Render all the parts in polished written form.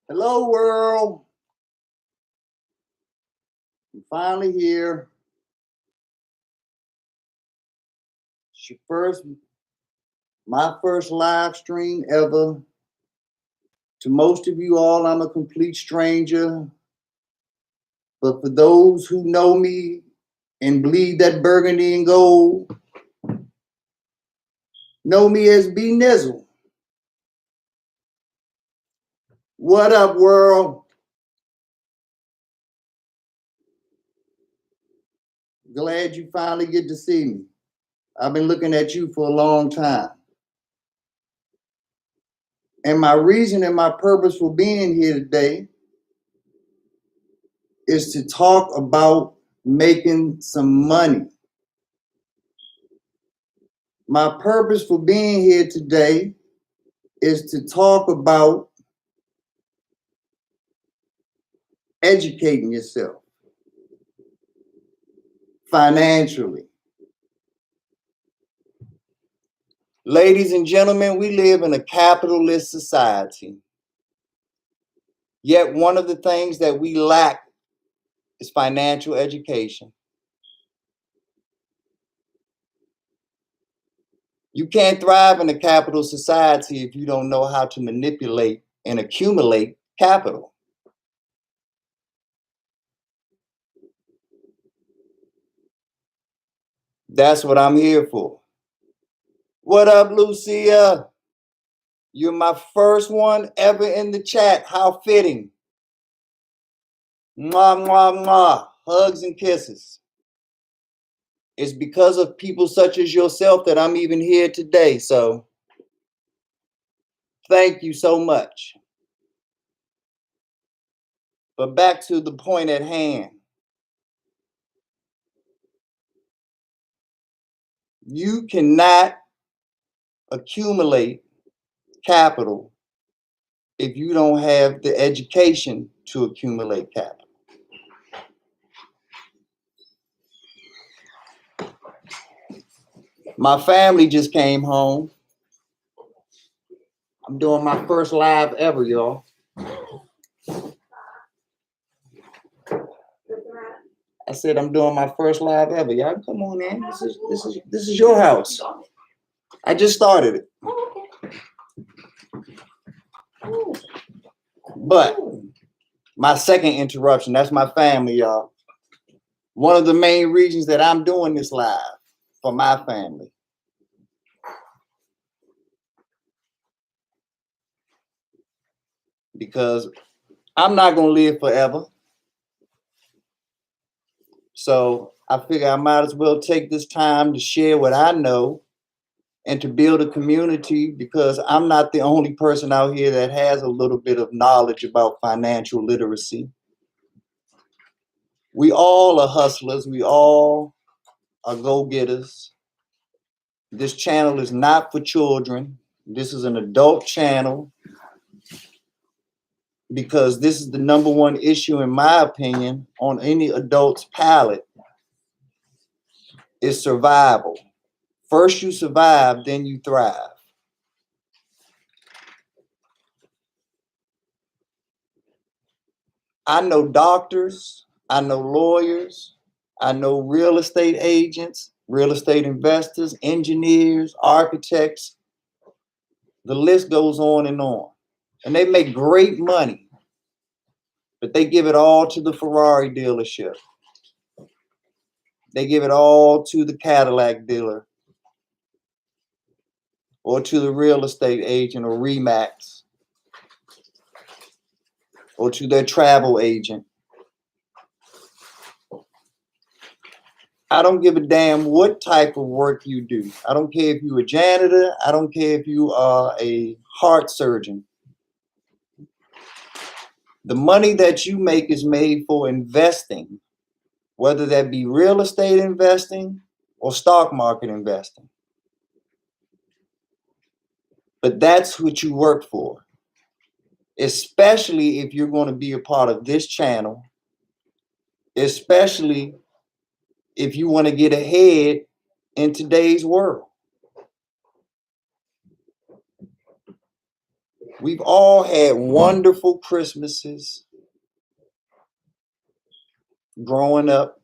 Hello, world. I'm finally here. It's my first live stream ever. To most of you all, I'm a complete stranger. But for those who know me and bleed that burgundy and gold, know me as B Nizzle. What up, world? Glad you finally get to see me. I've been looking at you for a long time. And my reason and my purpose for being here today is to talk about making some money. My purpose for being here today is to talk about educating yourself financially. Ladies and gentlemen, we live in a capitalist society. Yet one of the things that we lack is financial education. You can't thrive in a capital society if you don't know how to manipulate and accumulate capital. That's what I'm here for. What up, Lucia? You're my first one ever in the chat. How fitting. Mwah, mwah, mwah. Hugs and kisses. It's because of people such as yourself that I'm even here today. So thank you so much. But back to the point at hand. You cannot accumulate capital if you don't have the education to accumulate capital. My family just came home. I'm doing my first live ever, y'all. I said I'm doing my first live ever. Y'all come on in. This is your house. I just started it. But my second interruption, that's my family, y'all. One of the main reasons that I'm doing this live for my family. Because I'm not going to live forever. So I figure I might as well take this time to share what I know and to build a community, because I'm not the only person out here that has a little bit of knowledge about financial literacy. We all are hustlers. We all are go-getters. This channel is not for children. This is an adult channel, because this is the number one issue, in my opinion, on any adult's palate, is survival. First you survive, then you thrive. I know doctors, I know lawyers, I know real estate agents, real estate investors, engineers, architects. The list goes on. And they make great money, but they give it all to the Ferrari dealership. They give it all to the Cadillac dealer, or to the real estate agent, or Remax, or to their travel agent. I don't give a damn what type of work you do. I don't care if you're a janitor. I don't care if you are a heart surgeon. The money that you make is made for investing, whether that be real estate investing or stock market investing. But that's what you work for, especially if you're going to be a part of this channel, especially if you want to get ahead in today's world. We've all had wonderful Christmases growing up.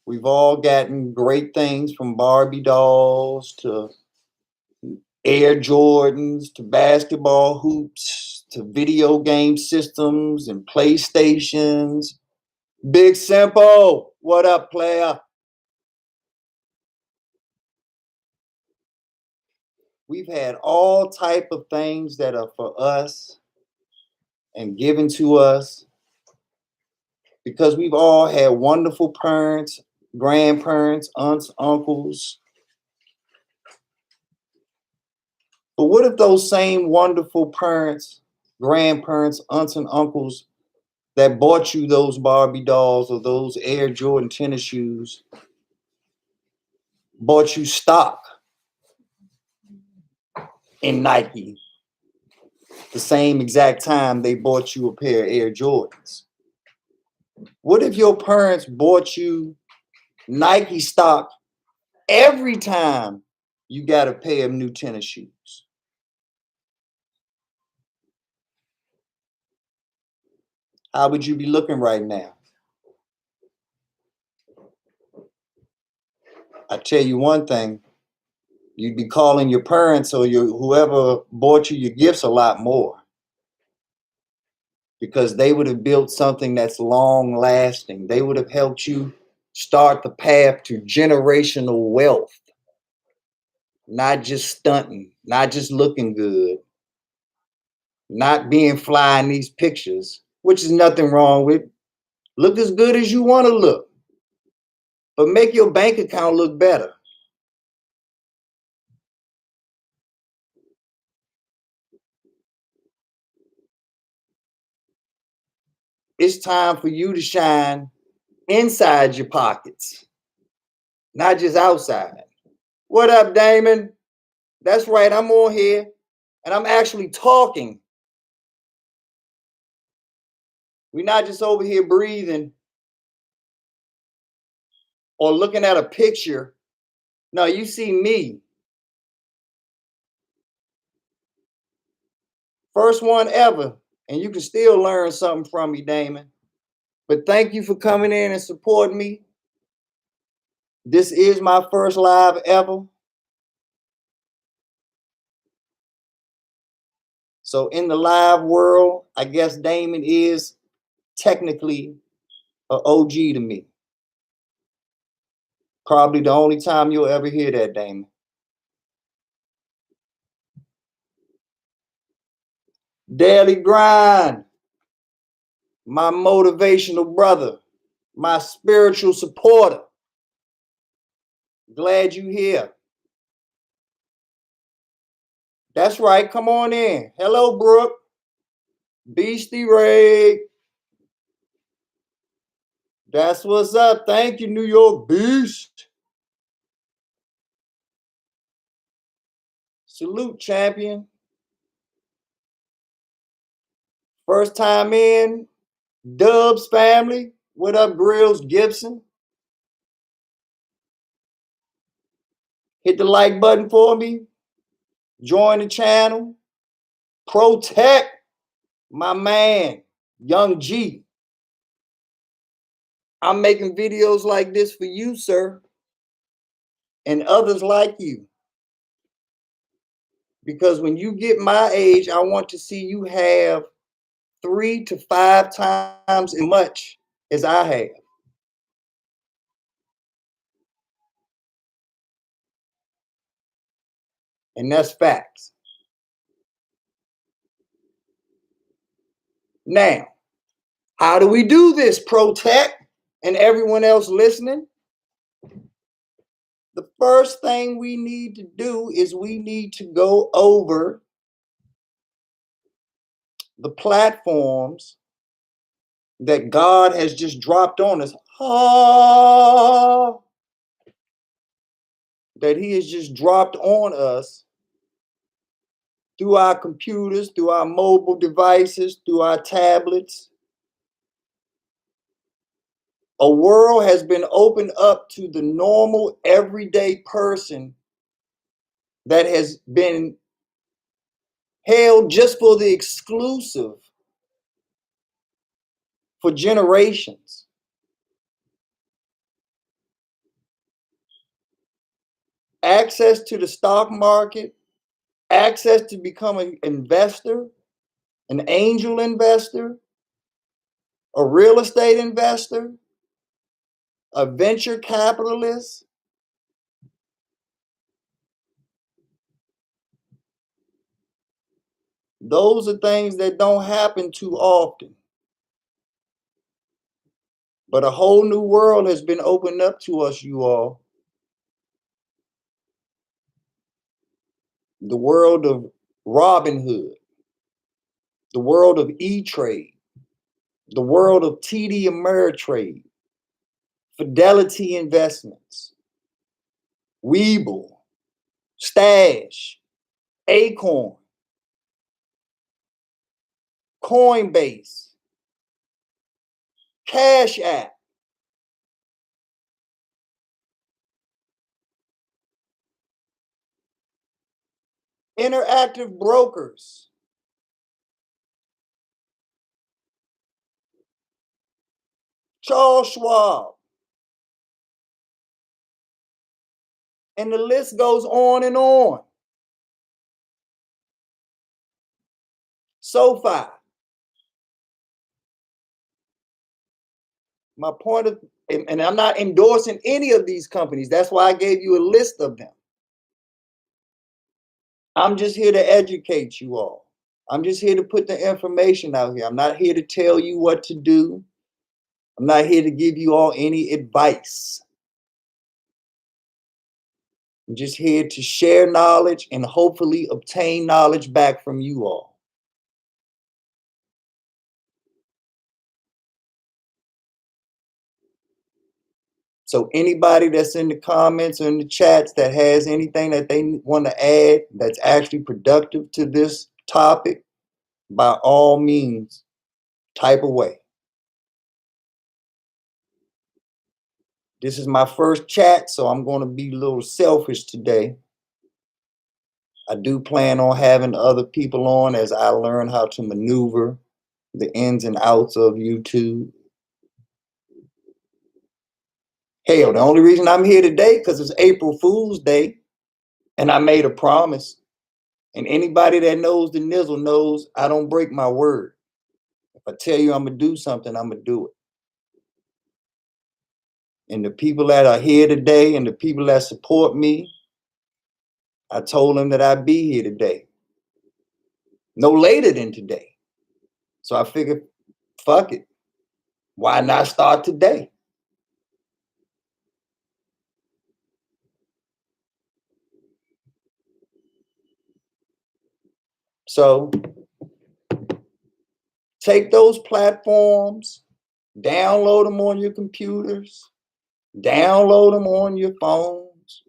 We've all gotten great things from Barbie dolls to Air Jordans to basketball hoops to video game systems and PlayStations. Big Simple, what up, player? We've had all type of things that are for us and given to us because we've all had wonderful parents, grandparents, aunts, uncles. But what if those same wonderful parents, grandparents, aunts, and uncles that bought you those Barbie dolls or those Air Jordan tennis shoes bought you stock in Nike the same exact time they bought you a pair of Air Jordans? What if your parents bought you Nike stock every time you got a pair of new tennis shoes? How would you be looking right now? I tell you one thing, you'd be calling your parents or whoever bought you your gifts a lot more because they would have built something that's long lasting. They would have helped you start the path to generational wealth, not just stunting, not just looking good, not being fly in these pictures, which is nothing wrong with. Look as good as you want to look, but make your bank account look better. It's time for you to shine inside your pockets, not just outside. What up, Damon? That's right, I'm on here and I'm actually talking. We're not just over here breathing or looking at a picture. No, you see me. First one ever. And you can still learn something from me, Damon. But thank you for coming in and supporting me. This is my first live ever. So in the live world, I guess Damon is technically an OG to me. Probably the only time you'll ever hear that, Damon. Daily grind, my motivational brother, my spiritual supporter. Glad you here. That's right. Come on in. Hello, Brooke. Beastie Ray. That's what's up. Thank you, New York Beast. Salute, champion. First time in. Dubs family. What up, Grills Gibson? Hit the like button for me. Join the channel. Protect my man, Young G. I'm making videos like this for you, sir, and others like you. Because when you get my age, I want to see you have 3 to 5 times as much as I have. And that's facts. Now, how do we do this, Protect and everyone else listening? The first thing we need to do is we need to go over the platforms that God has just dropped on us. That He has just dropped on us through our computers, through our mobile devices, through our tablets. A world has been opened up to the normal, everyday person that has been held just for the exclusive for generations. Access to the stock market, access to become an investor, an angel investor, a real estate investor, a venture capitalist. Those are things that don't happen too often. But a whole new world has been opened up to us, you all. The world of Robinhood, the world of E-Trade, the world of TD Ameritrade, Fidelity Investments, Webull, Stash, Acorn, Coinbase, Cash App, Interactive Brokers, Charles Schwab, and the list goes on and on. SoFi. My point of, and I'm not endorsing any of these companies. That's why I gave you a list of them. I'm just here to educate you all. I'm just here to put the information out here. I'm not here to tell you what to do. I'm not here to give you all any advice. I'm just here to share knowledge and hopefully obtain knowledge back from you all. So anybody that's in the comments or in the chats that has anything that they want to add that's actually productive to this topic, by all means, type away. This is my first chat, so I'm going to be a little selfish today. I do plan on having other people on as I learn how to maneuver the ins and outs of YouTube. Hell, the only reason I'm here today because it's April Fool's Day, and I made a promise. And anybody that knows the nizzle knows I don't break my word. If I tell you I'm going to do something, I'm going to do it. And the people that are here today and the people that support me, I told them that I'd be here today. No later than today. So I figured, fuck it. Why not start today? So take those platforms, download them on your computers, download them on your phones,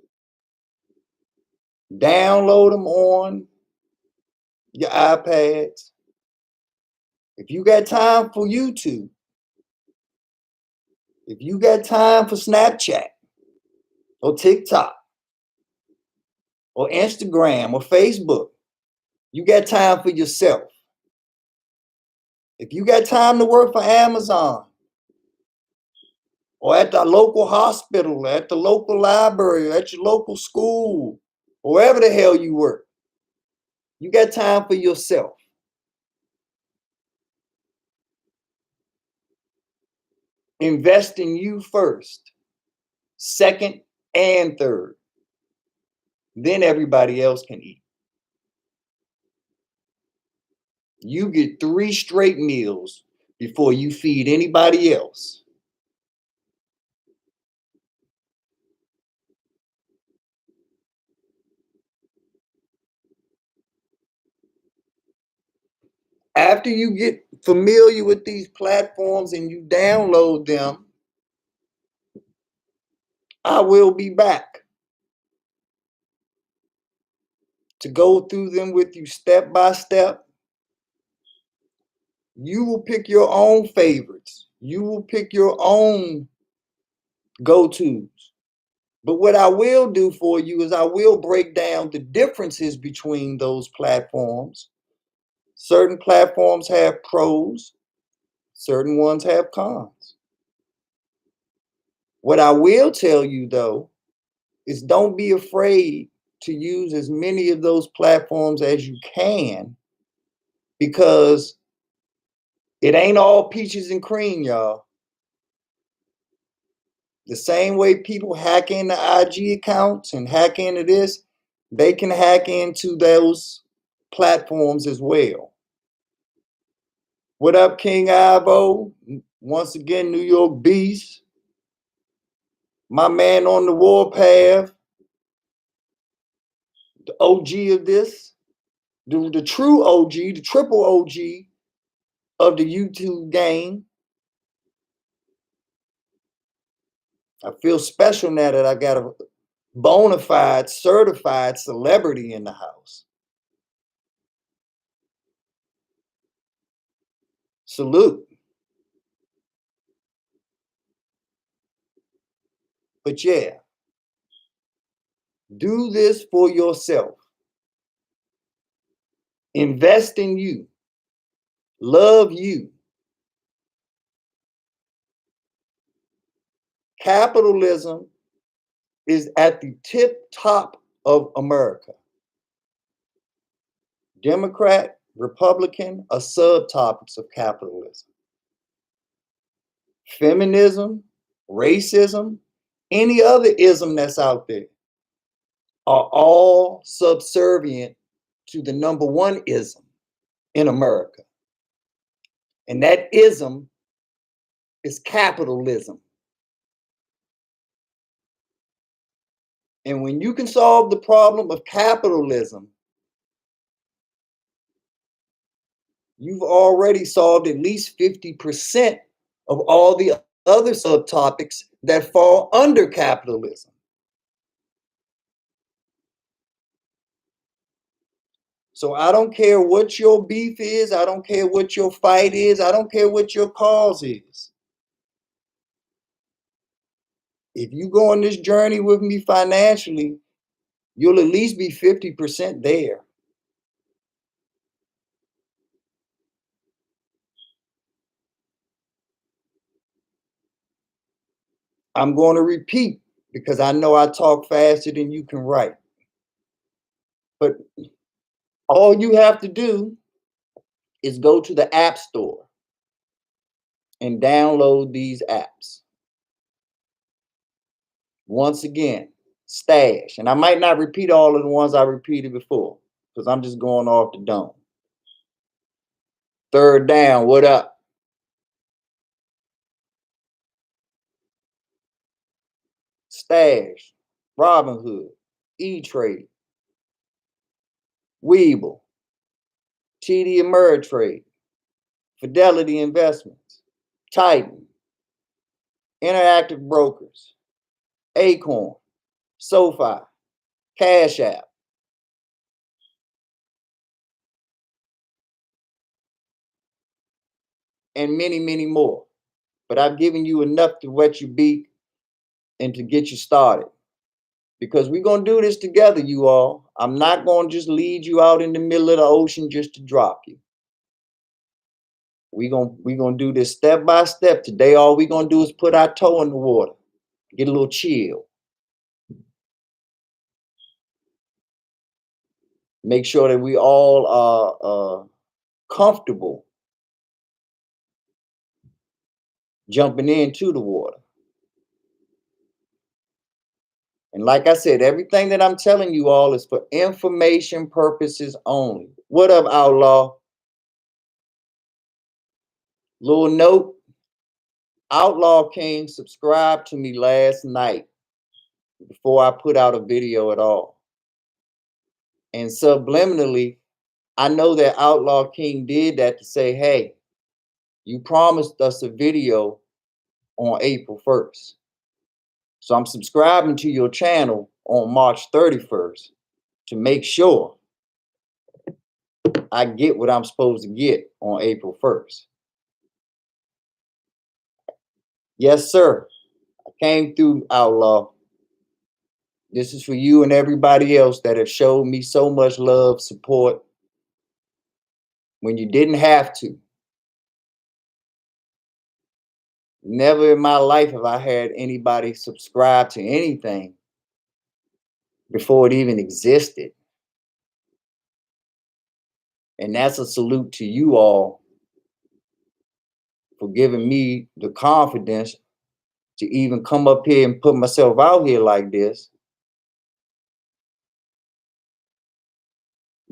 download them on your iPads. If you got time for YouTube, if you got time for Snapchat or TikTok or Instagram or Facebook, you got time for yourself. If you got time to work for Amazon or at the local hospital, at the local library, or at your local school, or wherever the hell you work, you got time for yourself. Invest in you first, second, and third. Then everybody else can eat. You get 3 straight meals before you feed anybody else. After you get familiar with these platforms and you download them, I will be back to go through them with you step by step. You will pick your own favorites. You will pick your own go-tos. But what I will do for you is I will break down the differences between those platforms Certain platforms have pros, certain ones have cons. What I will tell you though is don't be afraid to use as many of those platforms as you can, because it ain't all peaches and cream, y'all. The same way people hack into IG accounts and hack into this, they can hack into those platforms as well. What up, King Ivo? Once again, New York Beast. My man on the warpath, the OG of this, the true OG, the triple OG of the YouTube game. I feel special now that I got a bona fide, certified celebrity in the house. Salute. But yeah, do this for yourself. Invest in you. Love you. Capitalism is at the tip top of America. Democrat, Republican are subtopics of capitalism. Feminism, racism, any other ism that's out there are all subservient to the number one ism in America. And that ism is capitalism. And when you can solve the problem of capitalism, you've already solved at least 50% of all the other subtopics that fall under capitalism. So I don't care what your beef is. I don't care what your fight is. I don't care what your cause is. If you go on this journey with me financially, you'll at least be 50% there. I'm going to repeat because I know I talk faster than you can write. But all you have to do is go to the App Store and download these apps. Once again, Stash. And I might not repeat all of the ones I repeated before because I'm just going off the dome. Third Down, what up? Stash, Robinhood, E-Trade, Weeble, TD Ameritrade, Fidelity Investments, Titan, Interactive Brokers, Acorn, SoFi, Cash App, and many, many more. But I've given you enough to wet your beak and to get you started. Because we're going to do this together, you all. I'm not going to just lead you out in the middle of the ocean just to drop you. We're gonna do this step by step. Today, all we're going to do is put our toe in the water, get a little chill. Make sure that we all are comfortable jumping into the water. And like I said, everything that I'm telling you all is for information purposes only. What up, Outlaw? Little note, Outlaw King subscribed to me last night before I put out a video at all. And subliminally, I know that Outlaw King did that to say, hey, you promised us a video on April 1st. So I'm subscribing to your channel on March 31st to make sure I get what I'm supposed to get on April 1st. Yes, sir. I came through, Outlaw. This is for you and everybody else that have showed me so much love, support, when you didn't have to. Never in my life have I had anybody subscribe to anything before it even existed. And that's a salute to you all for giving me the confidence to even come up here and put myself out here like this,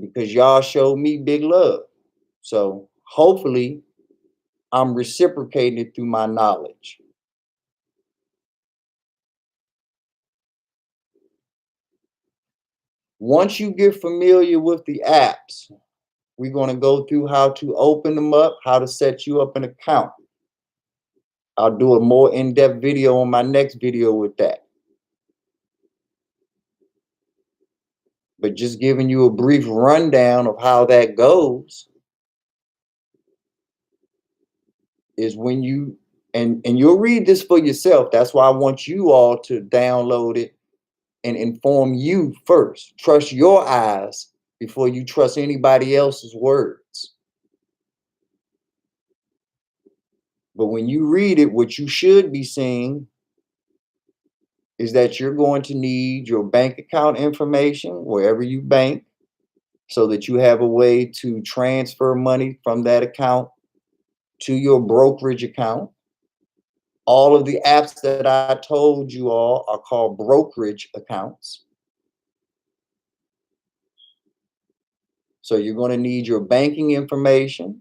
because y'all showed me big love. So hopefully I'm reciprocating it through my knowledge. Once you get familiar with the apps, we're going to go through how to open them up, how to set you up an account. I'll do a more in-depth video on my next video with that. But just giving you a brief rundown of how that goes is when you, and you'll read this for yourself. That's why I want you all to download it and inform you first. Trust your eyes before you trust anybody else's words. But when you read it, what you should be seeing is that you're going to need your bank account information wherever you bank, so that you have a way to transfer money from that account to your brokerage account. All of the apps that I told you all are called brokerage accounts. So you're going to need your banking information.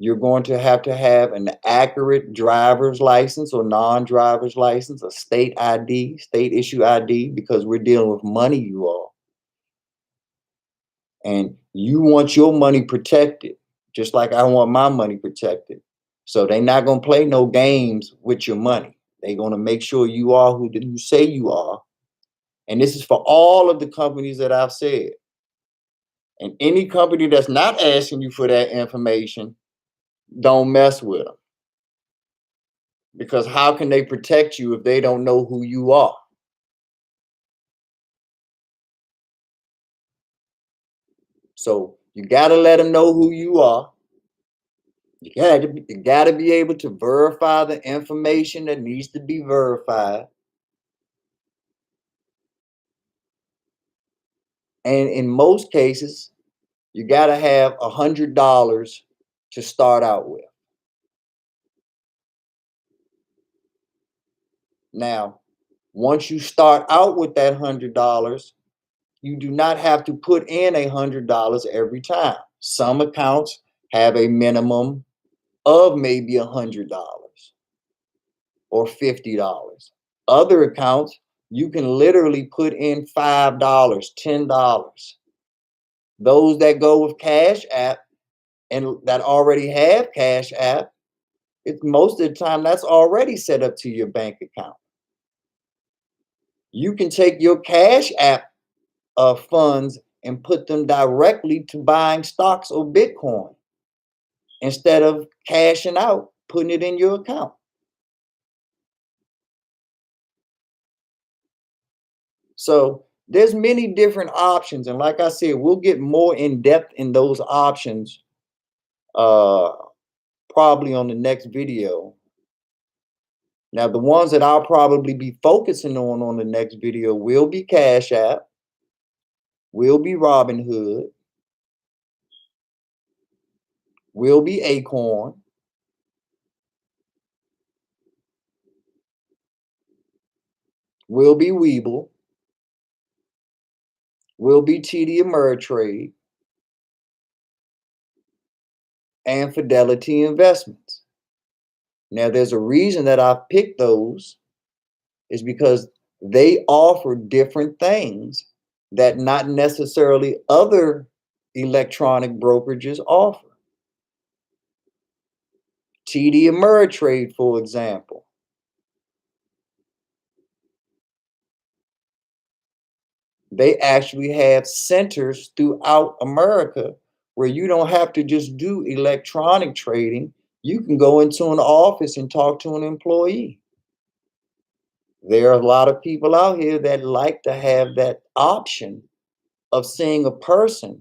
You're going to have an accurate driver's license or non-driver's license, a state ID, state issue ID, because we're dealing with money, you all. And you want your money protected, just like I want my money protected. So they're not going to play no games with your money. They're going to make sure you are who you say you are. And this is for all of the companies that I've said. And any company that's not asking you for that information, don't mess with them. Because how can they protect you if they don't know who you are? So you got to let them know who you are. You got to be able to verify the information that needs to be verified. And in most cases, you got to have $100 to start out with. Now, once you start out with that $100, you do not have to put in $100 every time. Some accounts have a minimum of maybe $100 or $50. Other accounts, you can literally put in $5, $10. Those that go with Cash App and that already have Cash App, it's most of the time that's already set up to your bank account. You can take your Cash App funds and put them directly to buying stocks or Bitcoin instead of cashing out, putting it in your account. So there's many different options. And like I said, we'll get more in depth in those options probably on the next video. Now, the ones that I'll probably be focusing on the next video will be Cash App, will be Robinhood, will be Acorn, will be Webull, will be TD Ameritrade, and Fidelity Investments. Now, there's a reason that I picked those, is because they offer different things that not necessarily other electronic brokerages offer. TD Ameritrade, for example, they actually have centers throughout America where you don't have to just do electronic trading. You can go into an office and talk to an employee. There are a lot of people out here that like to have that option of seeing a person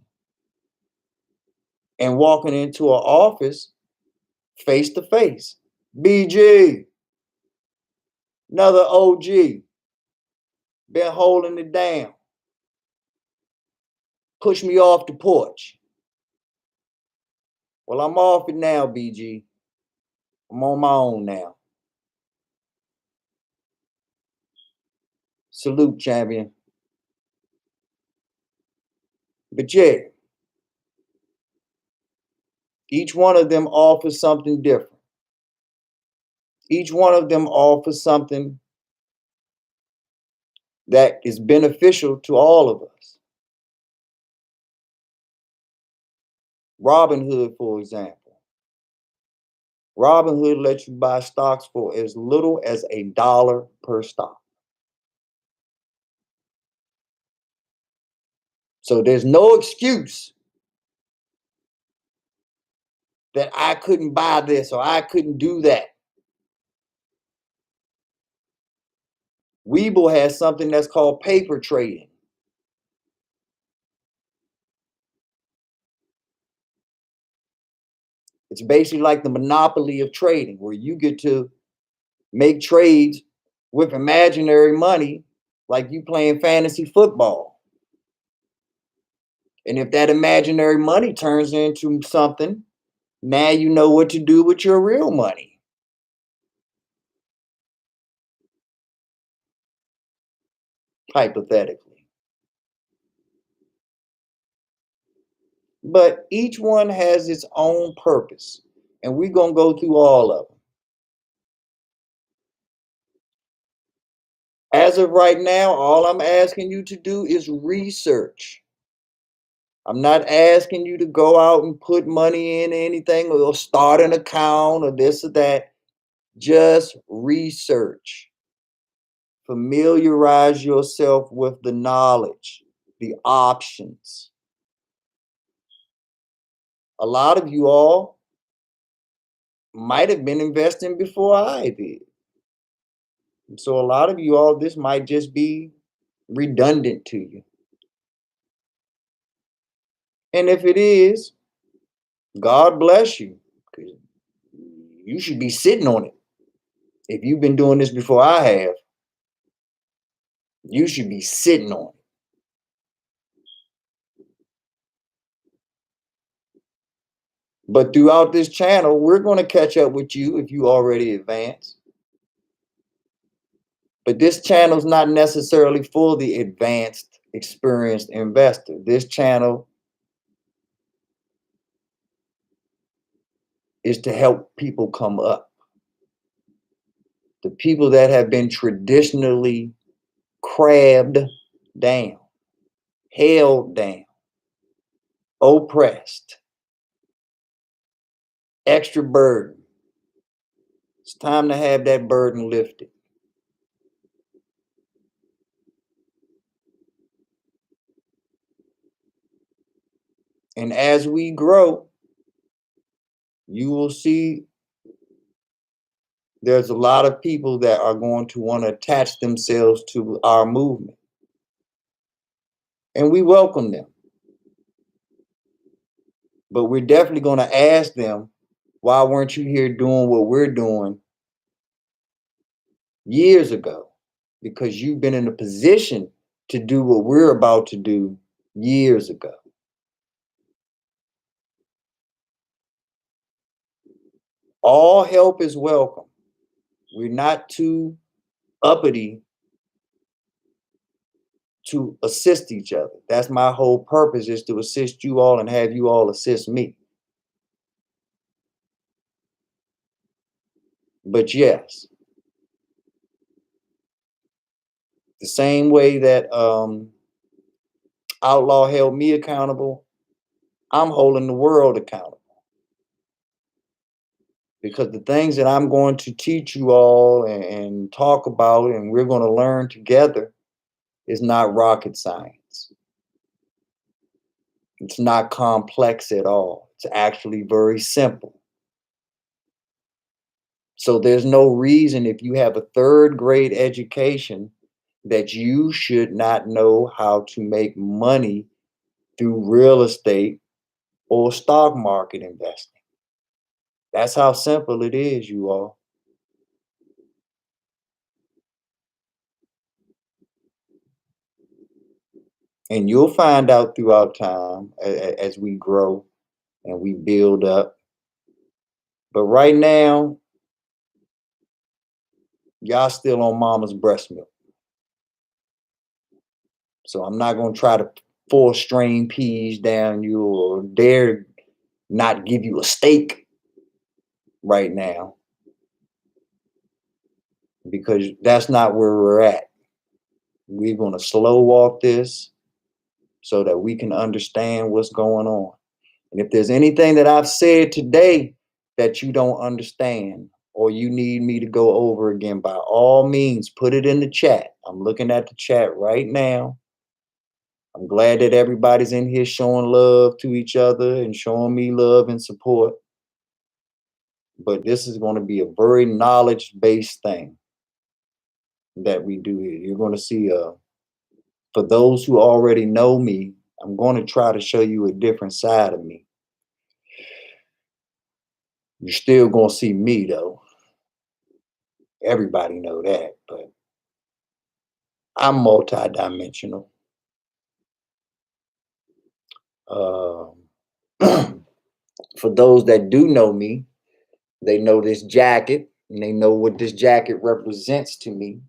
and walking into an office face to face. BG, another OG, been holding it down. Push me off the porch. Well, I'm off it now, BG. I'm on my own now. Salute, champion. But yeah, each one of them offers something different. Each one of them offers something that is beneficial to all of us. Robinhood, for example. Robinhood lets you buy stocks for as little as $1 per stock. So there's no excuse that I couldn't buy this or I couldn't do that. Webull has something that's called paper trading. It's basically like the monopoly of trading, where you get to make trades with imaginary money, like you playing fantasy football. And if that imaginary money turns into something, now you know what to do with your real money. Hypothetically. But each one has its own purpose, and we're going to go through all of them. As of right now, all I'm asking you to do is research. I'm not asking you to go out and put money in anything or start an account or this or that. Just research. Familiarize yourself with the knowledge, the options. A lot of you all might have been investing before I did. So a lot of you all, this might just be redundant to you. And if it is, God bless you, because you should be sitting on it. If you've been doing this before I have, you should be sitting on it. But throughout this channel, we're going to catch up with you if you already advanced. But this channel is not necessarily for the advanced, experienced investor. This channel is to help people come up. The people that have been traditionally crabbed down, held down, oppressed, extra burden. It's time to have that burden lifted. And as we grow, you will see there's a lot of people that are going to want to attach themselves to our movement. And we welcome them. But we're definitely going to ask them, why weren't you here doing what we're doing years ago? Because you've been in a position to do what we're about to do years ago. All help is welcome. We're not too uppity to assist each other. That's my whole purpose, is to assist you all and have you all assist me. But yes, the same way that Outlaw held me accountable, I'm holding the world accountable. Because the things that I'm going to teach you all and talk about and we're going to learn together is not rocket science. It's not complex at all. It's actually very simple. So there's no reason, if you have a third grade education, that you should not know how to make money through real estate or stock market investing. That's how simple it is, you all. And you'll find out throughout time as we grow and we build up. But right now, y'all still on mama's breast milk. So I'm not going to try to force strain peas down you or dare not give you a steak right now, because that's not where we're at. We're going to slow walk this so that we can understand what's going on. And if there's anything that I've said today that you don't understand or you need me to go over again, by all means, put it in the chat. I'm looking at the chat right now. I'm glad that everybody's in here showing love to each other and showing me love and support. But this is going to be a very knowledge-based thing that we do here. You're going to see, for those who already know me, I'm going to try to show you a different side of me. You're still going to see me, though. Everybody know that, but I'm multidimensional. Um, for those that do know me, they know this jacket and they know what this jacket represents to me.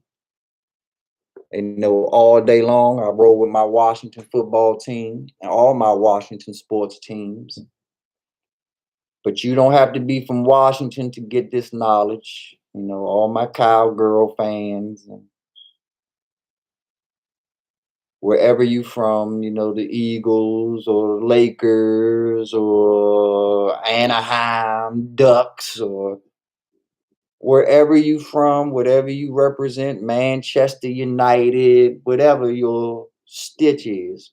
They know all day long I roll with my Washington football team and all my Washington sports teams. But you don't have to be from Washington to get this knowledge. You know, all my cowgirl fans and wherever you from, you know, the Eagles or Lakers or Anaheim Ducks or wherever you from, whatever you represent, Manchester United, whatever your stitch is,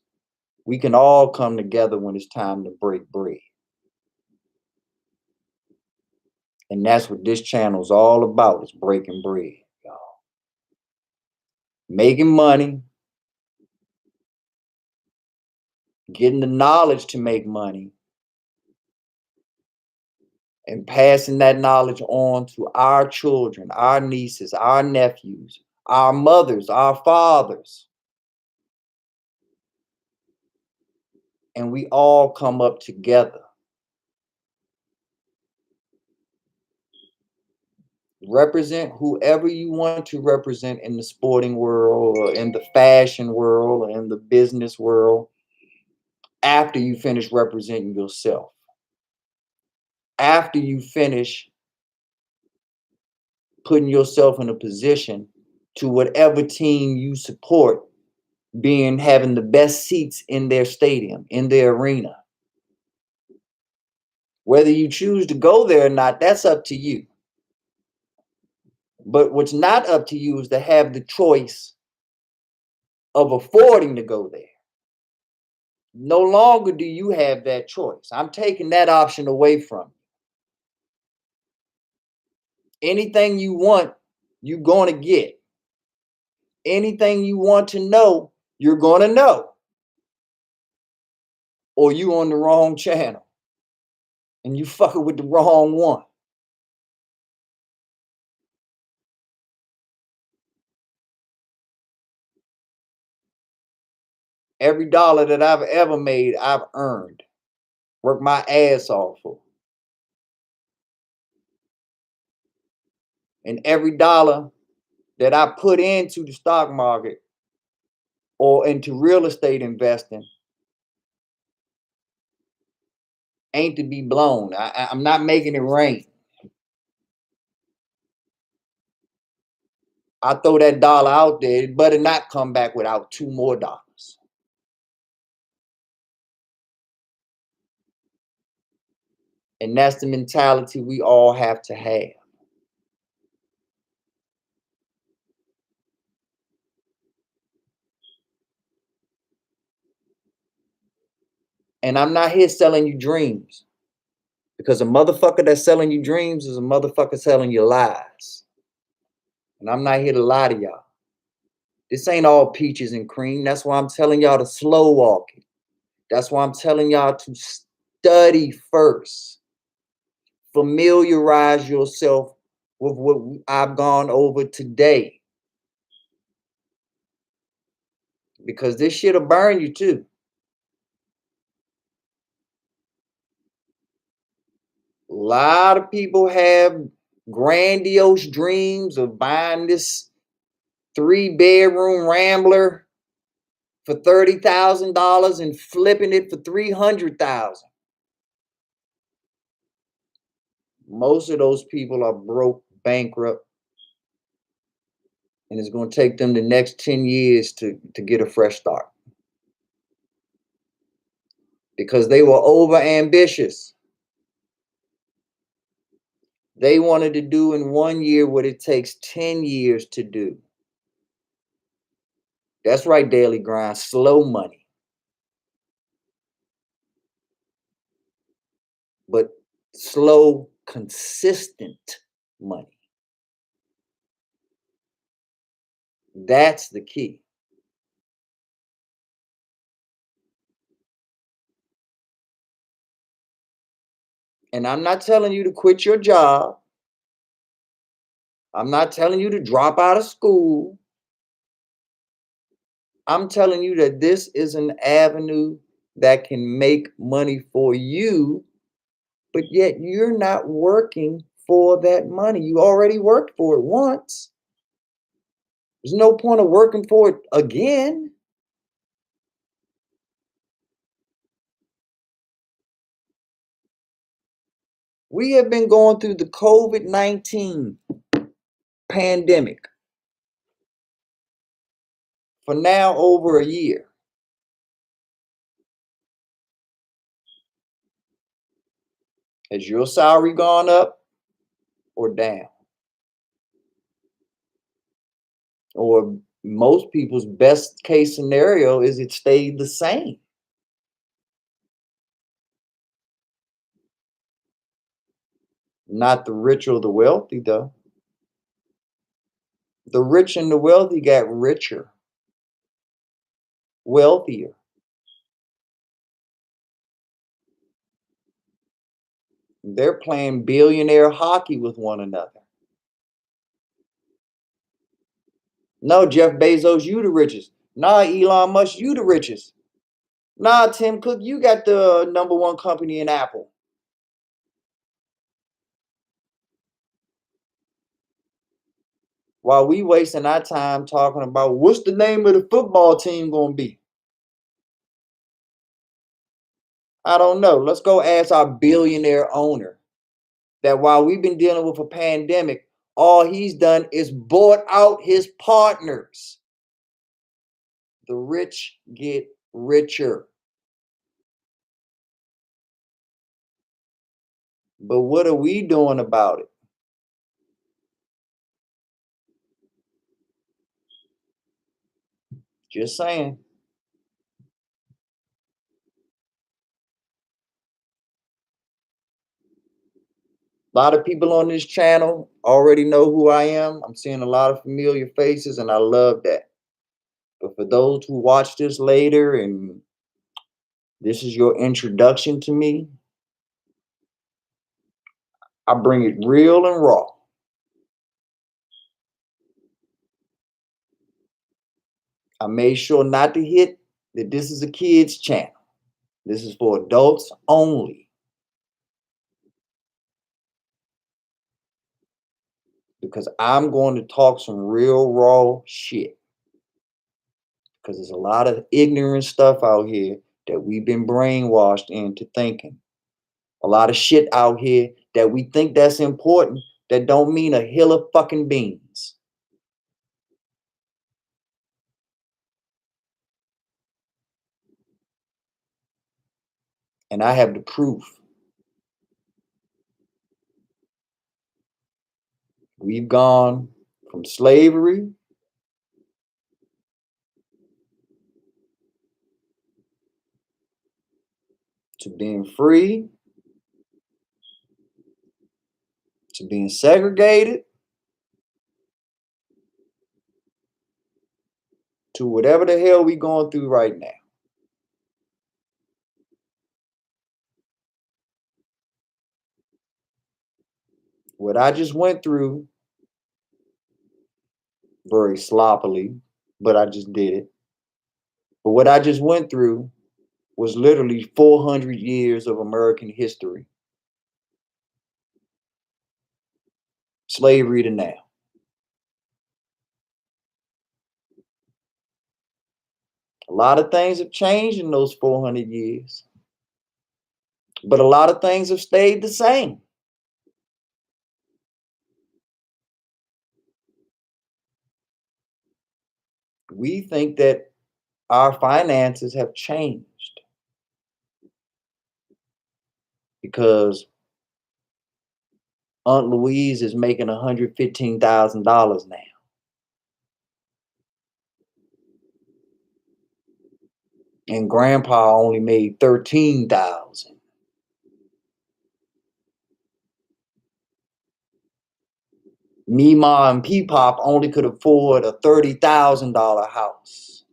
we can all come together when it's time to break bread. And that's what this channel is all about, is breaking bread, y'all. Making money, getting the knowledge to make money, and passing that knowledge on to our children, our nieces, our nephews, our mothers, our fathers. And we all come up together. Represent whoever you want to represent in the sporting world or in the fashion world or in the business world after you finish representing yourself. After you finish putting yourself in a position to whatever team you support having the best seats in their stadium, in their arena. Whether you choose to go there or not, that's up to you. But what's not up to you is to have the choice of affording to go there. No longer do you have that choice. I'm taking that option away from you. Anything you want, you're going to get. Anything you want to know, you're going to know. Or you on the wrong channel and you fucking with the wrong one. Every dollar that I've ever made, I've earned. Worked my ass off for. And every dollar that I put into the stock market or into real estate investing ain't to be blown. I'm not making it rain. I throw that dollar out there, it better not come back without $2 more. And that's the mentality we all have to have. And I'm not here selling you dreams, because a motherfucker that's selling you dreams is a motherfucker selling you lies. And I'm not here to lie to y'all. This ain't all peaches and cream. That's why I'm telling y'all to slow walk it. That's why I'm telling y'all to study first. Familiarize yourself with what I've gone over today, because this shit'll burn you too. A lot of people have grandiose dreams of buying this 3-bedroom rambler for $30,000 and flipping it for $300,000. Most of those people are broke, bankrupt, and it's going to take them the next 10 years to get a fresh start, because they were over ambitious. They wanted to do in 1 year what it takes 10 years to do. That's right, daily grind, slow money. But slow, consistent money. That's the key. And I'm not telling you to quit your job. I'm not telling you to drop out of school. I'm telling you that this is an avenue that can make money for you, but yet you're not working for that money. You already worked for it once. There's no point of working for it again. We have been going through the COVID-19 pandemic for now over a year. Has your salary gone up or down? Or most people's best case scenario is it stayed the same. Not the rich or the wealthy, though. The rich and the wealthy got richer, wealthier. They're playing billionaire hockey with one another. No, Jeff Bezos, you the richest. Nah, Elon Musk, you the richest. Nah, Tim Cook, you got the #1 company in Apple. While we wasting our time talking about what's the name of the football team gonna be. I don't know. Let's go ask our billionaire owner that while we've been dealing with a pandemic, all he's done is bought out his partners. The rich get richer. But what are we doing about it? Just saying. A lot of people on this channel already know who I am. I'm seeing a lot of familiar faces, and I love that. But for those who watch this later and this is your introduction to me, I bring it real and raw. I made sure not to hit that this is a kids channel. This is for adults only, because I'm going to talk some real raw shit. Because there's a lot of ignorant stuff out here that we've been brainwashed into thinking. A lot of shit out here that we think that's important that don't mean a hill of fucking beans. And I have the proof. We've gone from slavery to being free to being segregated to whatever the hell we going through right now. What I just went through, very sloppily, but I just did it. But what I just went through was literally 400 years of American history, slavery to now. A lot of things have changed in those 400 years, but a lot of things have stayed the same. We think that our finances have changed because Aunt Louise is making $115,000 now. And grandpa only made 13,000. Meemaw and Peepop only could afford a $30,000 house.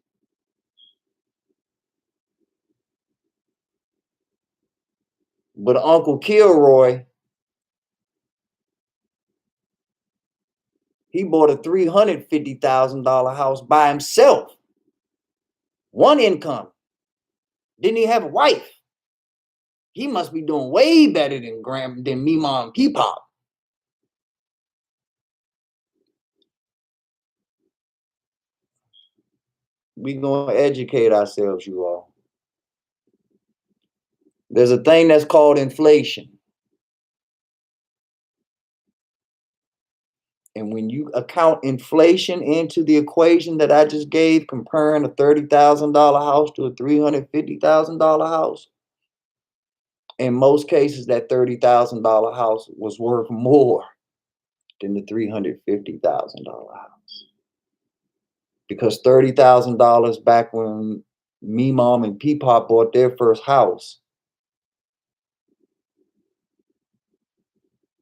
But Uncle Kilroy, he bought a $350,000 house by himself. One income. Didn't he have a wife? He must be doing way better than Meemaw and Peepop. We're going to educate ourselves, you all. There's a thing that's called inflation. And when you account inflation into the equation that I just gave, comparing a $30,000 house to a $350,000 house, in most cases, that $30,000 house was worth more than the $350,000 house. Because $30,000 back when me, mom, and Peepop bought their first house,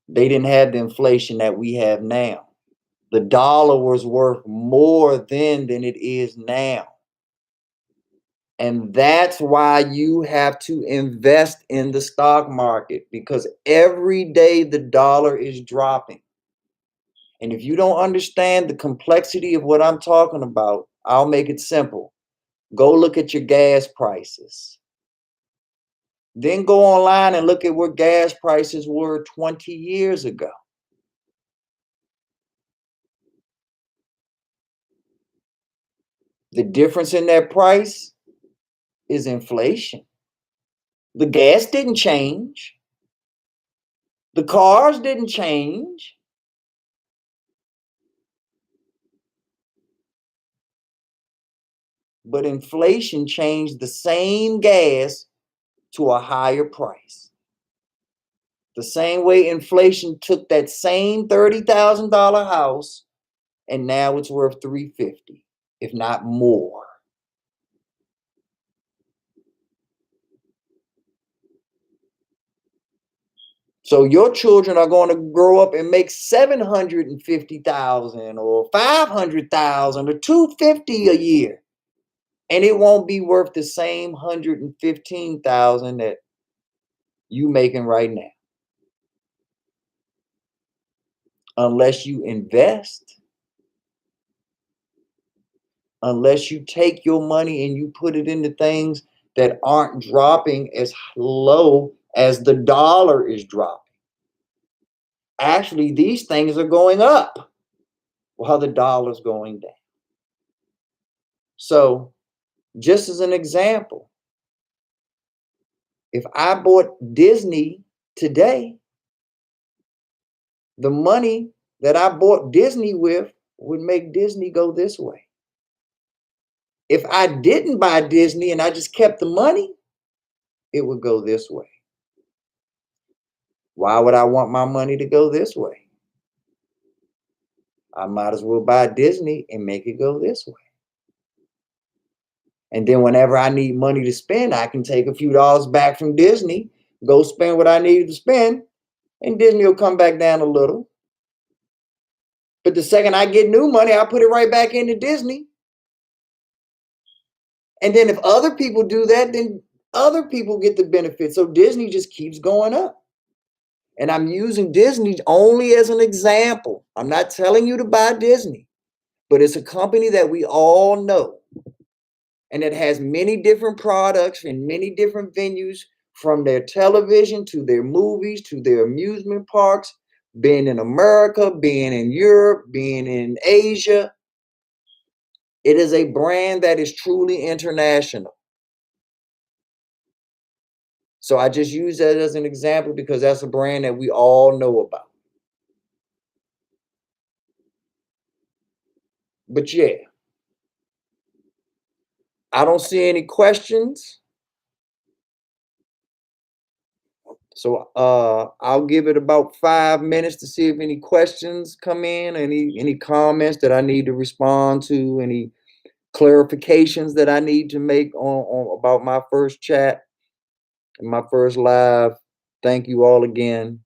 they didn't have the inflation that we have now. The dollar was worth more then than it is now. And that's why you have to invest in the stock market, because every day the dollar is dropping. And if you don't understand the complexity of what I'm talking about, I'll make it simple. Go look at your gas prices. Then go online and look at what gas prices were 20 years ago. The difference in that price is inflation. The gas didn't change. The cars didn't change. But inflation changed the same gas to a higher price. The same way inflation took that same $30,000 house and now it's worth $350,000, if not more. So your children are going to grow up and make $750,000 or $500,000 or $250,000 a year. And it won't be worth the same $115,000 that you making right now. Unless you invest, unless you take your money and you put it into things that aren't dropping as low as the dollar is dropping. Actually, these things are going up while the dollar's going down. So, just as an example, if I bought Disney today, the money that I bought Disney with would make Disney go this way. If I didn't buy Disney and I just kept the money, it would go this way. Why would I want my money to go this way? I might as well buy Disney and make it go this way. And then whenever I need money to spend, I can take a few dollars back from Disney, go spend what I needed to spend, and Disney will come back down a little. But the second I get new money, I put it right back into Disney. And then if other people do that, then other people get the benefit. So Disney just keeps going up. And I'm using Disney only as an example. I'm not telling you to buy Disney, but it's a company that we all know. And it has many different products in many different venues, from their television to their movies to their amusement parks, being in America, being in Europe, being in Asia. It is a brand that is truly international. So I just use that as an example because that's a brand that we all know about. But yeah, I don't see any questions. So I'll give it about 5 minutes to see if any questions come in, any comments that I need to respond to, any clarifications that I need to make on about my first chat and my first live. Thank you all again.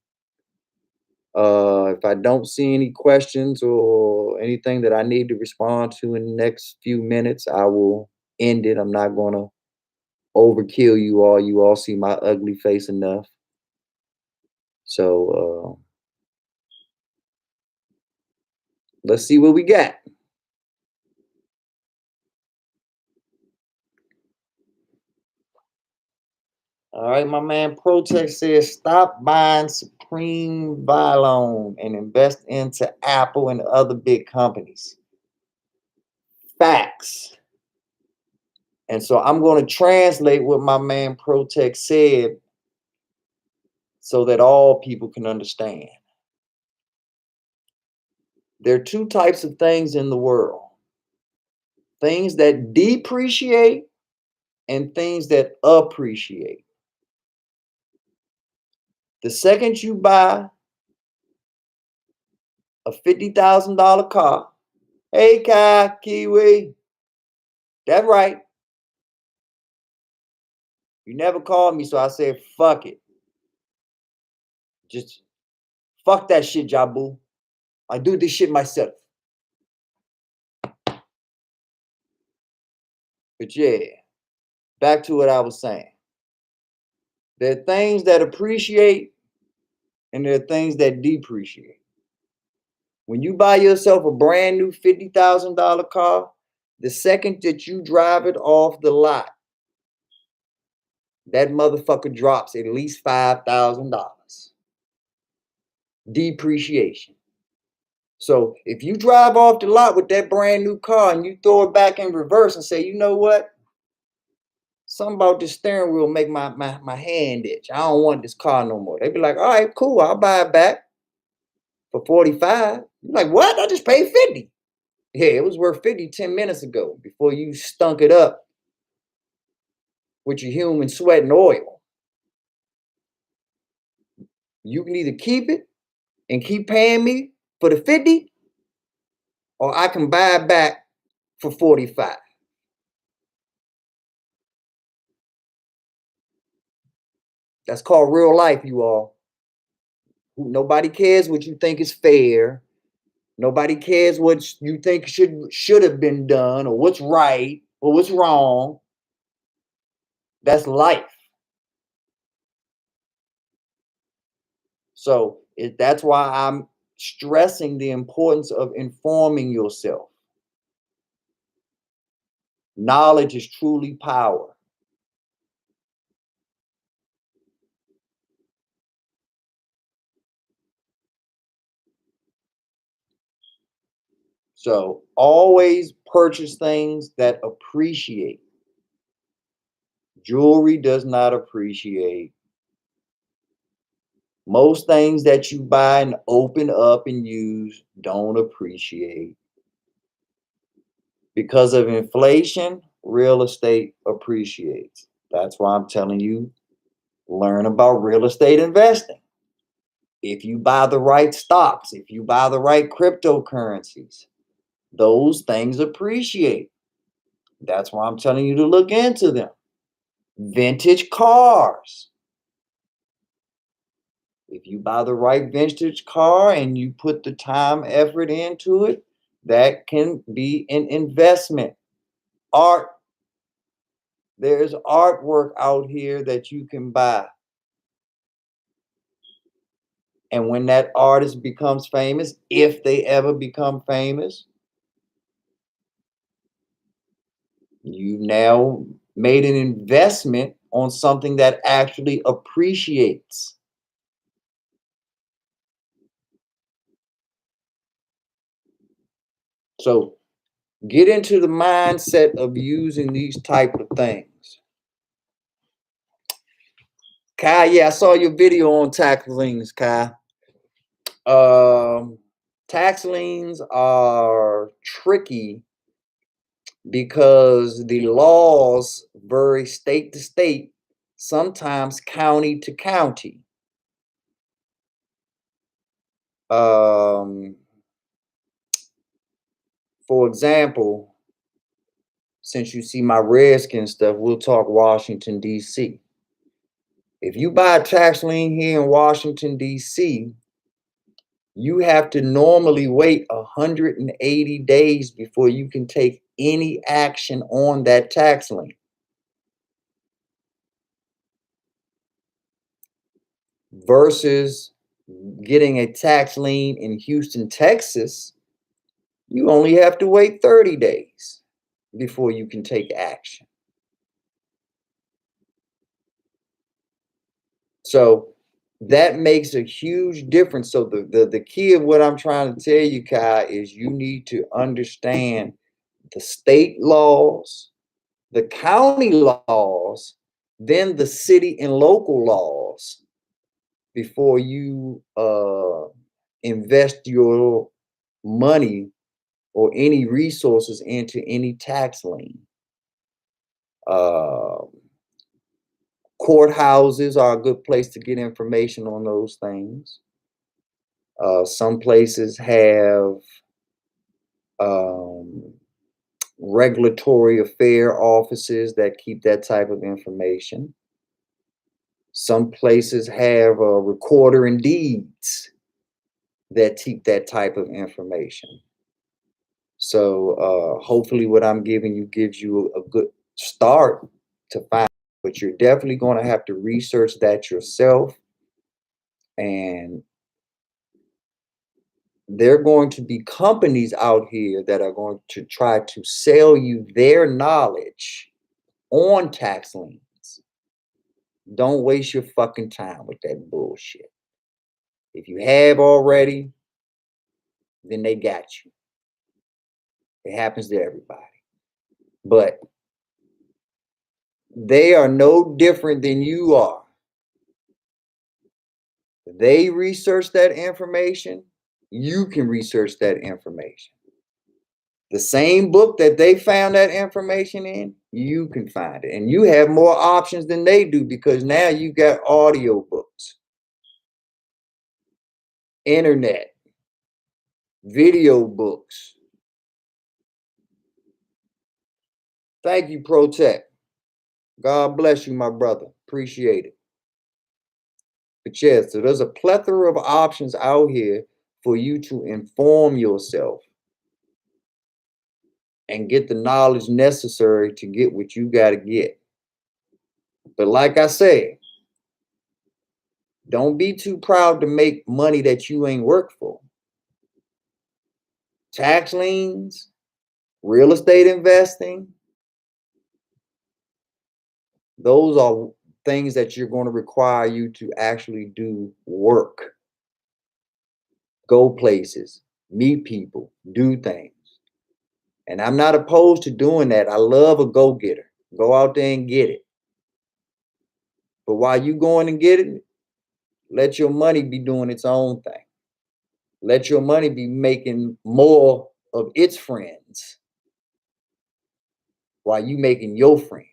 If I don't see any questions or anything that I need to respond to in the next few minutes, I will end it. I'm not gonna overkill you all. You all see my ugly face enough. So let's see what we got. All right, my man Protest says stop buying Supreme Vilone and invest into Apple and other big companies. Facts. And so I'm going to translate what my man Protect said so that all people can understand. There are two types of things in the world: things that depreciate and things that appreciate. The second you buy a $50,000 car, hey, Kai, Kiwi, that's right. You never called me, so I said, fuck it. Just fuck that shit, Jabu. I do this shit myself. But yeah, back to what I was saying. There are things that appreciate and there are things that depreciate. When you buy yourself a brand new $50,000 car, the second that you drive it off the lot, that motherfucker drops at least $5,000. Depreciation. So if you drive off the lot with that brand new car and you throw it back in reverse and say, you know what? Something about this steering wheel make my hand itch. I don't want this car no more. They'd be like, all right, cool, I'll buy it back for 45. You're like, what? I just paid 50. Yeah, it was worth 50 10 minutes ago before you stunk it up with your human sweat and oil. You can either keep it and keep paying me for the 50, or I can buy it back for 45. That's called real life, you all. Nobody cares what you think is fair. Nobody cares what you think should have been done or what's right or what's wrong. That's life. So that's why I'm stressing the importance of informing yourself. Knowledge is truly power. So always purchase things that appreciate. Jewelry does not appreciate. Most things that you buy and open up and use don't appreciate. Because of inflation, real estate appreciates. That's why I'm telling you, learn about real estate investing. If you buy the right stocks, if you buy the right cryptocurrencies, those things appreciate. That's why I'm telling you to look into them. Vintage cars. If you buy the right vintage car and you put the time, effort into it, that can be an investment. Art. There's artwork out here that you can buy. And when that artist becomes famous, if they ever become famous, you've now made an investment on something that actually appreciates. So get into the mindset of using these type of things. Kai, yeah, I saw your video on tax liens, Kai. Um, Tax liens are tricky because the laws vary state to state, sometimes county to county. Um, for example, since you see my Redskin stuff, we'll talk Washington, D.C. If you buy a tax lien here in Washington, D.C., you have to normally wait 180 days before you can take any action on that tax lien. Versus getting a tax lien in Houston, Texas, you only have to wait 30 days before you can take action. So that makes a huge difference. So the key of what I'm trying to tell you, Kai, is you need to understand the state laws, the county laws, then the city and local laws before you invest your money or any resources into any tax lien. Uh, Courthouses are a good place to get information on those things. Some places have um, regulatory affair offices that keep that type of information. Some places have a recorder and deeds that keep that type of information. So hopefully what I'm giving you gives you a good start to find, but you're definitely going to have to research that yourself. And there are going to be companies out here that are going to try to sell you their knowledge on tax liens. Don't waste your fucking time with that bullshit. If you have already, then they got you. It happens to everybody. But they are no different than you are. They research that information, you can research that information. The same book that they found that information in, you can find it. And you have more options than they do because now you got audio books, internet, video books. Thank you, Protect. God bless you, my brother. Appreciate it. But yeah, so there's a plethora of options out here for you to inform yourself and get the knowledge necessary to get what you got to get. But like I said, don't be too proud to make money that you ain't worked for. Tax liens, real estate investing, those are things that you're going to require you to actually do work, go places, meet people, do things. And I'm not opposed to doing that. I love a go-getter. Go out there and get it. But while you going and get it, let your money be doing its own thing. Let your money be making more of its friends while you making your friends.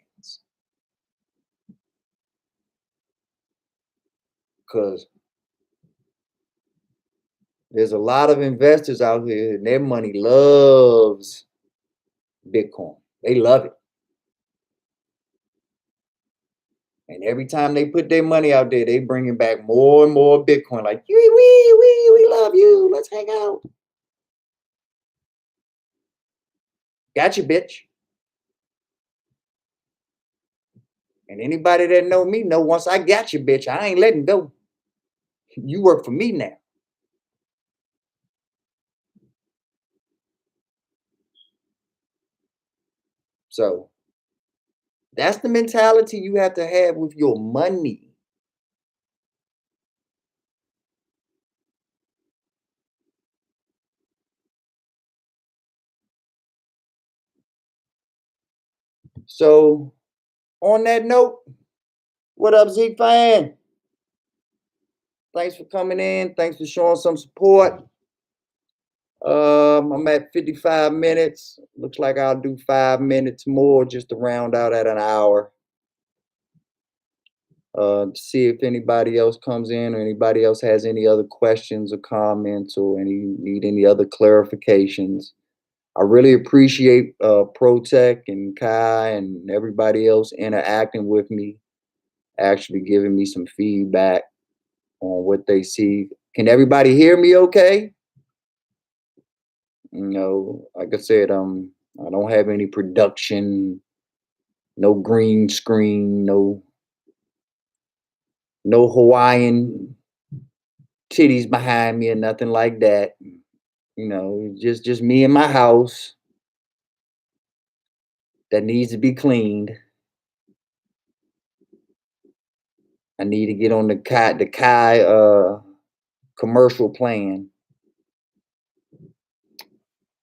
Because there's a lot of investors out here and their money loves Bitcoin. They love it. And every time they put their money out there, they bringing back more and more Bitcoin. Like, we love you. Let's hang out. Got you, bitch. And anybody that know me know once I got you, bitch, I ain't letting go. You work for me now. So that's the mentality you have to have with your money. So on that note, what up, Z fan? Thanks for coming in. Thanks for showing some support. I'm at 55 minutes. Looks like I'll do 5 minutes more just to round out at an hour. To see if anybody else comes in or anybody else has any other questions or comments or need any other clarifications. I really appreciate ProTech and Kai and everybody else interacting with me, actually giving me some feedback on what they see. Can everybody hear me okay? Like I said, I don't have any production, no green screen, no Hawaiian titties behind me or nothing like that. Just me in my house that needs to be cleaned. I need to get on the Kai commercial plan.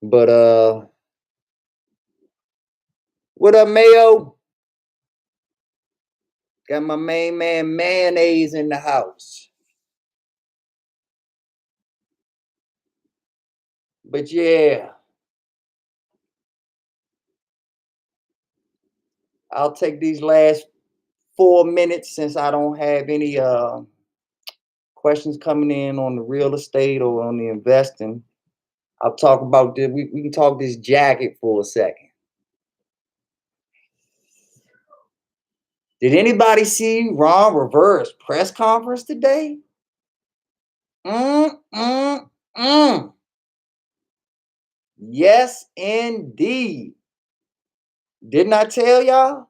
But what up, Mayo? Got my main man Mayonnaise in the house. But yeah, I'll take these last 4 minutes since I don't have any questions coming in on the real estate or on the investing. I'll talk about this. We can talk this jacket for a second. Did anybody see Ron Rivera's press conference today? Mm, mm, mm. Yes, indeed. Didn't I tell y'all?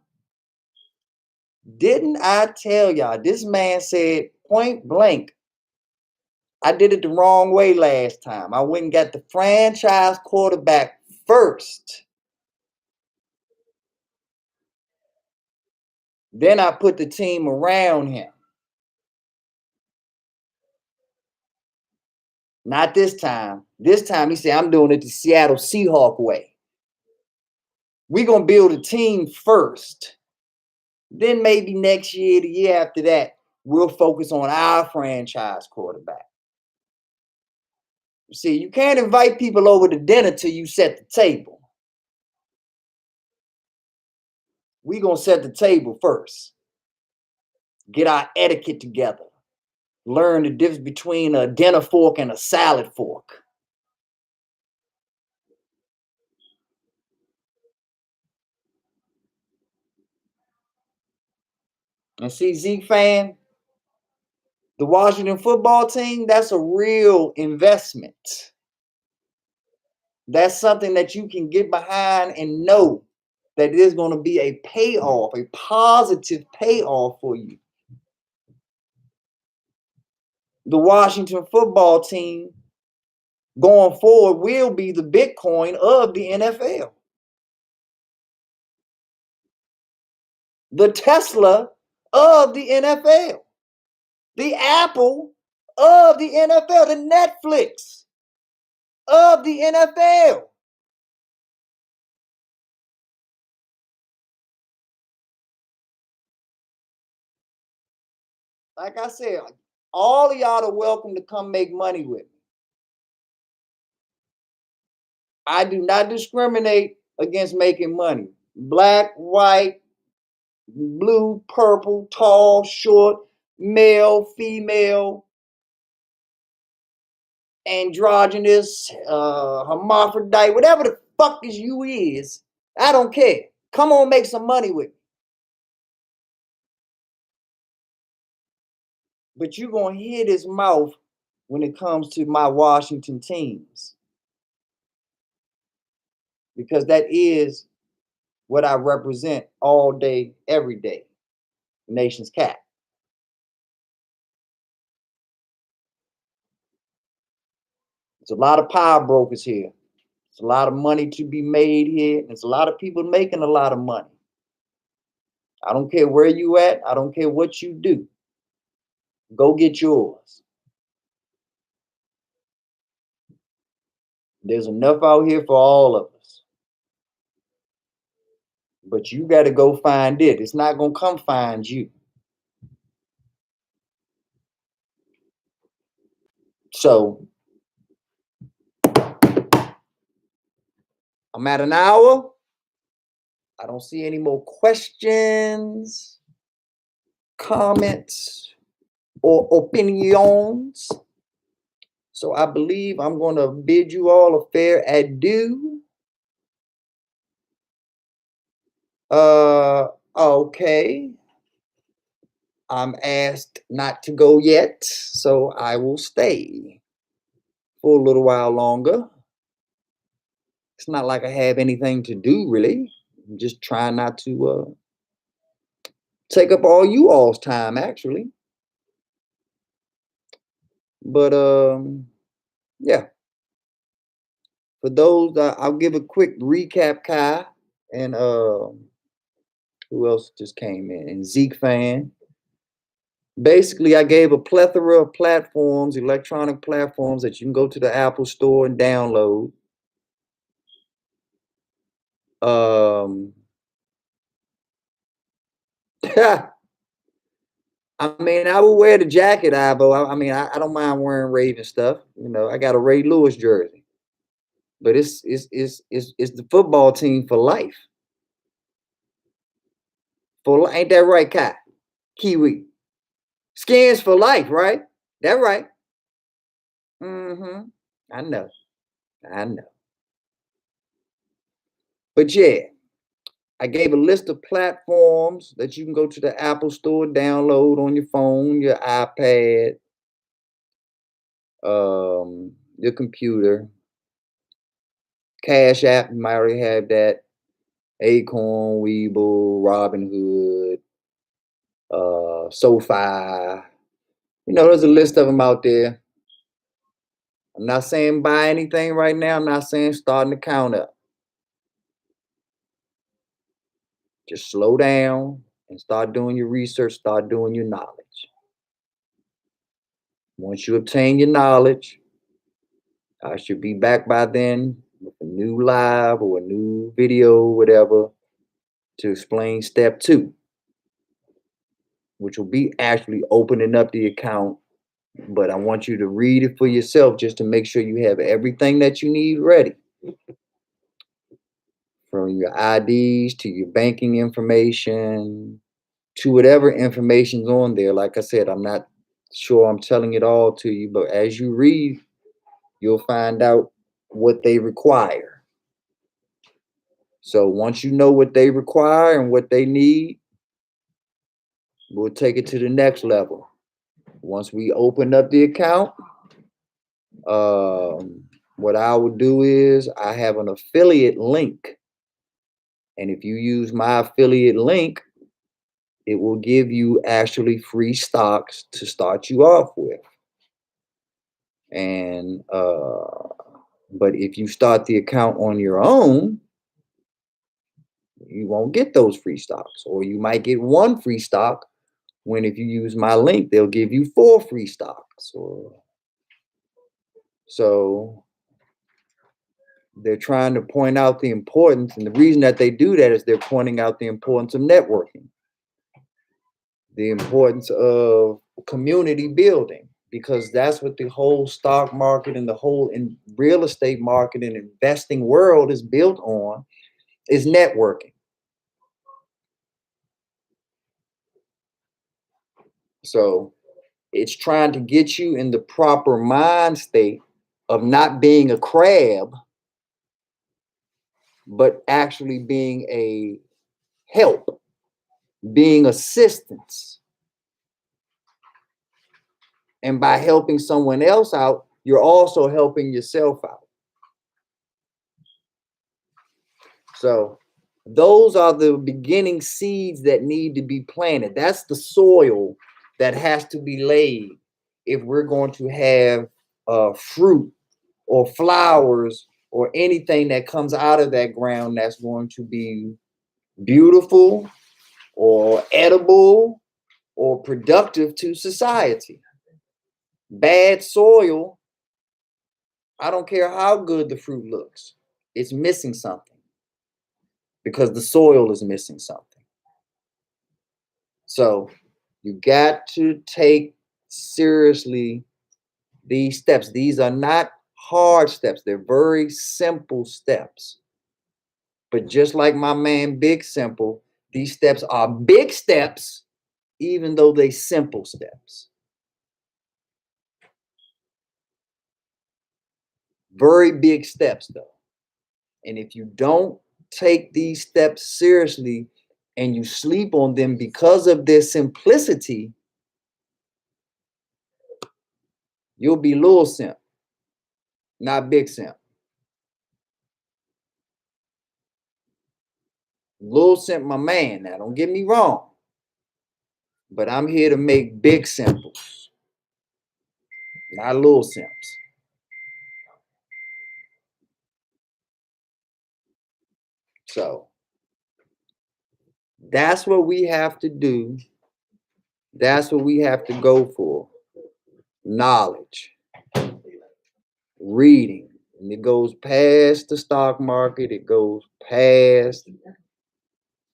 Didn't I tell y'all? This man said point blank, I did it the wrong way last time. I went and got the franchise quarterback first. Then I put the team around him. Not this time. This time he said, I'm doing it the Seattle Seahawk way. We're going to build a team first. Then maybe next year, the year after that, we'll focus on our franchise quarterback. See, you can't invite people over to dinner till you set the table. We're going to set the table first. Get our etiquette together. Learn the difference between a dinner fork and a salad fork. And see, Zeke fan, the Washington football team, that's a real investment. That's something that you can get behind and know that there's going to be a payoff, a positive payoff for you. The Washington football team going forward will be the Bitcoin of the NFL. The Tesla of the NFL. The Apple of the NFL. The Netflix of the NFL. Like I said, all of y'all are welcome to come make money with me. I do not discriminate against making money. Black, white, blue, purple, tall, short, male, female, androgynous, hermaphrodite, whatever the fuck is you is, I don't care. Come on, make some money with me. But you're going to hear this mouth when it comes to my Washington teams. Because that is what I represent all day, every day. Nation's cap. There's a lot of power brokers here. There's a lot of money to be made here. There's a lot of people making a lot of money. I don't care where you at. I don't care what you do. Go get yours. There's enough out here for all of us. But you got to go find it. It's not going to come find you. So I'm at an hour. I don't see any more questions, comments, or opinions. So I believe I'm going to bid you all a fair adieu. Okay. I'm asked not to go yet, so I will stay for a little while longer. It's not like I have anything to do, really. I'm just trying not to take up all you all's time, actually. But yeah. For those, I'll give a quick recap, Kai, and who else just came in? And Zeke fan. Basically, I gave a plethora of platforms, electronic platforms that you can go to the Apple Store and download. I mean, I will wear the jacket, Ivo. I mean, I don't mind wearing Raven stuff. You know, I got a Ray Lewis jersey, but it's the football team for life. Ain't that right, Kai? Kiwi. Skins for life, right? That right. Mm-hmm. I know. I know. But yeah, I gave a list of platforms that you can go to the Apple Store, download on your phone, your iPad, your computer. Cash App, you might already have that. Acorn, Weeble, Robinhood, SoFi. You know, there's a list of them out there. I'm not saying buy anything right now. I'm not saying start an account up. Just slow down and start doing your research, start doing your knowledge. Once you obtain your knowledge, I should be back by then with a new live or a new video, whatever, to explain step 2, which will be actually opening up the account. But I want you to read it for yourself just to make sure you have everything that you need ready. From your IDs to your banking information to whatever information's on there. Like I said, I'm not sure I'm telling it all to you, but as you read, you'll find out what they require. So once you know what they require and what they need, we'll take it to the next level. Once we open up the account, what I will do is I have an affiliate link. And if you use my affiliate link, it will give you actually free stocks to start you off with. And but if you start the account on your own, you won't get those free stocks, or you might get 1 free stock when if you use my link, they'll give you 4 free stocks. Or so they're trying to point out the importance, and the reason that they do that is they're pointing out the importance of networking, the importance of community building, because that's what the whole stock market and the whole in real estate market and investing world is built on, is networking. So it's trying to get you in the proper mind state of not being a crab, but actually being a help, being assistance. And by helping someone else out, you're also helping yourself out. So those are the beginning seeds that need to be planted. That's the soil that has to be laid if we're going to have fruit or flowers or anything that comes out of that ground that's going to be beautiful or edible or productive to society. Bad soil, I don't care how good the fruit looks, it's missing something because the soil is missing something. So you got to take seriously these steps. These are not hard steps, they're very simple steps. But just like my man Big Simple, these steps are big steps, even though they simple steps. Very big steps, though. And if you don't take these steps seriously and you sleep on them because of their simplicity, you'll be little simp, not big simp. Little simp, my man. Now, don't get me wrong, but I'm here to make big simples, not little simps. So that's what we have to do. That's what we have to go for. Knowledge, reading. And it goes past the stock market, it goes past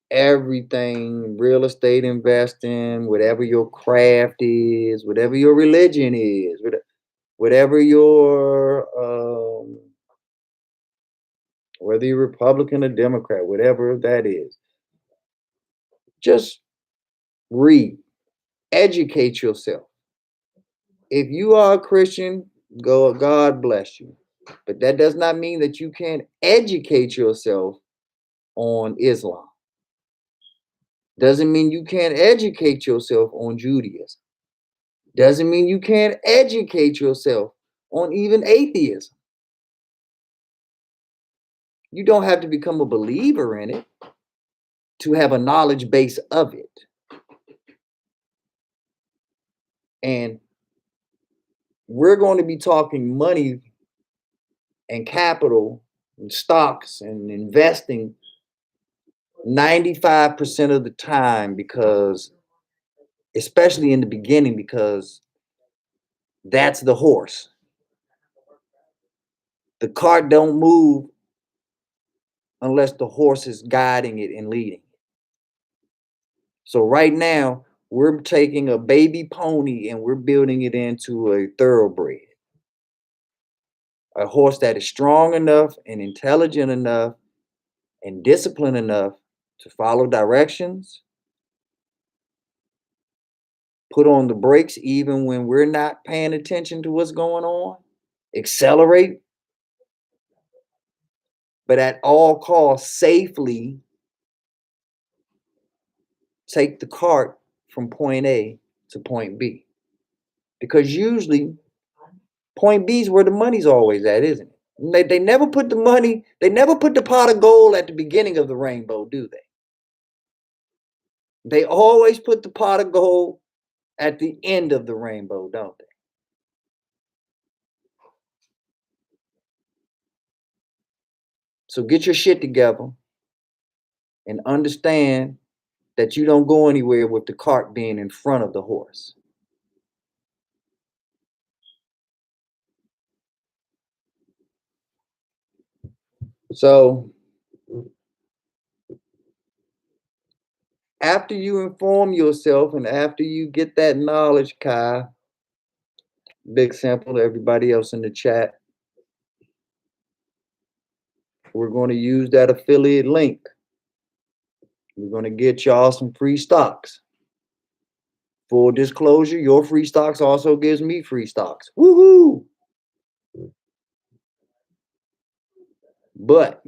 everything, real estate investing, whatever your craft is, whatever your religion is, whatever your whether you're Republican or Democrat, whatever that is, just read, educate yourself. If you are a Christian, go, God bless you. But that does not mean that you can't educate yourself on Islam. Doesn't mean you can't educate yourself on Judaism. Doesn't mean you can't educate yourself on even atheism. You don't have to become a believer in it to have a knowledge base of it. And we're going to be talking money and capital and stocks and investing 95% of the time, because especially in the beginning, because that's the horse. The cart don't move unless the horse is guiding it and leading. So right now, we're taking a baby pony and we're building it into a thoroughbred. A horse that is strong enough and intelligent enough and disciplined enough to follow directions, put on the brakes even when we're not paying attention to what's going on, accelerate, but at all costs, safely take the cart from point A to point B. Because usually point B is where the money's always at, isn't it? They never put the money, they never put the pot of gold at the beginning of the rainbow, do they? They always put the pot of gold at the end of the rainbow, don't they? So get your shit together and understand that you don't go anywhere with the cart being in front of the horse. So after you inform yourself and after you get that knowledge, Kai, Big Simple, everybody else in the chat, we're going to use that affiliate link. We're going to get y'all some free stocks. Full disclosure, your free stocks also gives me free stocks. Woohoo! But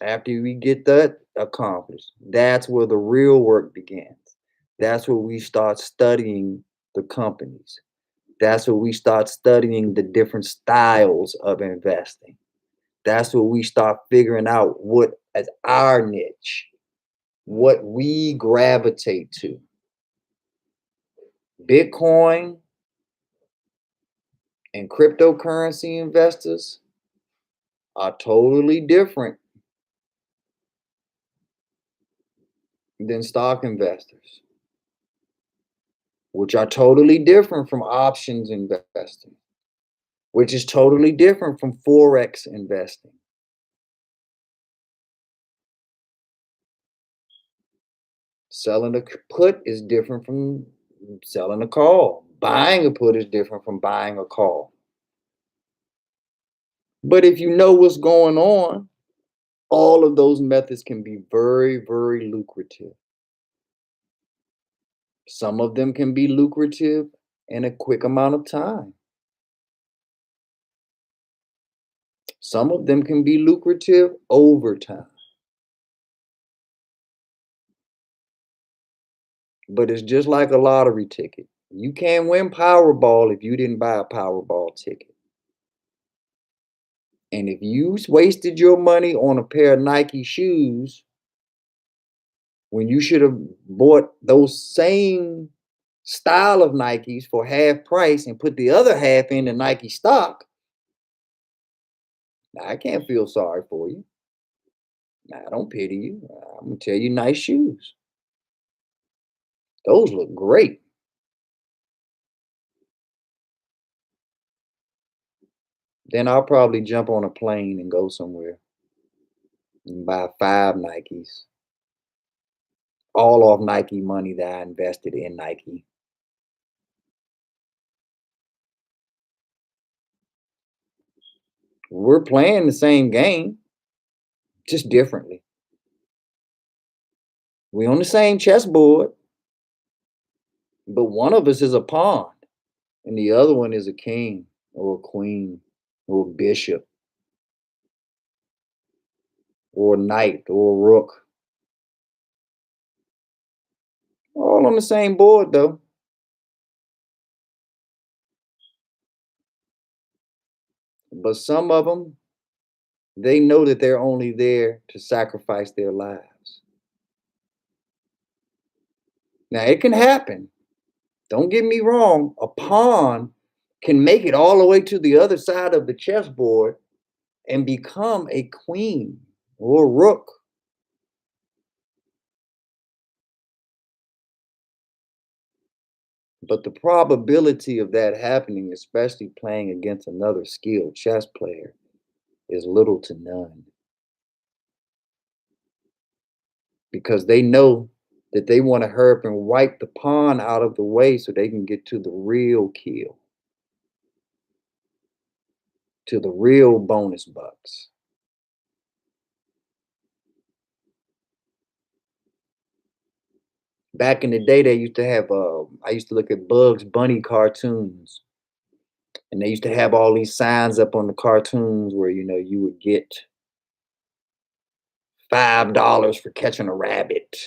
after we get that accomplished, that's where the real work begins. That's where we start studying the companies. That's where we start studying the different styles of investing. That's where we start figuring out what is our niche, what we gravitate to. Bitcoin And cryptocurrency investors are totally different than stock investors, which are totally different from options investing, which is totally different from Forex investing. Selling a put is different from selling a call. Buying a put is different from buying a call. But if you know what's going on, all of those methods can be very, very lucrative. Some of them can be lucrative in a quick amount of time. Some of them can be lucrative over time. But it's just like a lottery ticket. You can't win Powerball if you didn't buy a Powerball ticket. And if you wasted your money on a pair of Nike shoes when you should have bought those same style of Nikes for half price and put the other half in the Nike stock, I can't feel sorry for you. I don't pity you. I'm gonna tell you, nice shoes. Those look great. Then I'll probably jump on a plane and go somewhere and buy 5 Nikes, all off Nike money that I invested in Nike. We're playing the same game, just differently. We're on the same chessboard, but one of us is a pawn and the other one is a king or a queen or a bishop or a knight or a rook. All on the same board though. But some of them, they know that they're only there to sacrifice their lives. Now, it can happen. Don't get me wrong. A pawn can make it all the way to the other side of the chessboard and become a queen or a rook. But the probability of that happening, especially playing against another skilled chess player, is little to none because they know that they want to hurry up and wipe the pawn out of the way so they can get to the real kill, to the real bonus bucks. Back in the day, they used to have. I used to look at Bugs Bunny cartoons, and they used to have all these signs up on the cartoons where you would get $5 for catching a rabbit,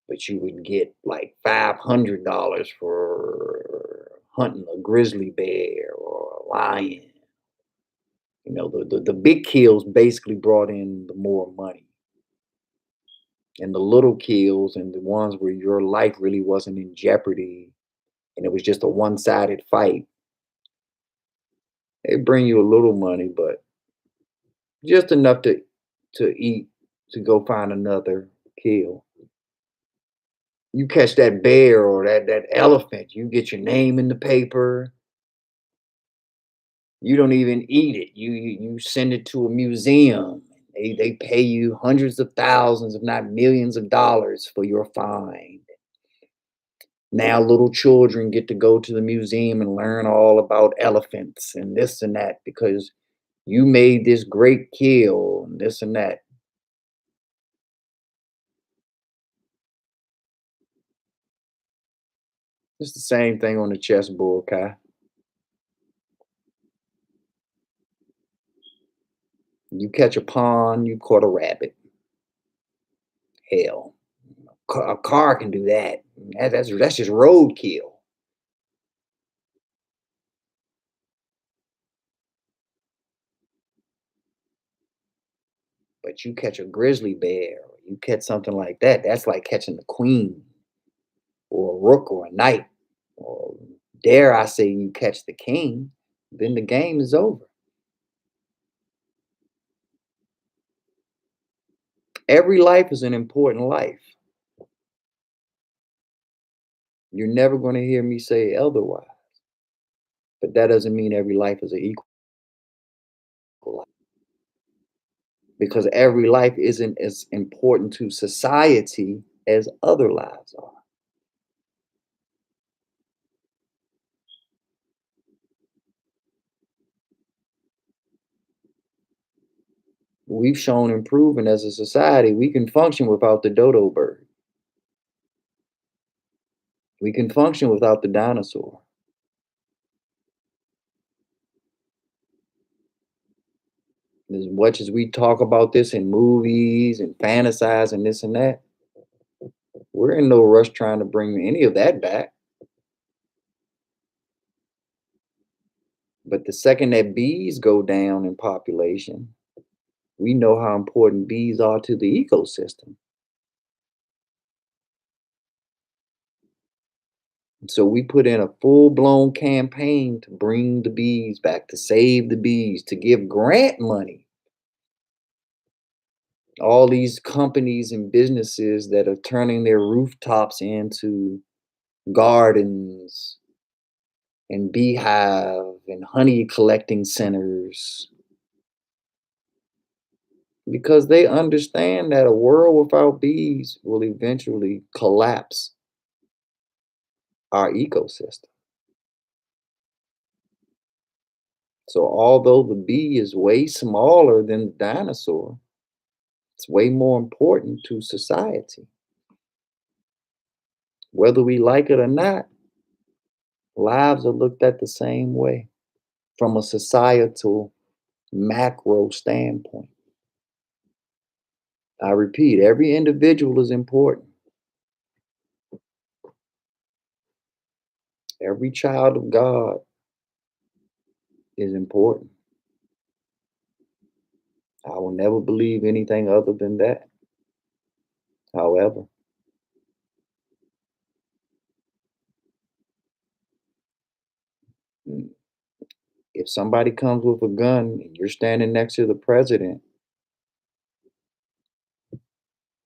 but you would get like $500 for hunting a grizzly bear or a lion. The big kills basically brought in the more money, and the little kills and the ones where your life really wasn't in jeopardy and it was just a one-sided fight, they bring you a little money, but just enough to eat to go find another kill. You catch that bear or that elephant, you get your name in the paper. You don't even eat it. You send it to a museum. They pay you hundreds of thousands, if not millions of dollars for your find. Now little children get to go to the museum and learn all about elephants and this and that because you made this great kill and this and that. It's the same thing on the chessboard, Kai. You catch a pawn, you caught a rabbit. Hell, a car can do that. That's just roadkill. But you catch a grizzly bear, or you catch something like that. That's like catching the queen, or a rook, or a knight, or dare I say you catch the king, then the game is over. Every life is an important life. You're never going to hear me say otherwise. But that doesn't mean every life is an equal life because every life isn't as important to society as other lives are. We've shown and proven as a society we can function without the dodo bird. We can function without the dinosaur. As much as we talk about this in movies and fantasize and this and that, we're in no rush trying to bring any of that back. But the second that bees go down in population, we know how important bees are to the ecosystem. So we put in a full blown campaign to bring the bees back, to save the bees, to give grant money. All these companies and businesses that are turning their rooftops into gardens and beehive and honey collecting centers because they understand that a world without bees will eventually collapse our ecosystem. So, although the bee is way smaller than the dinosaur, it's way more important to society. Whether we like it or not, lives are looked at the same way from a societal macro standpoint. I repeat, every individual is important. Every child of God is important. I will never believe anything other than that. However, mm, if somebody comes with a gun and you're standing next to the president,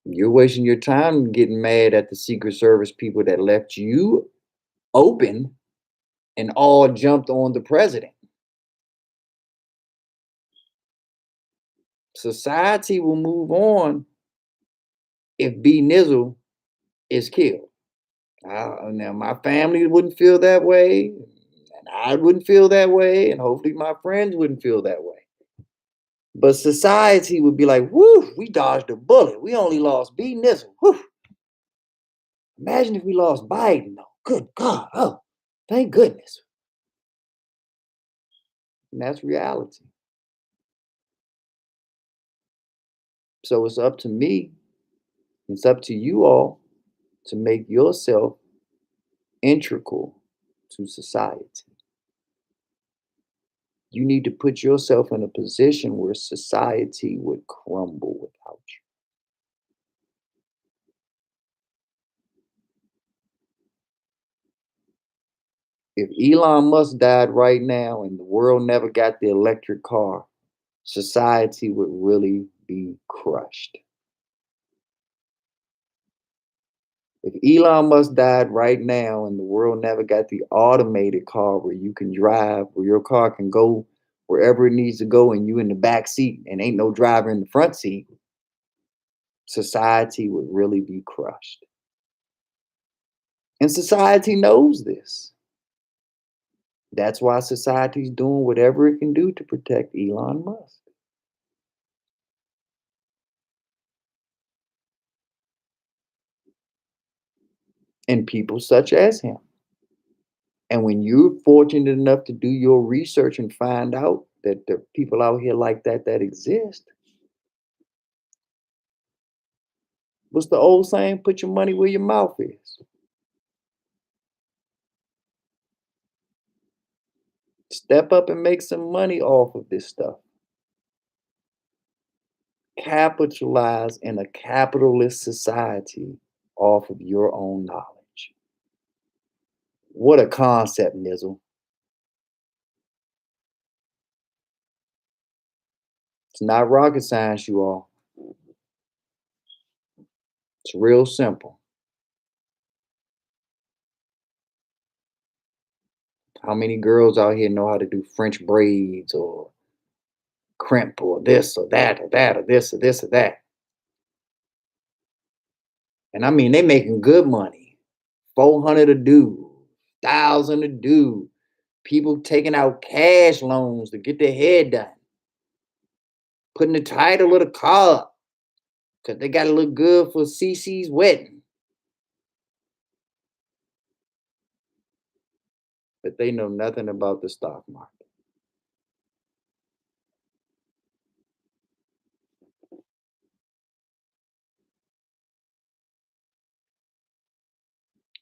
you're wasting your time getting mad at the Secret Service people that left you open and all jumped on the president. Society will move on if B Nizzle is killed. Now, my family wouldn't feel that way, and I wouldn't feel that way, and hopefully my friends wouldn't feel that way. But society would be like, whoo, we dodged a bullet. We only lost B Nizzle. Whew. Imagine if we lost Biden, though. Good God. Oh, thank goodness. And that's reality. So it's up to me, it's up to you all to make yourself integral to society. You need to put yourself in a position where society would crumble without you. If Elon Musk died right now and the world never got the electric car, society would really be crushed. If Elon Musk died right now and the world never got the automated car where you can drive, where your car can go wherever it needs to go and you in the back seat and ain't no driver in the front seat, society would really be crushed. And society knows this. That's why society's doing whatever it can do to protect Elon Musk and people such as him. And when you're fortunate enough to do your research and find out that there are people out here like that that exist, what's the old saying? Put your money where your mouth is. Step up and make some money off of this stuff. Capitalize in a capitalist society off of your own knowledge. What a concept, Nizzle. It's not rocket science, you all. It's real simple. How many girls out here know how to do French braids or crimp or this or that or that or this or this or that? And I mean, they making good money. 400 a do, 1,000 a do. People taking out cash loans to get their hair done, putting the title of the car up because they got to look good for CC's wedding. But they know nothing about the stock market.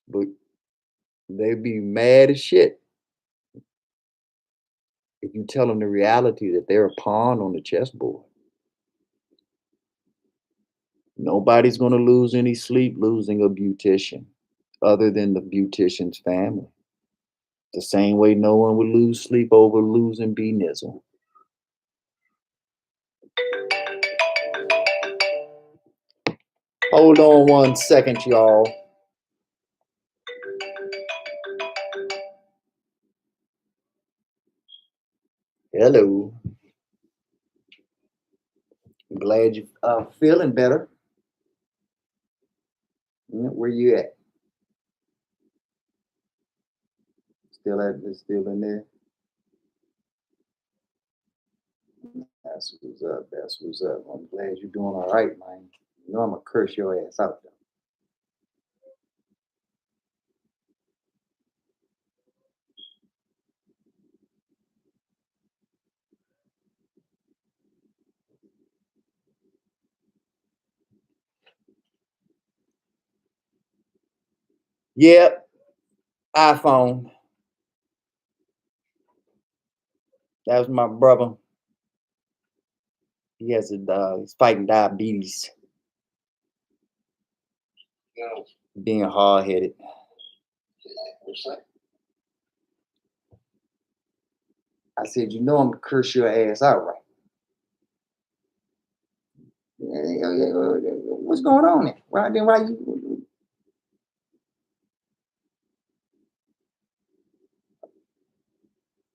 But they be mad as shit if you tell them the reality that they're a pawn on the chessboard. Nobody's going to lose any sleep losing a beautician other than the beautician's family. The same way no one would lose sleep over losing B Nizzle. Hold on 1 second, y'all. Hello. I'm glad you are feeling better. Where you at? Still in there? That's what's up. That's what's up. I'm glad you're doing all right, man. You know I'm gonna curse your ass out though. Yep, iPhone. That was my brother. He's fighting diabetes, being hard headed. I said, you know I'm gonna curse your ass out, right? What's going on there? Why you?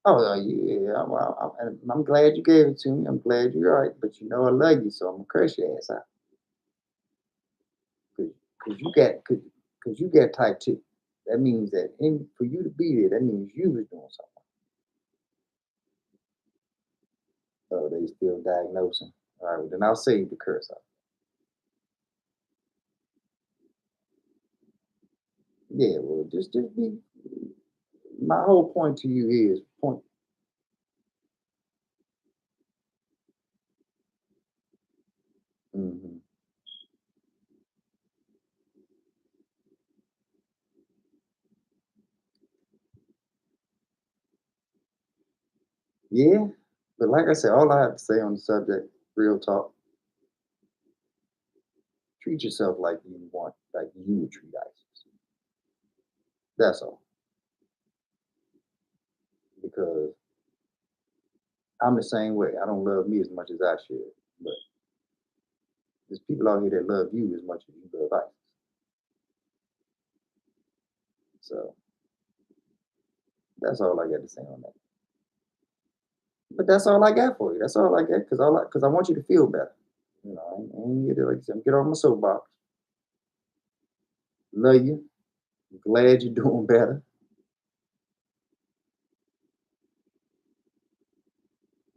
Oh yeah, I'm glad you gave it to me. I'm glad you're right, but you know I love you, so I'm gonna curse your ass out because you got type two. That means that for you to be there, that means you was doing something. Oh, they still diagnosing. All right, well, then I'll save the curse out. Yeah, well, just be. My whole point to you is point. Hmm. Yeah, but like I said, all I have to say on the subject, real talk, treat yourself like you would treat ISIS. That's all. Because I'm the same way. I don't love me as much as I should, but there's people out here that love you as much as you love ISIS. So that's all I got to say on that. But that's all I got for you. That's all I got because I want you to feel better. You know, I ain't here to like I said, get off my soapbox. Love you. Glad you're doing better.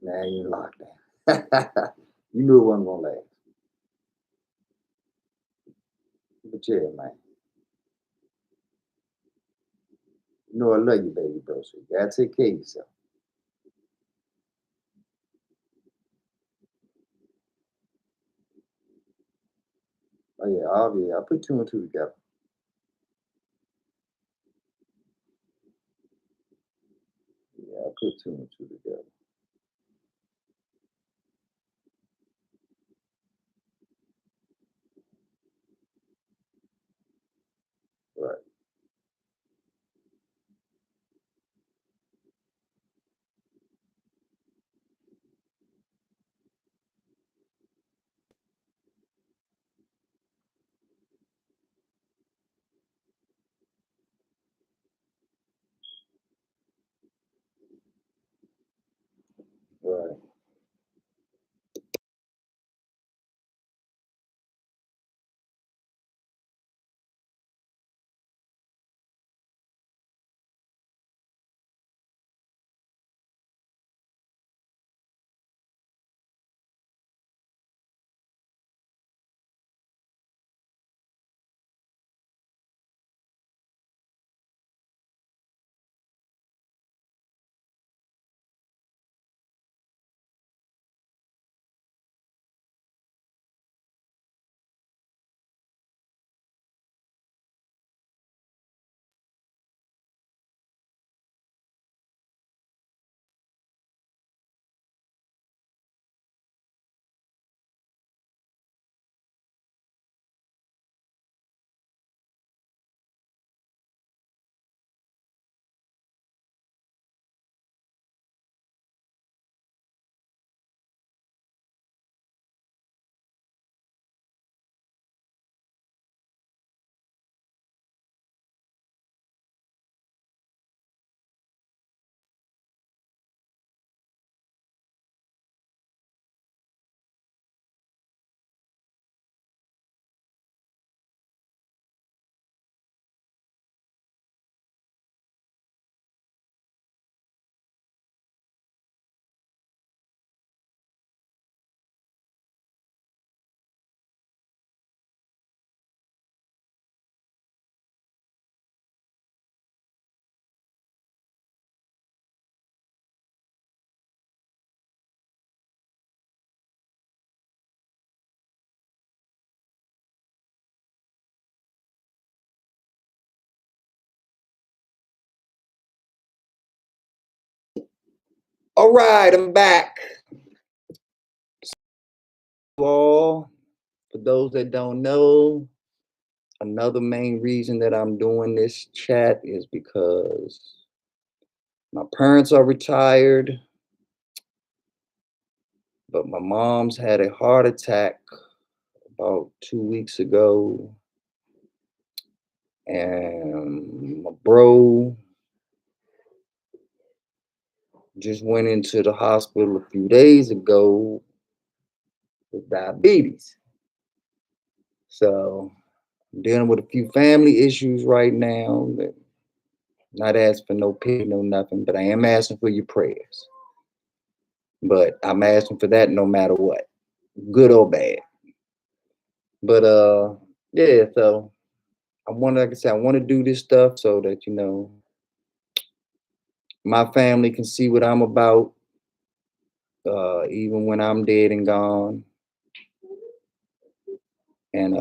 Now you're locked down. You knew it wasn't gonna last. But yeah, man. You know I love you, baby bro. So you gotta take care of yourself. Oh yeah, I'll put two and two together. Yeah, I'll put two and two together. Right. All right, I'm back. All for those that don't know, another main reason that I'm doing this chat is because my parents are retired, but my mom's had a heart attack about 2 weeks ago, and my bro just went into the hospital a few days ago with diabetes. So I'm dealing with a few family issues right now. Not asking for no pity, no nothing, but I am asking for your prayers. But I'm asking for that no matter what, good or bad. But yeah, so like I said, I want to do this stuff so that my family can see what I'm about, even when I'm dead and gone, and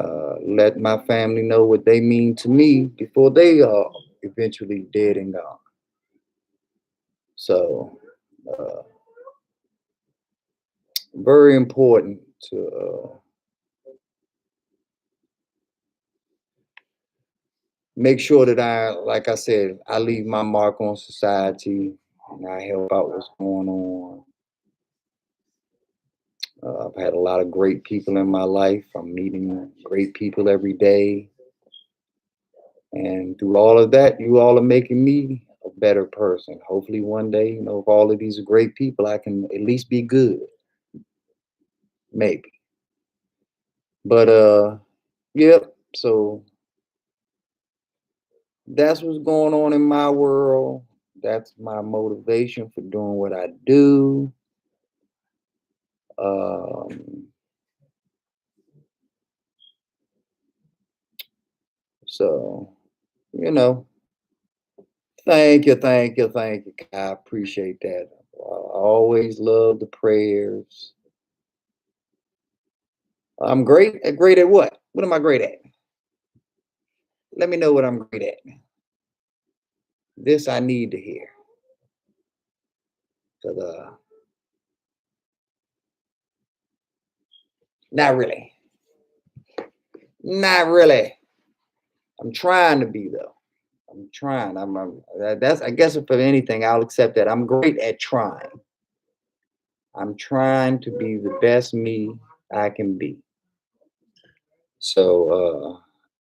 let my family know what they mean to me before they are eventually dead and gone. So, uh, very important to make sure that like I said, I leave my mark on society and I help out what's going on. I've had a lot of great people in my life. I'm meeting great people every day. And through all of that, you all are making me a better person. Hopefully, one day, if all of these are great people, I can at least be good. Maybe. But, yep. So that's what's going on in my world. That's my motivation for doing what I do. Um, so, you know, thank you, thank you. I appreciate that. I always love the prayers. I'm great at what? What am I great at? Let me know what I'm great at. This I need to hear. 'Cause, not really. Not really. I'm trying to be though. I'm trying. That's I guess if for anything, I'll accept that. I'm great at trying. I'm trying to be the best me I can be. So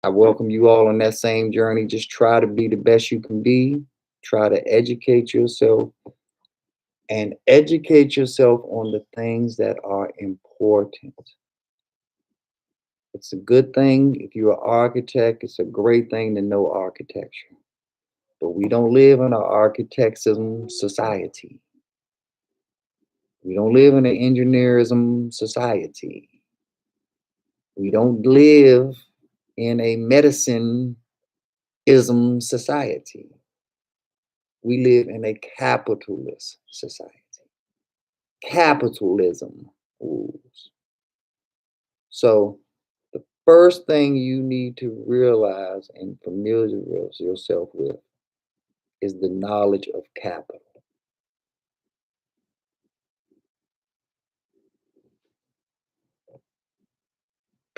I welcome you all on that same journey. Just try to be the best you can be. Try to educate yourself and educate yourself on the things that are important. It's a good thing if you're an architect, it's a great thing to know architecture. But we don't live in an architectism society. We don't live in an engineerism society. We don't live in a medicineism society. We live in a capitalist society. Capitalism rules. So the first thing you need to realize and familiarize yourself with is the knowledge of capital.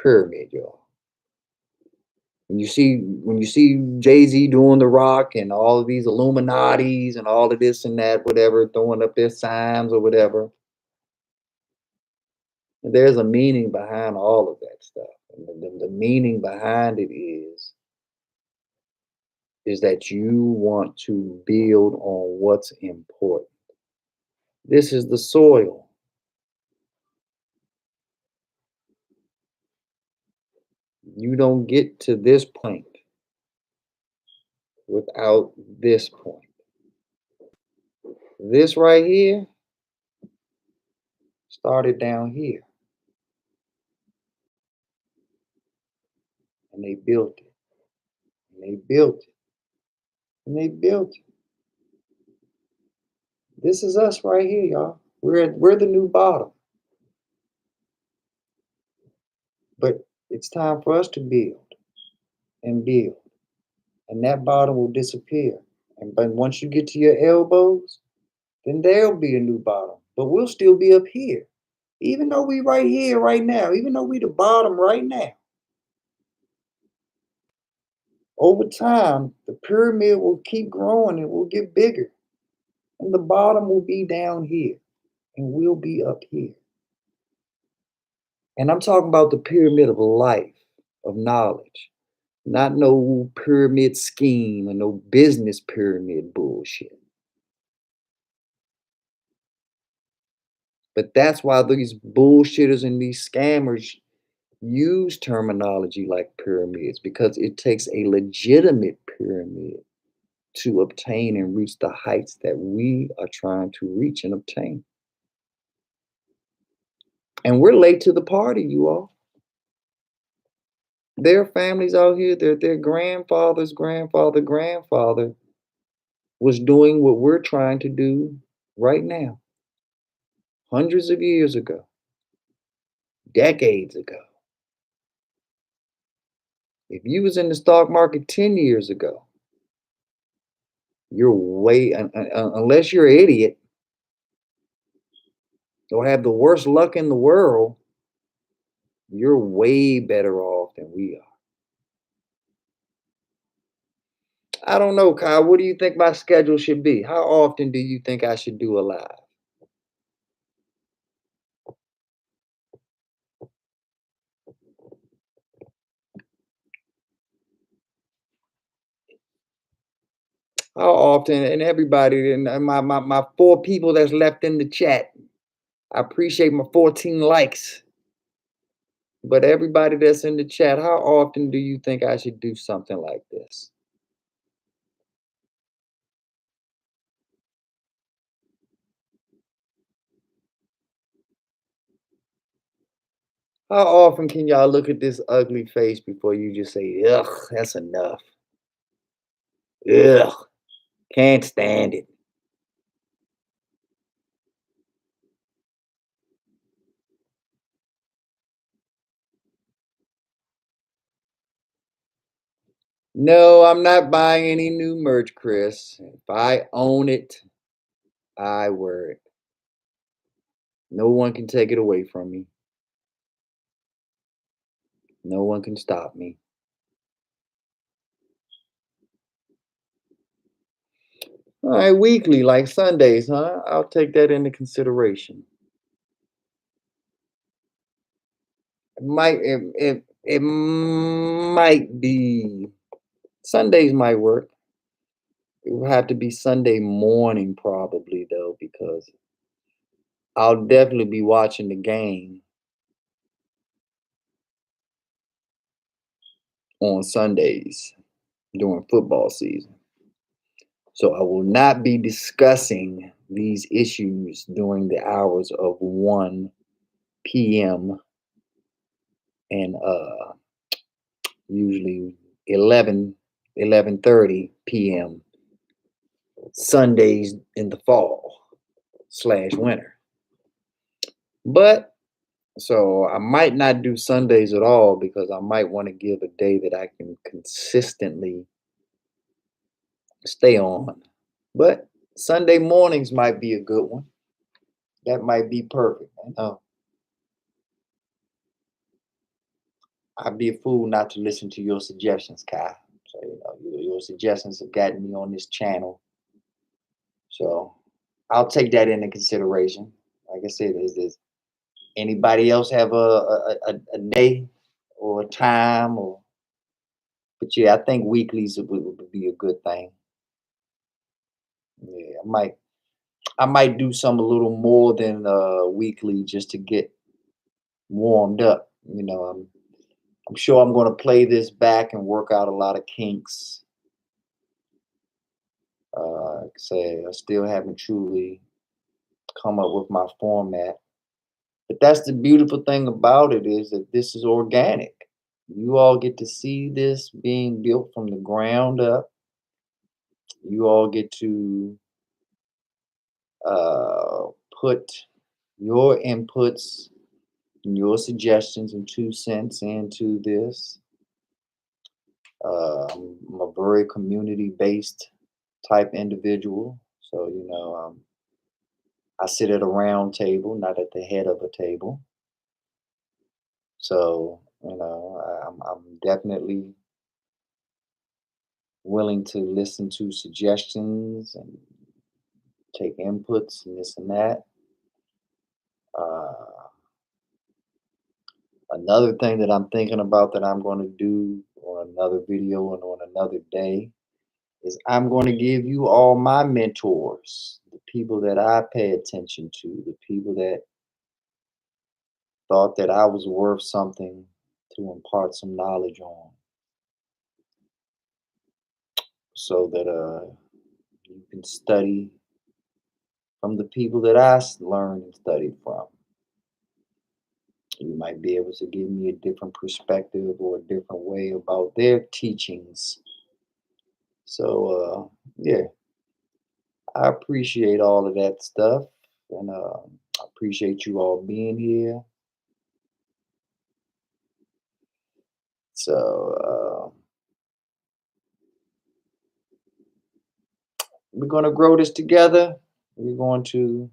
Pyramid, y'all. When you see Jay-Z doing the rock and all of these Illuminatis and all of this and that, whatever, throwing up their signs or whatever, there's a meaning behind all of that stuff. And the meaning behind it is that you want to build on what's important. This is the soil. You don't get to this point without this point. This right here started down here, and they built it, and they built it, and they built it. This is us right here, y'all. We're the new bottom, but it's time for us to build and build, and that bottom will disappear. And but once you get to your elbows, then there'll be a new bottom. But we'll still be up here. Even though we right here, right now, even though we the bottom right now, over time, the pyramid will keep growing and will get bigger. And the bottom will be down here and we'll be up here. And I'm talking about the pyramid of life, of knowledge, not no pyramid scheme or no business pyramid bullshit. But that's why these bullshitters and these scammers use terminology like pyramids because it takes a legitimate pyramid to obtain and reach the heights that we are trying to reach and obtain. And we're late to the party, you all. There are families out here that their grandfather's grandfather was doing what we're trying to do right now, hundreds of years ago, decades ago. If you was in the stock market 10 years ago, you're way, unless you're an idiot or have the worst luck in the world, you're way better off than we are. I don't know, Kyle. What do you think my schedule should be? How often do you think I should do a live? How often? And everybody, and my 4 people that's left in the chat, I appreciate my 14 likes. But everybody that's in the chat, how often do you think I should do something like this? How often can y'all look at this ugly face before you just say, ugh, that's enough? Ugh, can't stand it. No, I'm not buying any new merch, Chris. If I own it, I wear it. No one can take it away from me. No one can stop me. All right, weekly, like Sundays, huh? I'll take that into consideration. It might be Sundays might work. It would have to be Sunday morning probably though, because I'll definitely be watching the game on Sundays during football season. So I will not be discussing these issues during the hours of 1 p.m. and usually 11:30 p.m. Sundays in the fall slash winter. But so I might not do Sundays at all because I might want to give a day that I can consistently stay on. But Sunday mornings might be a good one. That might be perfect. I know. I'd be a fool not to listen to your suggestions, Kai. So your suggestions have gotten me on this channel. So I'll take that into consideration. Like I said, is anybody else have a day or a time or? But yeah, I think weeklies would be a good thing. Yeah, I might do some a little more than weekly just to get warmed up. I'm sure I'm going to play this back and work out a lot of kinks. Like I say, I still haven't truly come up with my format. But that's the beautiful thing about it is that this is organic. You all get to see this being built from the ground up. You all get to uh, put your inputs and your suggestions and 2 cents into this. I'm a very community based type individual. So, I sit at a round table, not at the head of a table. So, I'm definitely willing to listen to suggestions and take inputs and this and that. Uh, Another thing that I'm thinking about that I'm going to do on another video and on another day is I'm going to give you all my mentors, the people that I pay attention to, the people that thought that I was worth something to impart some knowledge on, so that you can study from the people that learned and studied from. You might be able to give me a different perspective or a different way about their teachings. So, yeah, I appreciate all of that stuff. And I appreciate you all being here. So, we're going to grow this together. We're going to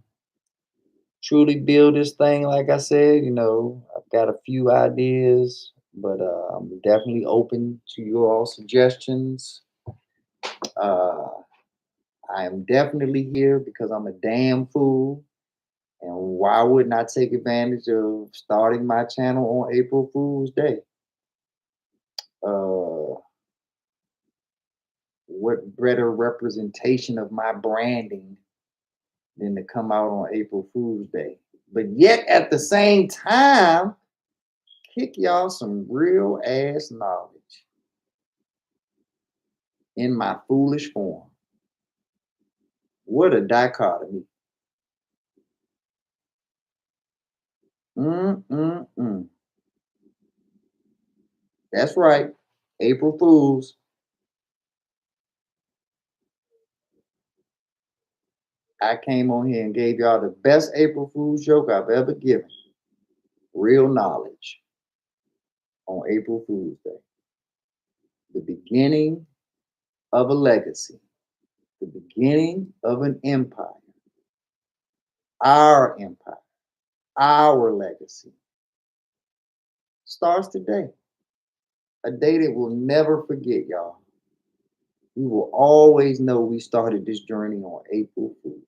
truly build this thing. Like I said, I've got a few ideas, but I'm definitely open to your all suggestions. Uh, I am definitely here because I'm a damn fool. And why wouldn't I take advantage of starting my channel on April Fool's Day? Uh, what better representation of my branding than to come out on April Fool's Day? But yet at the same time, kick y'all some real ass knowledge in my foolish form. What a dichotomy. Mm-mm-mm. That's right. April Fools. I came on here and gave y'all the best April Fool's joke I've ever given. Real knowledge on April Fool's Day. The beginning of a legacy. The beginning of an empire. Our empire. Our legacy. Starts today. A day that we'll never forget, y'all. We will always know we started this journey on April Fool's.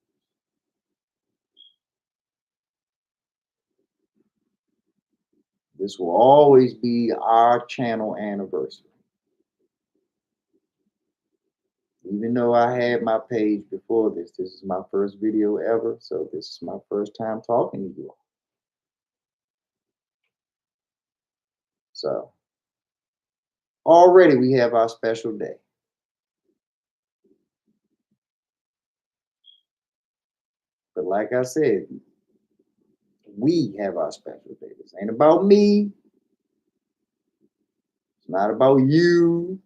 This will always be our channel anniversary. Even though I had my page before this is my first video ever, so this is my first time talking to you all. So already we have our special day. But like I said, we have our special day. This ain't about me. It's not about you.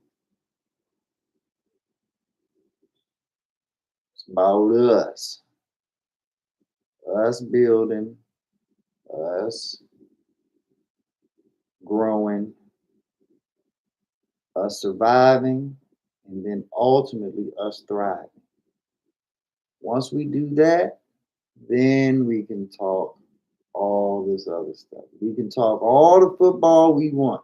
It's about us. Us building, us growing, us surviving, and then ultimately us thriving. Once we do that, then we can talk all this other stuff. We can talk all the football we want,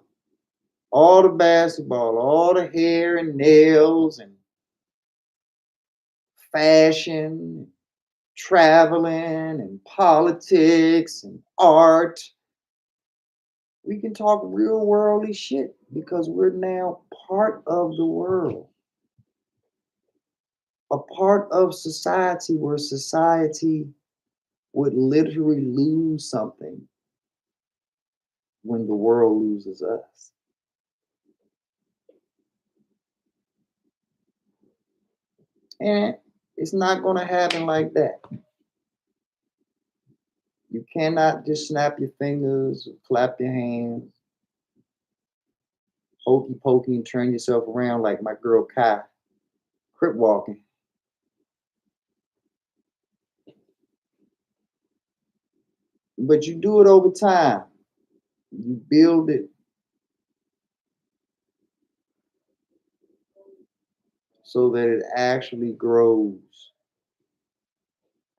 all the basketball, all the hair and nails and fashion, traveling and politics and art. We can talk real worldly shit because we're now part of the world, a part of society where society would literally lose something when the world loses us. And it's not going to happen like that. You cannot just snap your fingers, clap your hands, hokey pokey, and turn yourself around like my girl Kai, crip walking. But you do it over time. You build it so that it actually grows.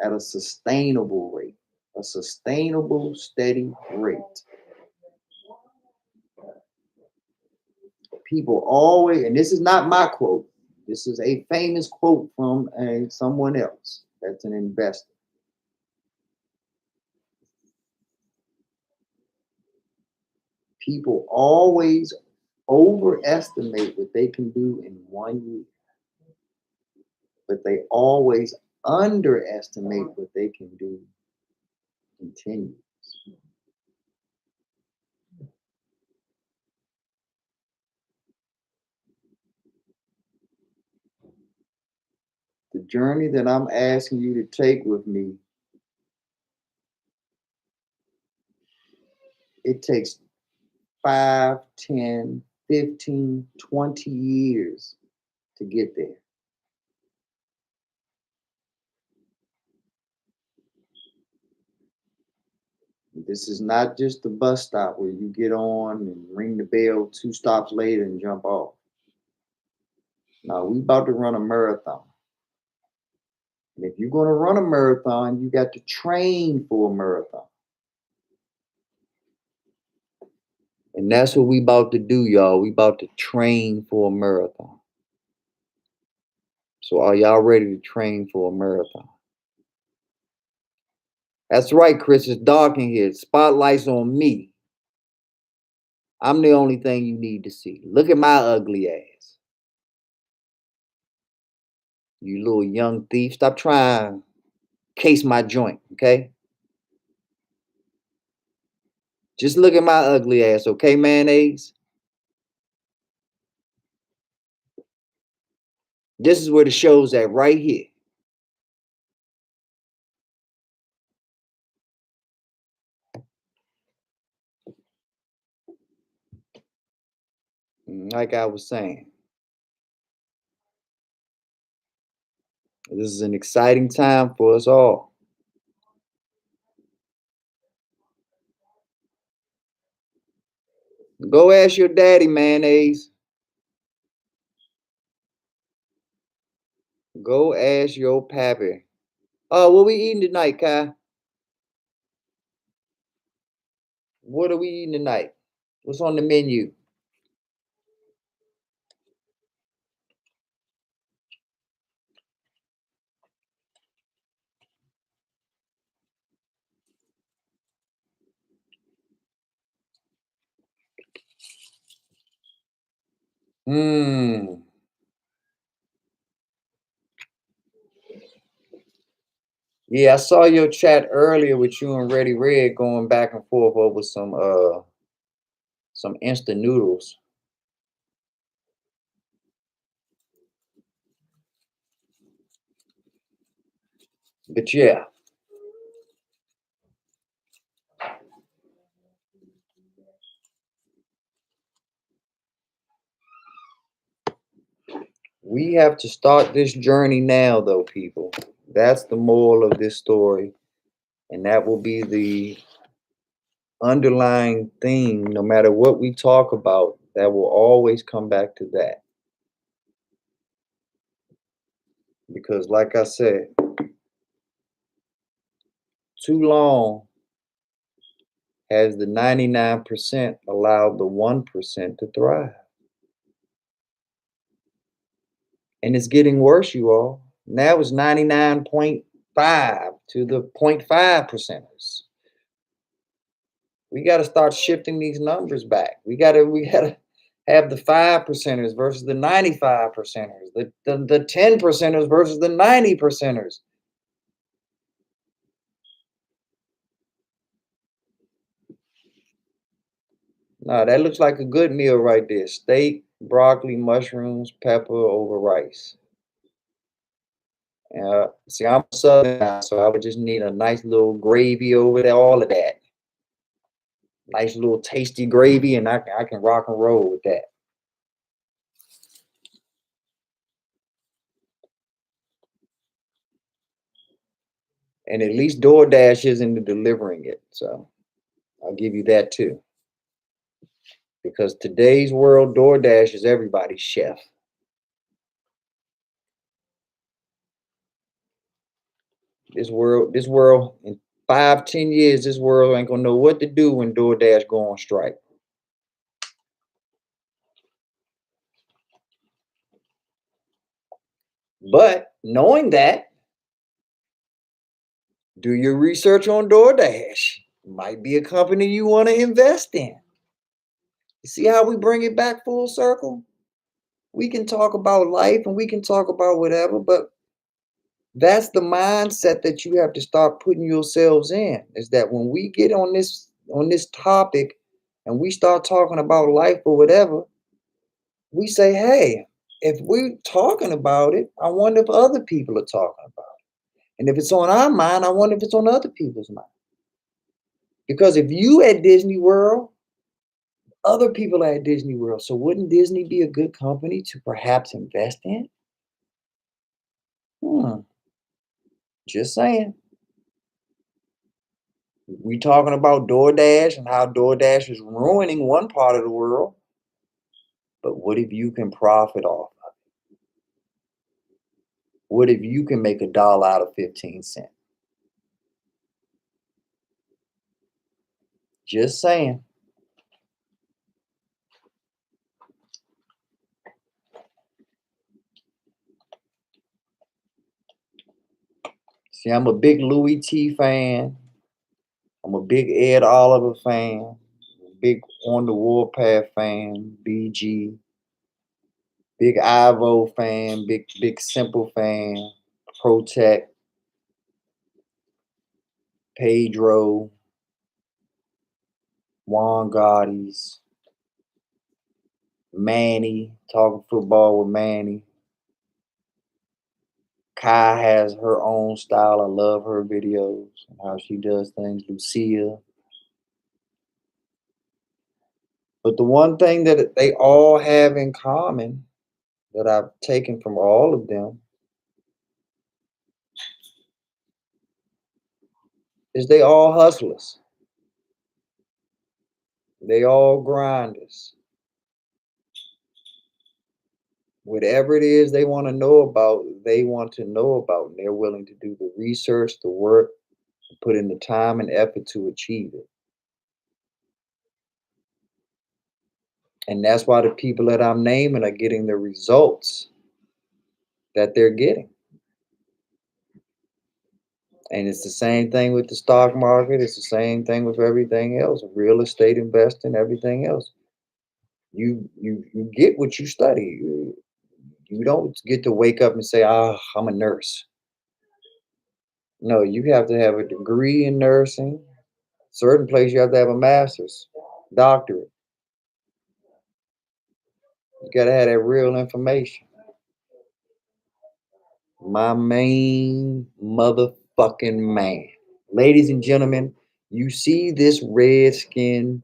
at a sustainable rate, a sustainable, steady rate. People always, and this is not my quote, this is a famous quote from someone else that's an investor. People always overestimate what they can do in 1 year, but they always underestimate what they can do in 10 years. The journey that I'm asking you to take with me, it takes 5, 10, 15, 20 years to get there. This is not just the bus stop where you get on and ring the bell 2 stops later and jump off. Now we about to run a marathon. And if you're going to run a marathon, you got to train for a marathon. And that's what we about to do, y'all. We about to train for a marathon. So are y'all ready to train for a marathon? That's right, Chris. It's dark in here. Spotlight's on me. I'm the only thing you need to see. Look at my ugly ass. You little young thief. Stop trying to case my joint, okay? Just look at my ugly ass, okay, mayonnaise? This is where the show's at, right here. Like I was saying, this is an exciting time for us all. Go ask your daddy, mayonnaise. Go ask your pappy. Oh, what we eating tonight, Kai? What are we eating tonight? What's on the menu? Hmm. Yeah, I saw your chat earlier with you and Ready Red going back and forth over some instant noodles. But yeah, we have to start this journey now, though, people. That's the moral of this story. And that will be the underlying theme, no matter what we talk about, that will always come back to that. Because, like I said, too long has the 99% allowed the 1% to thrive. And it's getting worse, you all. Now it's 99.5 to the 0.5 percenters. We got to start shifting these numbers back. We gotta have the 5 percenters versus the 95 percenters, the 10 percenters versus the 90 percenters. Now that looks like a good meal right there. Steak, broccoli, mushrooms, pepper over rice. See, I'm Southern now, so I would just need a nice little gravy over there, all of that. Nice little tasty gravy, and I can rock and roll with that. And at least DoorDash isn't delivering it, so I'll give you that too. Because today's world, DoorDash is everybody's chef. This world in 5, 10 years, this world ain't gonna know what to do when DoorDash go on strike. But knowing that, do your research on DoorDash. Might be a company you want to invest in. You see how we bring it back full circle? We can talk about life and we can talk about whatever, but that's the mindset that you have to start putting yourselves in. Is that when we get on this topic and we start talking about life or whatever, we say, hey, if we're talking about it, I wonder if other people are talking about it. And if it's on our mind, I wonder if it's on other people's mind. Because if you at Disney World, other people are at Disney World. So wouldn't Disney be a good company to perhaps invest in? Hmm, just saying. We talking about DoorDash and how DoorDash is ruining one part of the world. But what if you can profit off of it? What if you can make $1 out of 15 cents? Just saying. See, I'm a big Louis T fan. I'm a big Ed Oliver fan. Big On the Warpath fan. BG. Big Ivo fan. Big Simple fan. Protect. Pedro. Juan Gaudis. Manny. Talking football with Manny. Kai has her own style. I love her videos and how she does things. Lucia. But the one thing that they all have in common that I've taken from all of them is they all hustlers. They all grinders. Whatever it is they want to know about, they want to know about. And they're willing to do the research, the work, put in the time and effort to achieve it. And that's why the people that I'm naming are getting the results that they're getting. And it's the same thing with the stock market. It's the same thing with everything else. Real estate investing, everything else. You get what you study. You don't get to wake up and say, "Ah, I'm a nurse." No, you have to have a degree in nursing. Certain place you have to have a master's, doctorate. You gotta have that real information. My main motherfucking man. Ladies and gentlemen, you see this Redskin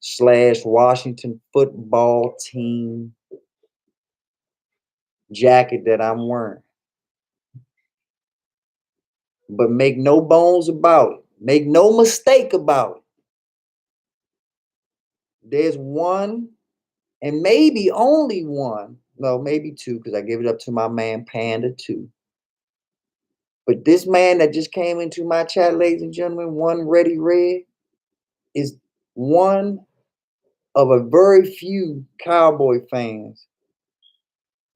slash Washington football team jacket that I'm wearing. But make no bones about it. Make no mistake about it. There's one and maybe only one, no, maybe two, because I give it up to my man Panda 2. But this man that just came into my chat, ladies and gentlemen, One Ready Red, is one of a very few Cowboy fans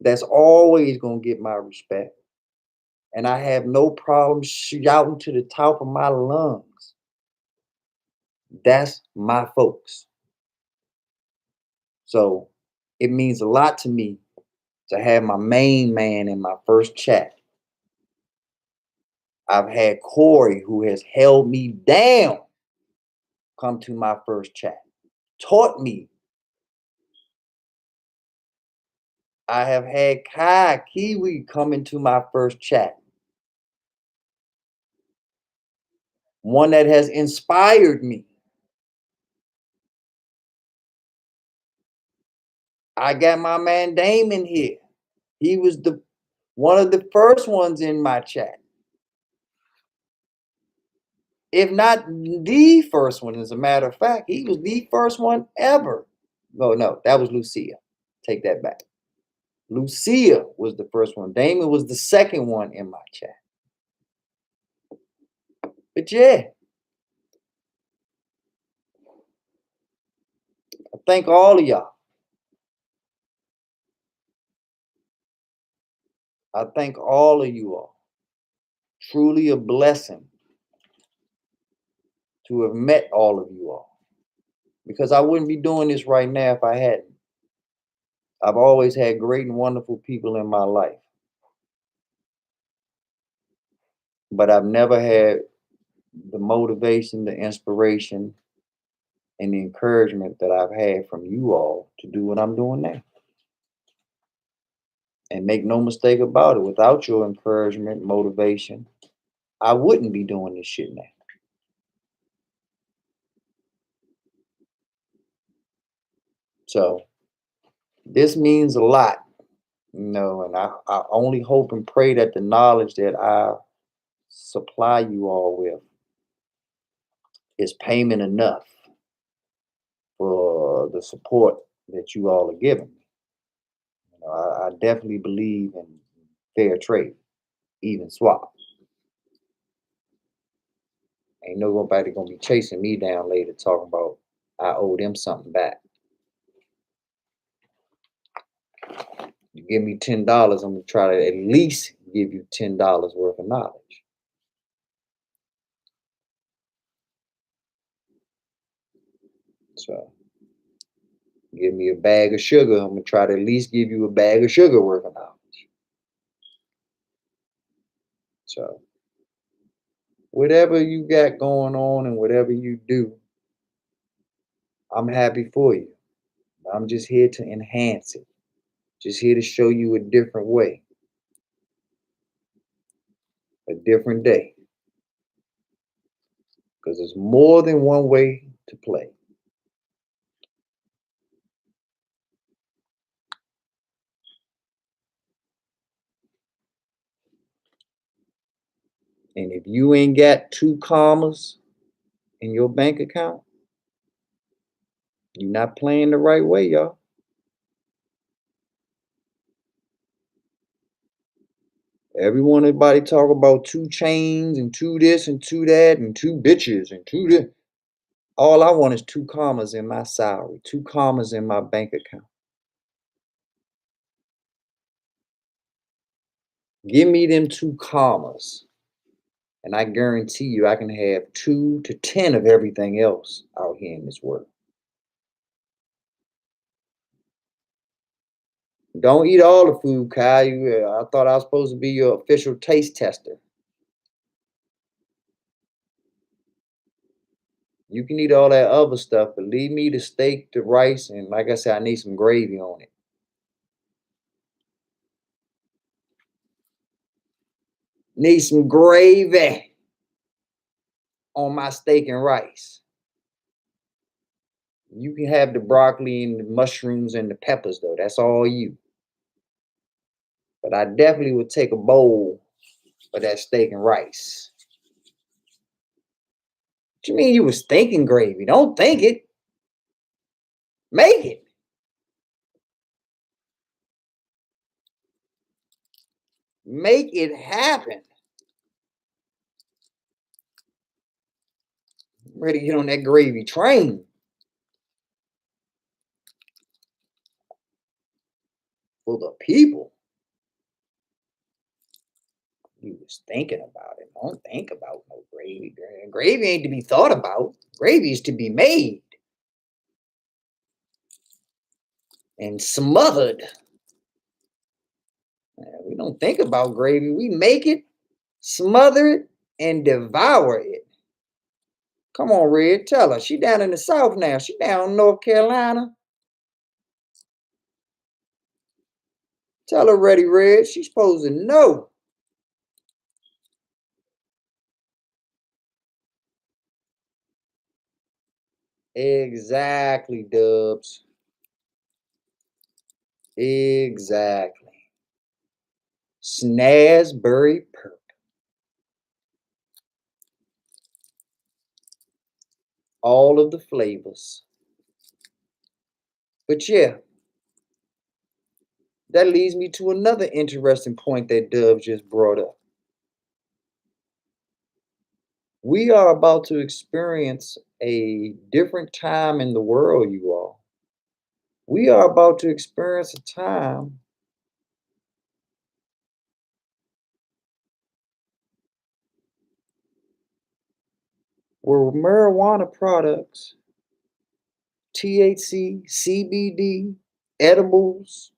that's always going to get my respect. And I have no problem shouting to the top of my lungs. That's my folks. So it means a lot to me to have my main man in my first chat. I've had Corey, who has held me down, come to my first chat, taught me. I have had Kai Kiwi come into my first chat, one that has inspired me. I got my man Damon here. He was the one of the first ones in my chat, if not the first one. As a matter of fact, he was the first one ever. No, that was Lucia. Take that back. Lucia was the first one. Damon was the second one in my chat. But yeah, I thank all of y'all. I thank all of you all. Truly a blessing to have met all of you all. Because I wouldn't be doing this right now if I hadn't. I've always had great and wonderful people in my life, but I've never had the motivation, the inspiration, and the encouragement that I've had from you all to do what I'm doing now. And make no mistake about it, without your encouragement, motivation, I wouldn't be doing this shit now. So this means a lot, and I only hope and pray that the knowledge that I supply you all with is payment enough for the support that you all are giving me. I definitely believe in fair trade, even swap. Ain't nobody gonna be chasing me down later talking about I owe them something back. You give me $10, I'm gonna try to at least give you $10 worth of knowledge. So give me a bag of sugar, I'm gonna try to at least give you a bag of sugar worth of knowledge. So whatever you got going on and whatever you do, I'm happy for you. I'm just here to enhance it. Just here to show you a different way, a different day. Because there's more than one way to play. And if you ain't got 2 commas in your bank account, you're not playing the right way, y'all. Everybody talk about 2 chains and 2 this and 2 that and 2 bitches and 2 this. All I want is 2 commas in my salary, 2 commas in my bank account. Give me them 2 commas, and I guarantee you I can have 2 to 10 of everything else out here in this world. Don't eat all the food, Kyle. I thought I was supposed to be your official taste tester. You can eat all that other stuff, but leave me the steak, the rice, and like I said, I need some gravy on it. Need some gravy on my steak and rice. You can have the broccoli and the mushrooms and the peppers, though. That's all you. But I definitely would take a bowl of that steak and rice. What you mean you was thinking gravy? Don't think it. Make it. Make it happen. I'm ready to get on that gravy train. For the people. You was thinking about it. Don't think about no gravy. Gravy ain't to be thought about. Gravy is to be made and smothered. We don't think about gravy. We make it, smother it, and devour it. Come on, Red. Tell her. She down in the South now. She down in North Carolina. Tell her, Ready Red. She's supposed to know. Exactly, Dubs. Exactly. Snazberry Perp. All of the flavors. But yeah, that leads me to another interesting point that Dubs just brought up. We are about to experience a different time in the world, you all. We are about to experience a time where marijuana products, THC, CBD, edibles,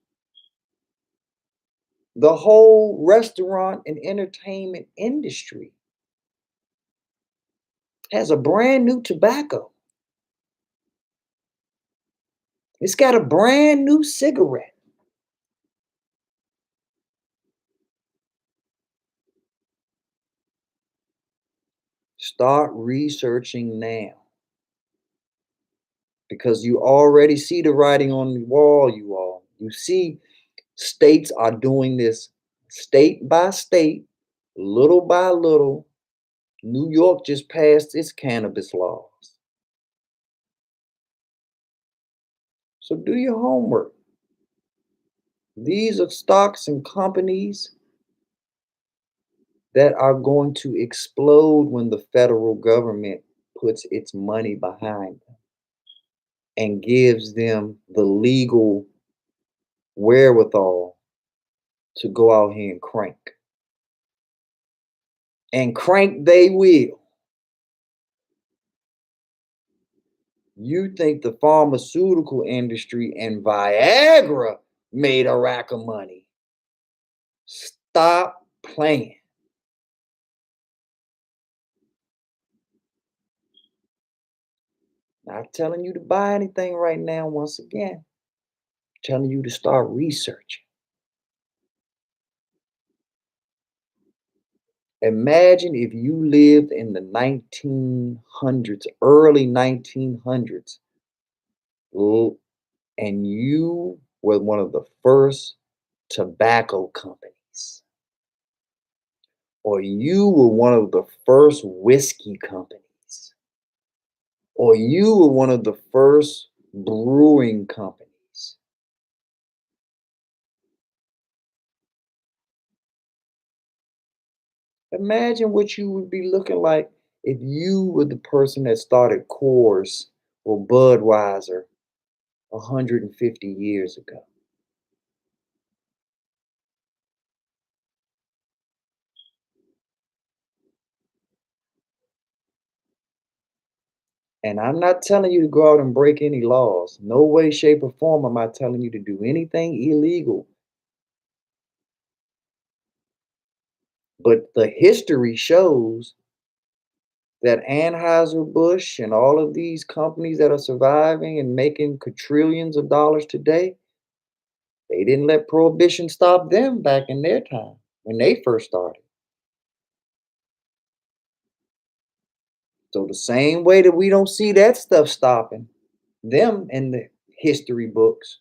the whole restaurant and entertainment industry has a brand new tobacco. It's got a brand new cigarette. Start researching now because you already see the writing on the wall, you all. You see states are doing this state by state, little by little. New York just passed its cannabis laws. So do your homework. These are stocks and companies that are going to explode when the federal government puts its money behind them and gives them the legal wherewithal to go out here and crank. And crank they will. You think the pharmaceutical industry and Viagra made a rack of money. Stop playing. Not telling you to buy anything right now, once again, telling you to start researching. Imagine if you lived in the 1900s, early 1900s, and you were one of the first tobacco companies, or you were one of the first whiskey companies, or you were one of the first brewing companies. Imagine what you would be looking like if you were the person that started Coors or Budweiser 150 years ago. And I'm not telling you to go out and break any laws. No way, shape, or form am I telling you to do anything illegal. But the history shows that Anheuser-Busch and all of these companies that are surviving and making quadrillions of dollars today, they didn't let prohibition stop them back in their time when they first started. So the same way that we don't see that stuff stopping them in the history books,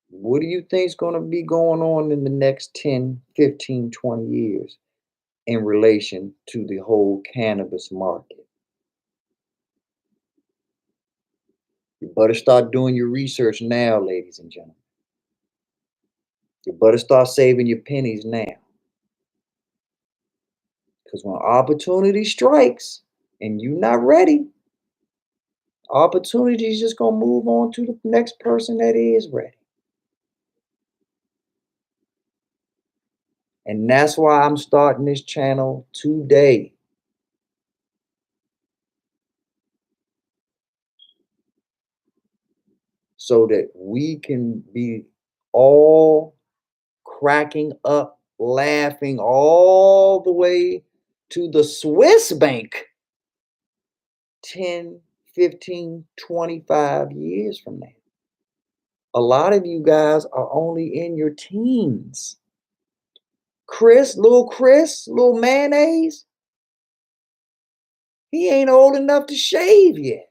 what do you think is going to be going on in the next 10, 15, 20 years in relation to the whole cannabis market? You better start doing your research now, ladies and gentlemen. You better start saving your pennies now. Because when opportunity strikes and you're not ready, opportunity is just going to move on to the next person that is ready. And that's why I'm starting this channel today. So that we can be all cracking up, laughing all the way to the Swiss bank 10, 15, 25 years from now. A lot of you guys are only in your teens. Chris, little mayonnaise, he ain't old enough to shave yet.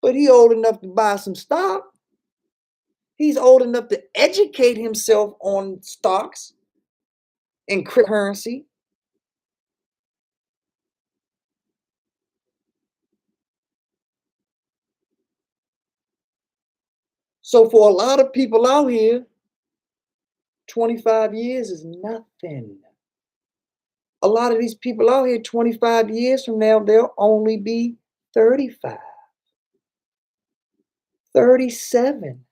But he old enough to buy some stock. He's old enough to educate himself on stocks and cryptocurrency. So for a lot of people out here, 25 years is nothing. A lot of these people out here 25 years from now, they'll only be 35, 37,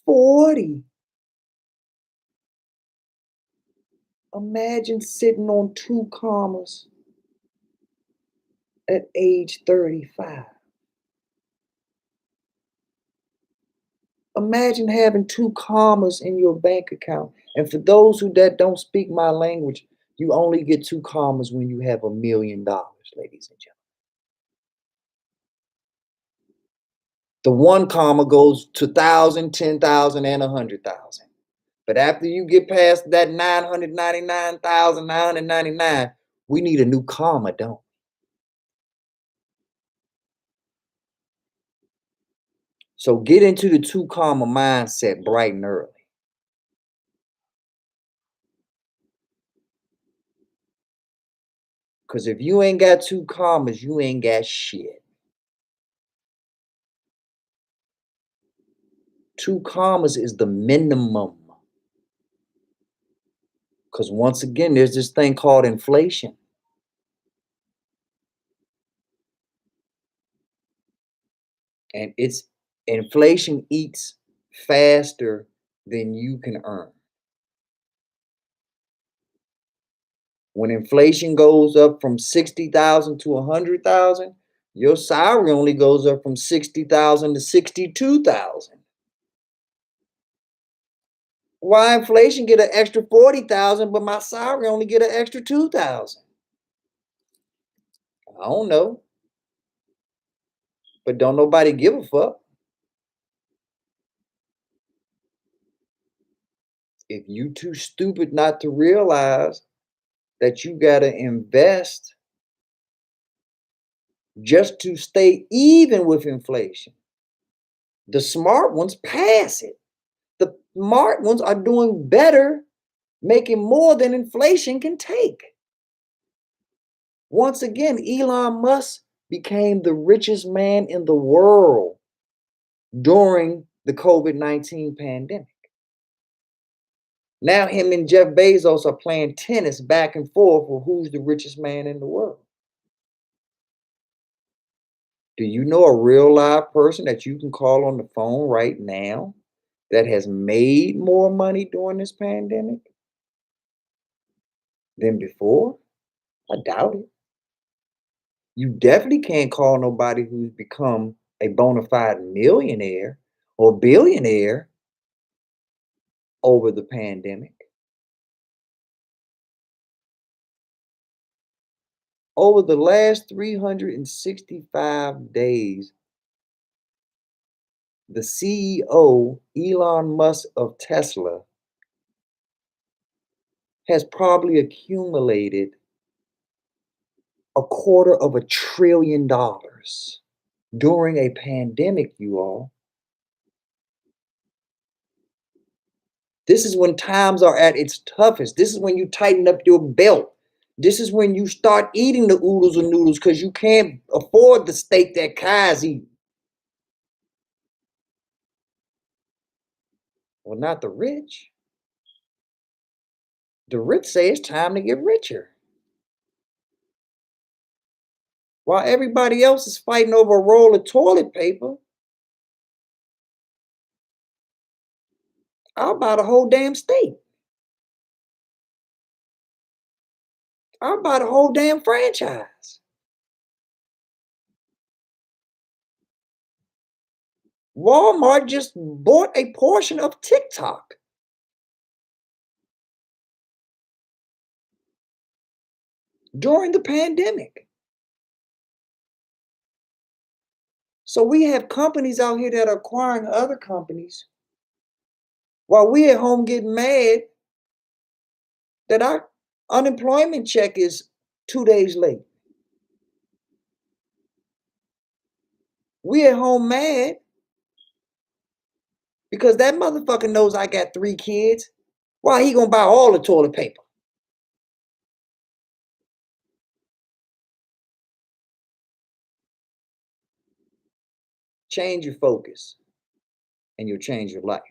40. Imagine sitting on two commas at age 35. Imagine having two commas in your bank account. And for those who that don't speak my language, you only get two commas when you have $1 million, ladies and gentlemen. The one comma goes to 1,000, 10,000, and 100,000. But after you get past that 999,999, we need a new comma, don't we? So get into the two comma mindset bright and early. Because if you ain't got two commas, you ain't got shit. Two commas is the minimum. Because once again, there's this thing called inflation. And it's inflation eats faster than you can earn. When inflation goes up from 60,000 to 100,000, your salary only goes up from 60,000 to 62,000. Why inflation get an extra 40,000, but my salary only get an extra 2,000? I don't know, but don't nobody give a fuck. If you too stupid not to realize that you gotta invest just to stay even with inflation, the smart ones pass it. The smart ones are doing better, making more than inflation can take. Once again, Elon Musk became the richest man in the world during the COVID-19 pandemic. Now, him and Jeff Bezos are playing tennis back and forth for who's the richest man in the world. Do you know a real live person that you can call on the phone right now that has made more money during this pandemic than before? I doubt it. You definitely can't call nobody who's become a bona fide millionaire or billionaire over the pandemic. Over the last 365 days, the CEO, Elon Musk of Tesla, has probably accumulated $250 billion during a pandemic, you all. This is when times are at its toughest. This is when you tighten up your belt. This is when you start eating the oodles and noodles because you can't afford the steak that Kai's eating. Well, not the rich. The rich say it's time to get richer. While everybody else is fighting over a roll of toilet paper, I'll buy the whole damn state. I'll buy the whole damn franchise. Walmart just bought a portion of TikTok. During the pandemic. So we have companies out here that are acquiring other companies while we at home getting mad that our unemployment check is 2 days late. We at home mad because that motherfucker knows I got 3 kids. Why he gonna buy all the toilet paper? Change your focus and you'll change your life.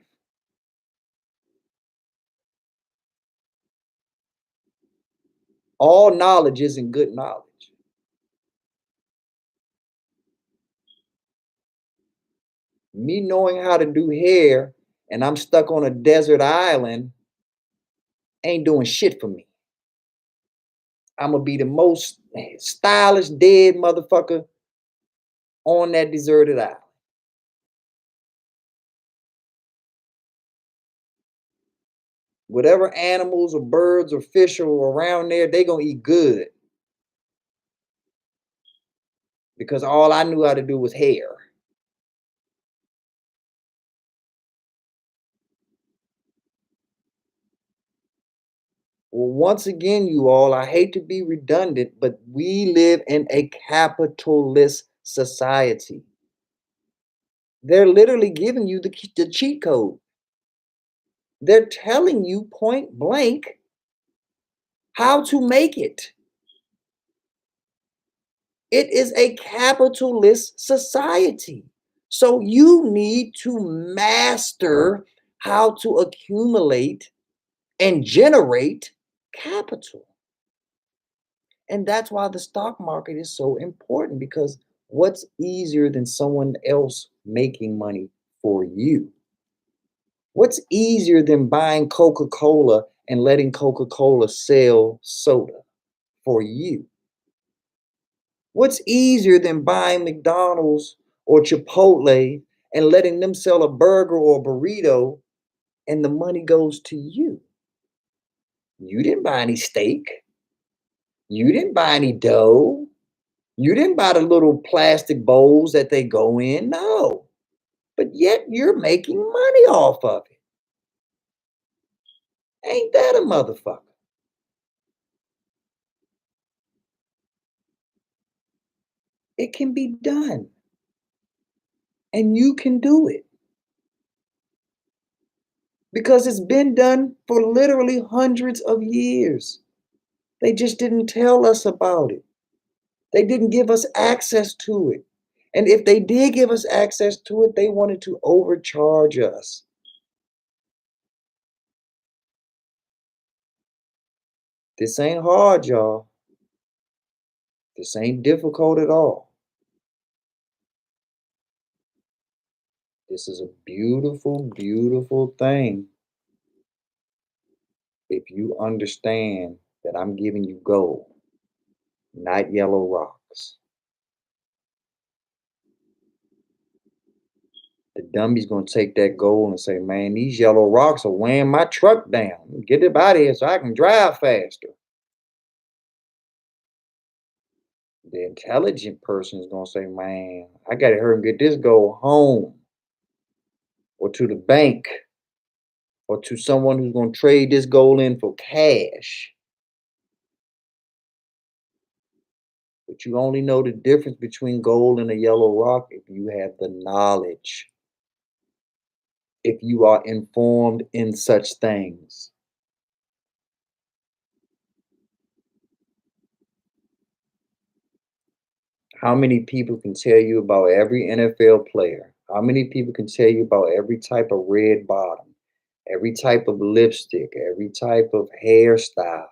All knowledge isn't good knowledge. Me knowing how to do hair and I'm stuck on a desert island ain't doing shit for me. I'm gonna be the most stylish dead motherfucker on that deserted island. Whatever animals or birds or fish are around there, they gonna eat good because all I knew how to do was hair. Well, once again, you all, I hate to be redundant, but we live in a capitalist society. They're literally giving you the cheat code. They're telling you point blank how to make it. It is a capitalist society. So you need to master how to accumulate and generate capital. And that's why the stock market is so important because what's easier than someone else making money for you? What's easier than buying Coca Cola and letting Coca Cola sell soda for you? What's easier than buying McDonald's or Chipotle and letting them sell a burger or a burrito and the money goes to you? You didn't buy any steak. You didn't buy any dough. You didn't buy the little plastic bowls that they go in. No. But yet you're making money off of it. Ain't that a motherfucker? It can be done. And you can do it because it's been done for literally hundreds of years. They just didn't tell us about it. They didn't give us access to it. And if they did give us access to it, they wanted to overcharge us. This ain't hard, y'all. This ain't difficult at all. This is a beautiful, beautiful thing if you understand that I'm giving you gold, not yellow rocks. The dummy's gonna take that gold and say, man, these yellow rocks are weighing my truck down. Get it out of here so I can drive faster. The intelligent person is gonna say, man, I gotta hurry and get this gold home or to the bank or to someone who's gonna trade this gold in for cash. But you only know the difference between gold and a yellow rock if you have the knowledge, if you are informed in such things. How many people can tell you about every NFL player? How many people can tell you about every type of red bottom, every type of lipstick, every type of hairstyle,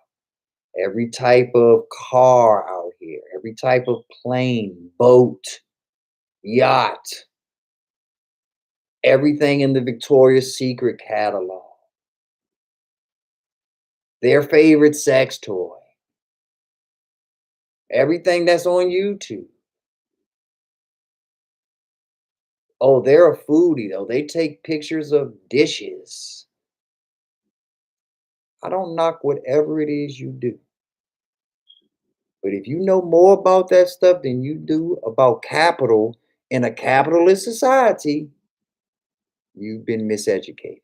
every type of car out here, every type of plane, boat, yacht, everything in the Victoria's Secret catalog, their favorite sex toy, everything that's on YouTube. Oh, they're a foodie though. They take pictures of dishes. I don't knock whatever it is you do. But if you know more about that stuff than you do about capital in a capitalist society, you've been miseducated.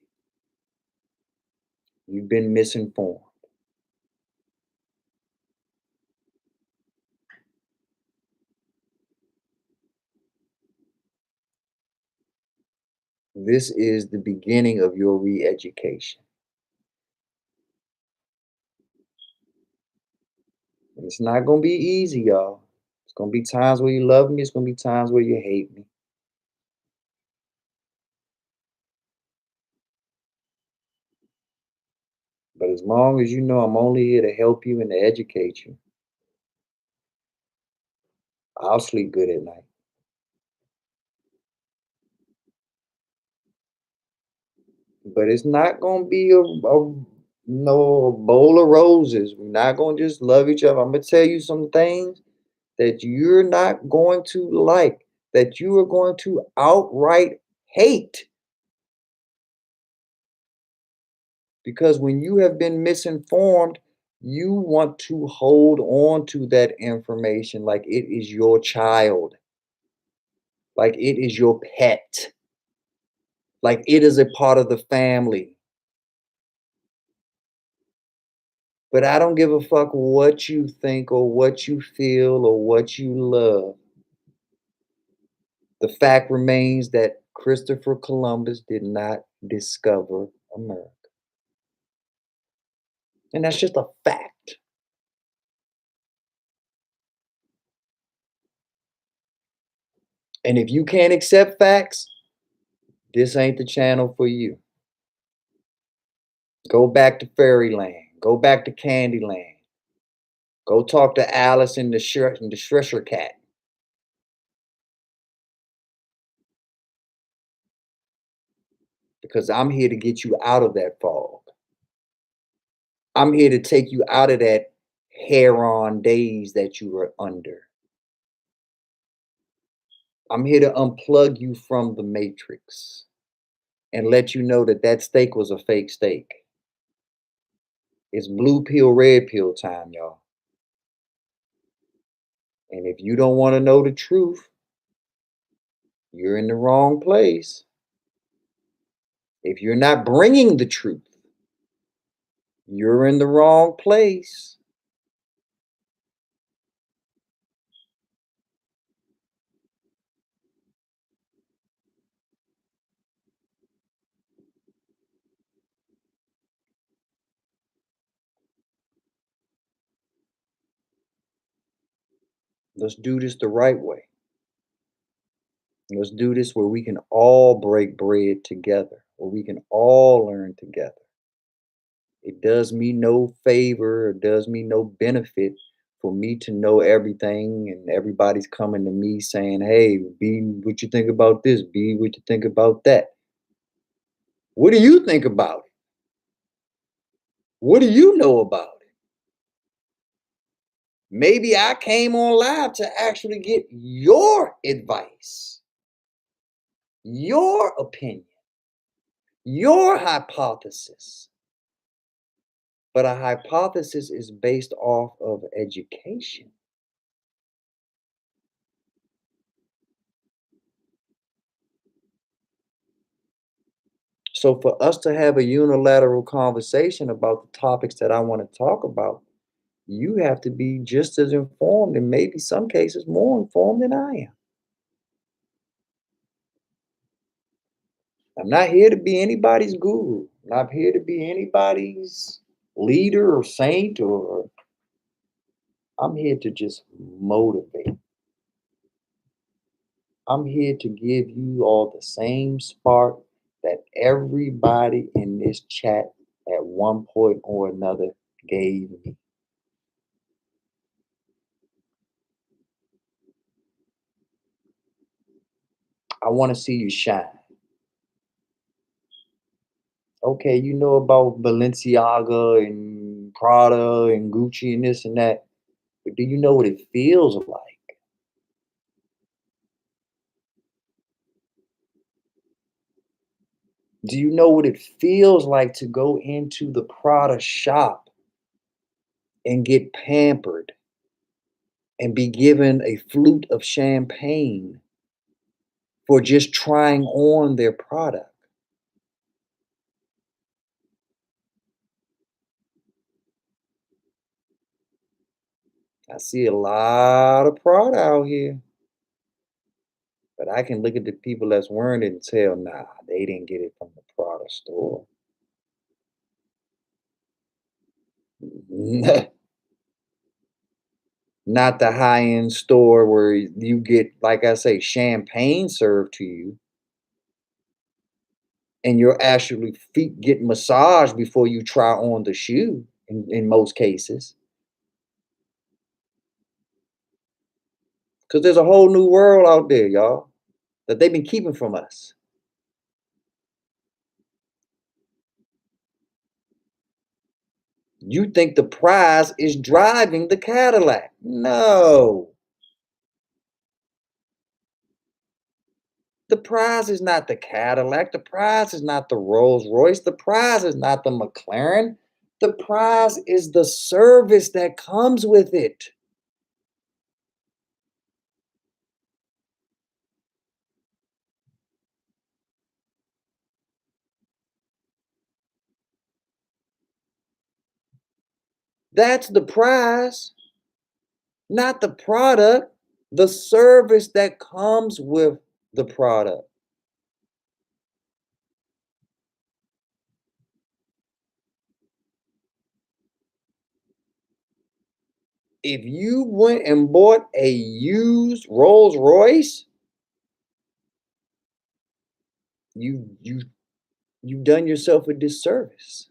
You've been misinformed. This is the beginning of your re education. And it's not going to be easy, y'all. It's going to be times where you love me, it's going to be times where you hate me. But as long as you know I'm only here to help you and to educate you, I'll sleep good at night. But it's not gonna be a bowl of roses. We're not gonna just love each other. I'm gonna tell you some things that you're not going to like, that you are going to outright hate. Because when you have been misinformed, you want to hold on to that information like it is your child, like it is your pet, like it is a part of the family. But I don't give a fuck what you think or what you feel or what you love. The fact remains that Christopher Columbus did not discover America. And that's just a fact. And if you can't accept facts, this ain't the channel for you. Go back to fairyland. Go back to Candyland. Go talk to Alice and the Cheshire Cat. Because I'm here to get you out of that fog. I'm here to take you out of that hair-on daze that you were under. I'm here to unplug you from the matrix and let you know that that steak was a fake steak. It's blue pill, red pill time, y'all. And if you don't want to know the truth, you're in the wrong place. If you're not bringing the truth, you're in the wrong place. Let's do this the right way. Let's do this where we can all break bread together, where we can all learn together. It does me no favor, it does me no benefit for me to know everything and everybody's coming to me saying, hey, B, what you think about this? B, what you think about that? What do you think about it? What do you know about it? Maybe I came on live to actually get your advice, your opinion, your hypothesis. But a hypothesis is based off of education. So for us to have a unilateral conversation about the topics that I want to talk about, you have to be just as informed and maybe some cases more informed than I am. I'm not here to be anybody's guru. I'm not here to be anybody's leader or saint or I'm here to just motivate. I'm here to give you all the same spark that everybody in this chat at one point or another gave me. I want to see you shine. Okay, you know about Balenciaga and Prada and Gucci and this and that, but do you know what it feels like? Do you know what it feels like to go into the Prada shop and get pampered and be given a flute of champagne for just trying on their product? I see a lot of Prada out here, but I can look at the people that's wearing it and tell, nah, they didn't get it from the Prada store. Not the high-end store where you get, like I say, champagne served to you. and your actually feet get massaged before you try on the shoe in most cases. Because there's a whole new world out there, y'all, that they've been keeping from us. You think the prize is driving the Cadillac. No, the prize is not the Cadillac. The prize is not the Rolls Royce. The prize is not the McLaren. The prize is the service that comes with it. That's the prize, not the product, the service that comes with the product. If you went and bought a used Rolls Royce, you you've done yourself a disservice.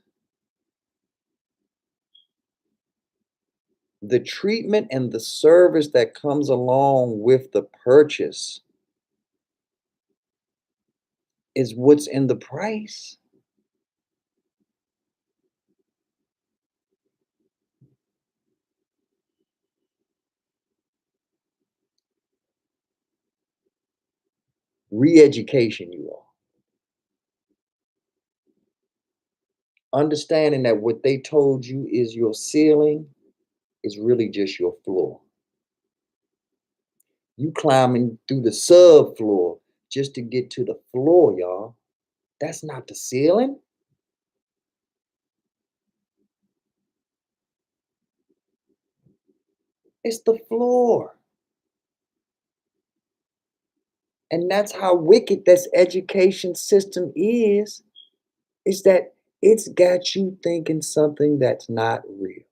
The treatment and the service that comes along with the purchase is what's in the price. Re-education, you all. Understanding that what they told you is your ceiling is really just your floor. You climbing through the subfloor just to get to the floor, y'all. That's not the ceiling. It's the floor. And that's how wicked this education system is that it's got you thinking something that's not real.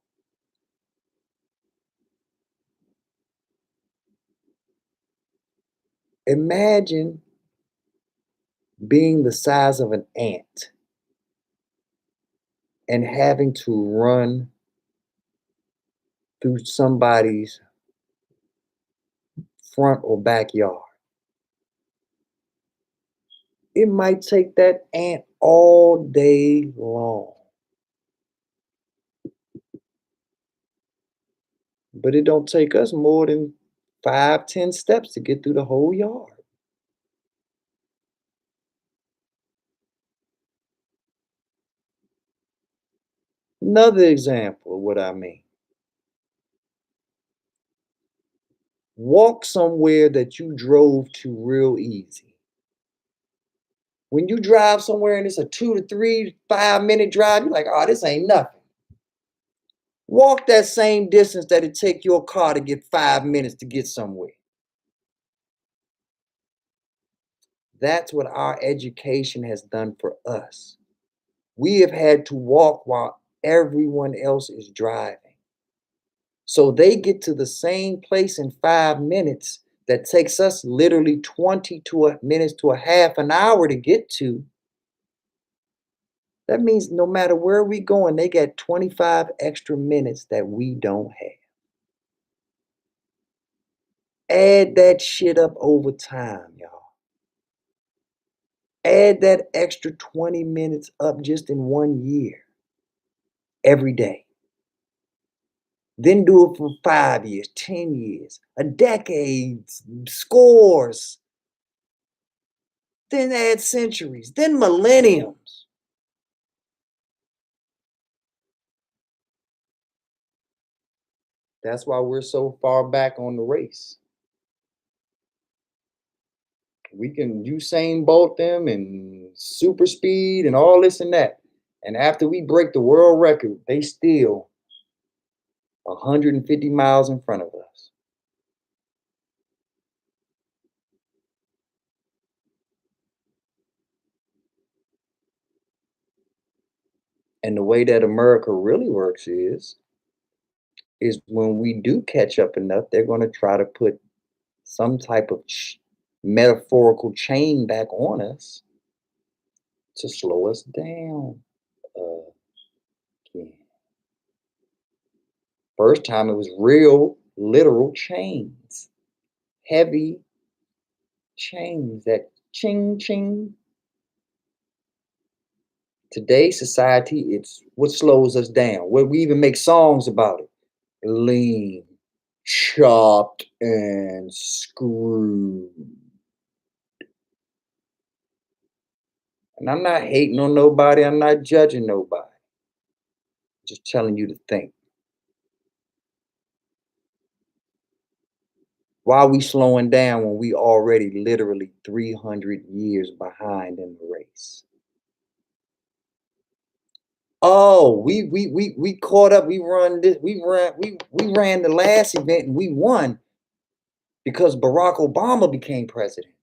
Imagine being the size of an ant and having to run through somebody's front or backyard. It might take that ant all day long, but it don't take us more than 5, 10 steps to get through the whole yard. Another example of what I mean. Walk somewhere that you drove to real easy. When you drive somewhere and it's a 2 to 3, 5 minute drive, you're like, oh, this ain't nothing. Walk that same distance that it take your car to get 5 minutes to get somewhere. That's what our education has done for us. We have had to walk while everyone else is driving. So they get to the same place in 5 minutes that takes us literally 20 to a minutes to a half an hour to get to. That means no matter where we going, they got 25 extra minutes that we don't have. Add that shit up over time, y'all. Add that extra 20 minutes up just in 1 year, every day. Then do it for 5 years, 10 years, a decade, scores. Then add centuries, then millenniums. That's why we're so far back on the race. We can Usain Bolt them and super speed and all this and that. And after we break the world record, they still 150 miles in front of us. And the way that America really works is when we do catch up enough, they're going to try to put some type of metaphorical chain back on us to slow us down again. First time it was real, literal chains, heavy chains that ching ching. Today's society, it's what slows us down. Where we even make songs about it. Lean, chopped, and screwed. And I'm not hating on nobody. I'm not judging nobody. Just telling you to think. Why are we slowing down when we already literally 300 years behind in the race? Oh, we caught up. We run this. We ran the last event and we won because Barack Obama became president.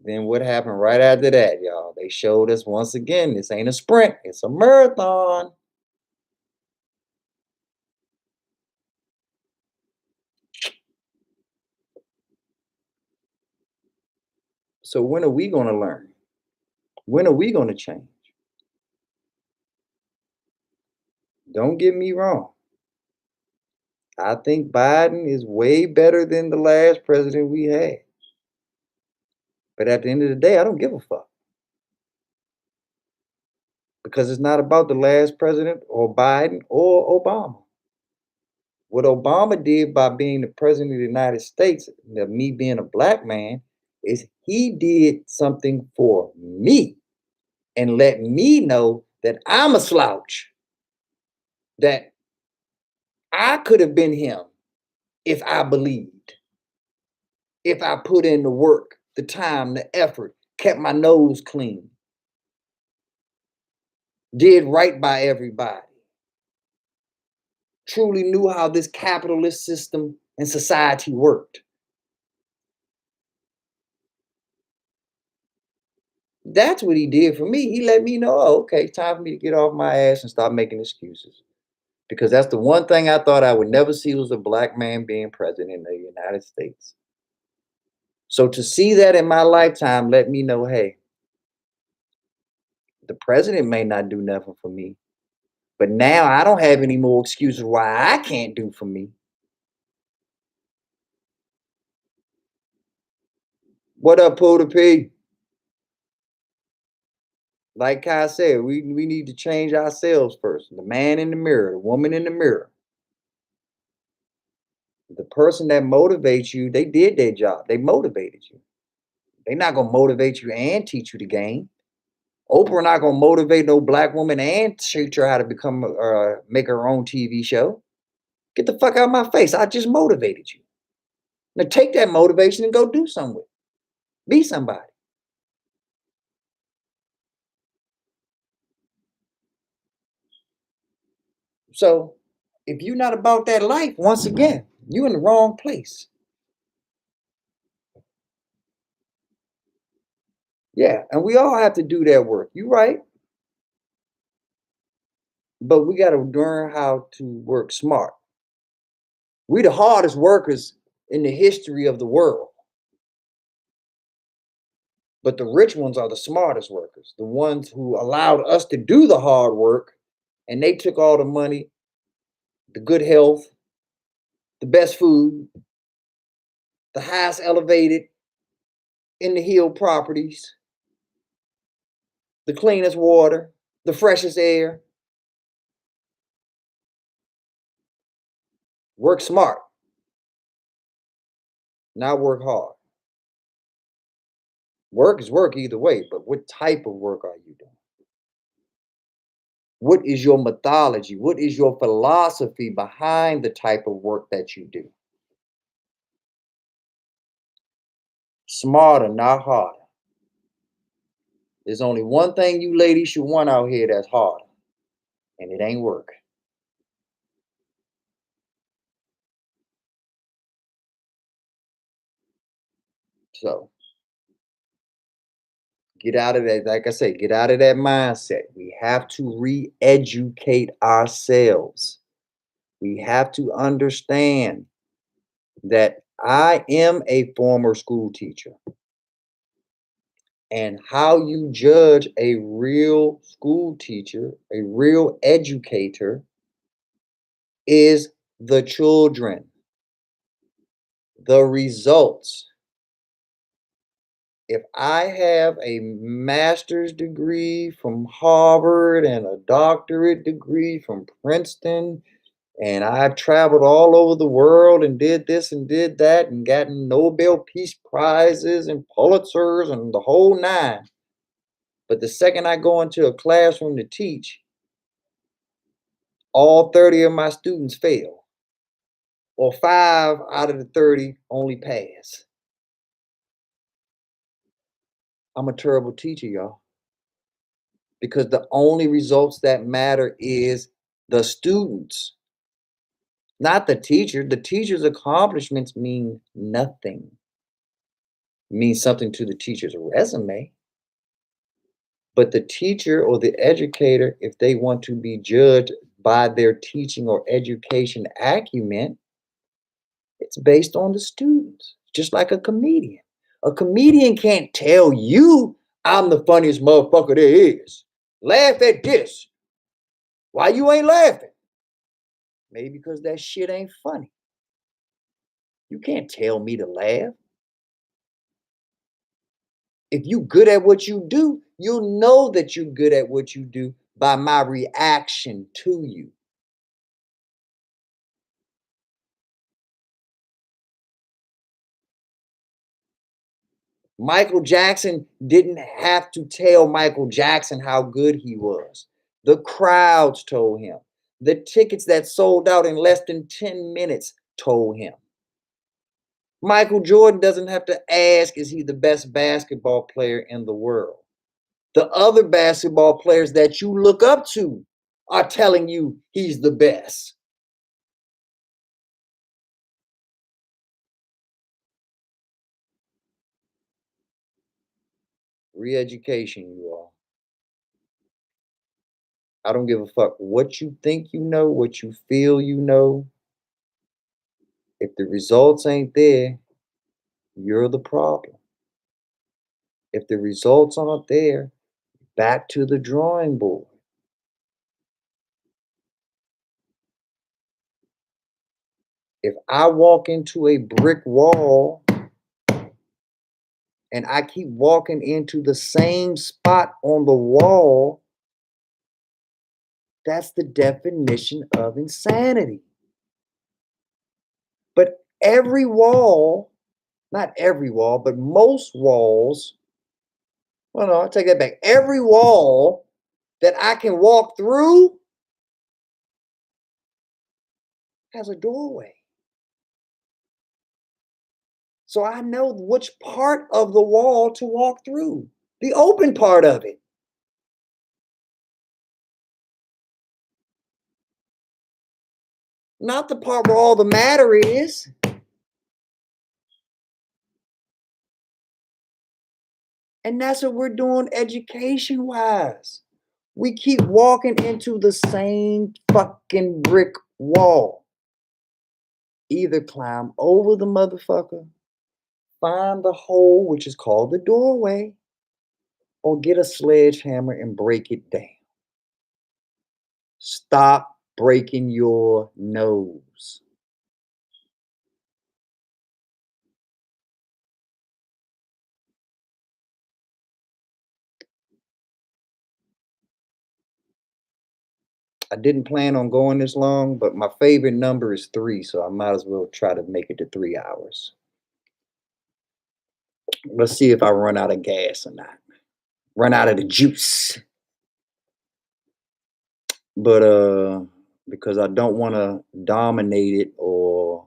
Then what happened right after that, y'all? They showed us once again this ain't a sprint, it's a marathon. So when are we going to learn? When are we going to change? Don't get me wrong. I think Biden is way better than the last president we had. But at the end of the day, I don't give a fuck because it's not about the last president or Biden or Obama. What Obama did by being the president of the United States, me being a black man, is he did something for me and let me know that I'm a slouch, that I could have been him if I believed, if I put in the work, the time, the effort, kept my nose clean, did right by everybody, truly knew how this capitalist system and society worked. That's what he did for me. He let me know, oh, okay, it's time for me to get off my ass and stop making excuses. Because that's the one thing I thought I would never see was a black man being president of the United States. So to see that in my lifetime let me know, hey, the president may not do nothing for me, but now I don't have any more excuses why I can't do for me. What up, Pull the P? Like Kai said, we need to change ourselves first. The man in the mirror, the woman in the mirror. The person that motivates you, they did their job. They motivated you. They're not gonna motivate you and teach you the game. Oprah not gonna motivate no black woman and teach her how to become make her own TV show. Get the fuck out of my face. I just motivated you. Now take that motivation and go do something with it. Be somebody. So if you're not about that life, once again, you're in the wrong place. Yeah, and we all have to do that work. You're right. But we got to learn how to work smart. We the hardest workers in the history of the world. But the rich ones are the smartest workers, the ones who allowed us to do the hard work, and they took all the money, the good health, the best food, the highest elevated in the hill properties, the cleanest water, the freshest air. Work smart, not work hard. Work is work either way, but what type of work are you doing? What is your methodology? What is your philosophy behind the type of work that you do? Smarter, not harder. There's only one thing you ladies should want out here that's harder, and it ain't work. So get out of that. Like I say, get out of that mindset. We have to re educate ourselves. We have to understand that I am a former school teacher. And how you judge a real school teacher, a real educator, is the children, the results. If I have a master's degree from Harvard and a doctorate degree from Princeton, and I've traveled all over the world and did this and did that and gotten Nobel Peace Prizes and Pulitzers and the whole nine. But the second I go into a classroom to teach, all 30 of my students fail, or 5 out of the 30 only pass. I'm a terrible teacher, y'all, because the only results that matter is the students, not the teacher. The teacher's accomplishments mean nothing. Mean something to the teacher's resume, but the teacher or the educator, if they want to be judged by their teaching or education acumen, it's based on the students, just like a comedian. A comedian can't tell you, I'm the funniest motherfucker there is. Laugh at this. Why you ain't laughing? Maybe because that shit ain't funny. You can't tell me to laugh. If you good at what you do, you'll know that you're good at what you do by my reaction to you. Michael Jackson didn't have to tell Michael Jackson how good he was. The crowds told him. The tickets that sold out in less than 10 minutes told him. Michael Jordan doesn't have to ask, is he the best basketball player in the world? The other basketball players that you look up to are telling you he's the best. Re-education, you all. I don't give a fuck what you think you know, what you feel you know. If the results ain't there, you're the problem. If the results aren't there, back to the drawing board. If I walk into a brick wall and I keep walking into the same spot on the wall, that's the definition of insanity. But every wall, not every wall, but most walls, well, no, I take that back. Every wall that I can walk through has a doorway. So I know which part of the wall to walk through, the open part of it. Not the part where all the matter is. And that's what we're doing education wise. We keep walking into the same fucking brick wall. Either climb over the motherfucker, find the hole, which is called the doorway, or get a sledgehammer and break it down. Stop breaking your nose. I didn't plan on going this long, but my favorite number is 3, so I might as well try to make it to 3 hours. Let's see if I run out of gas or not. Run out of the juice. But because I don't want to dominate it or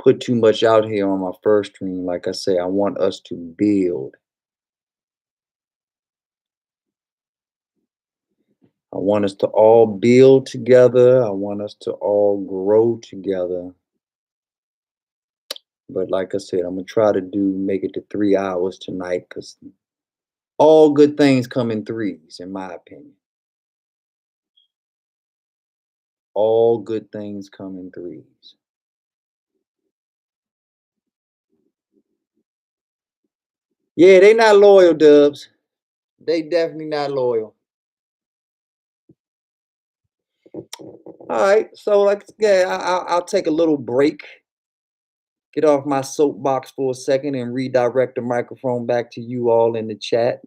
put too much out here on my first stream. Like I say, I want us to build. I want us to all build together. I want us to all grow together. But like I said, I'm gonna try to make it to 3 hours tonight because all good things come in threes, in my opinion. All good things come in threes. Yeah, they not loyal, Dubs. They definitely not loyal. All right, so like, yeah, I'll take a little break, get off my soapbox for a second, and redirect the microphone back to you all in the chat.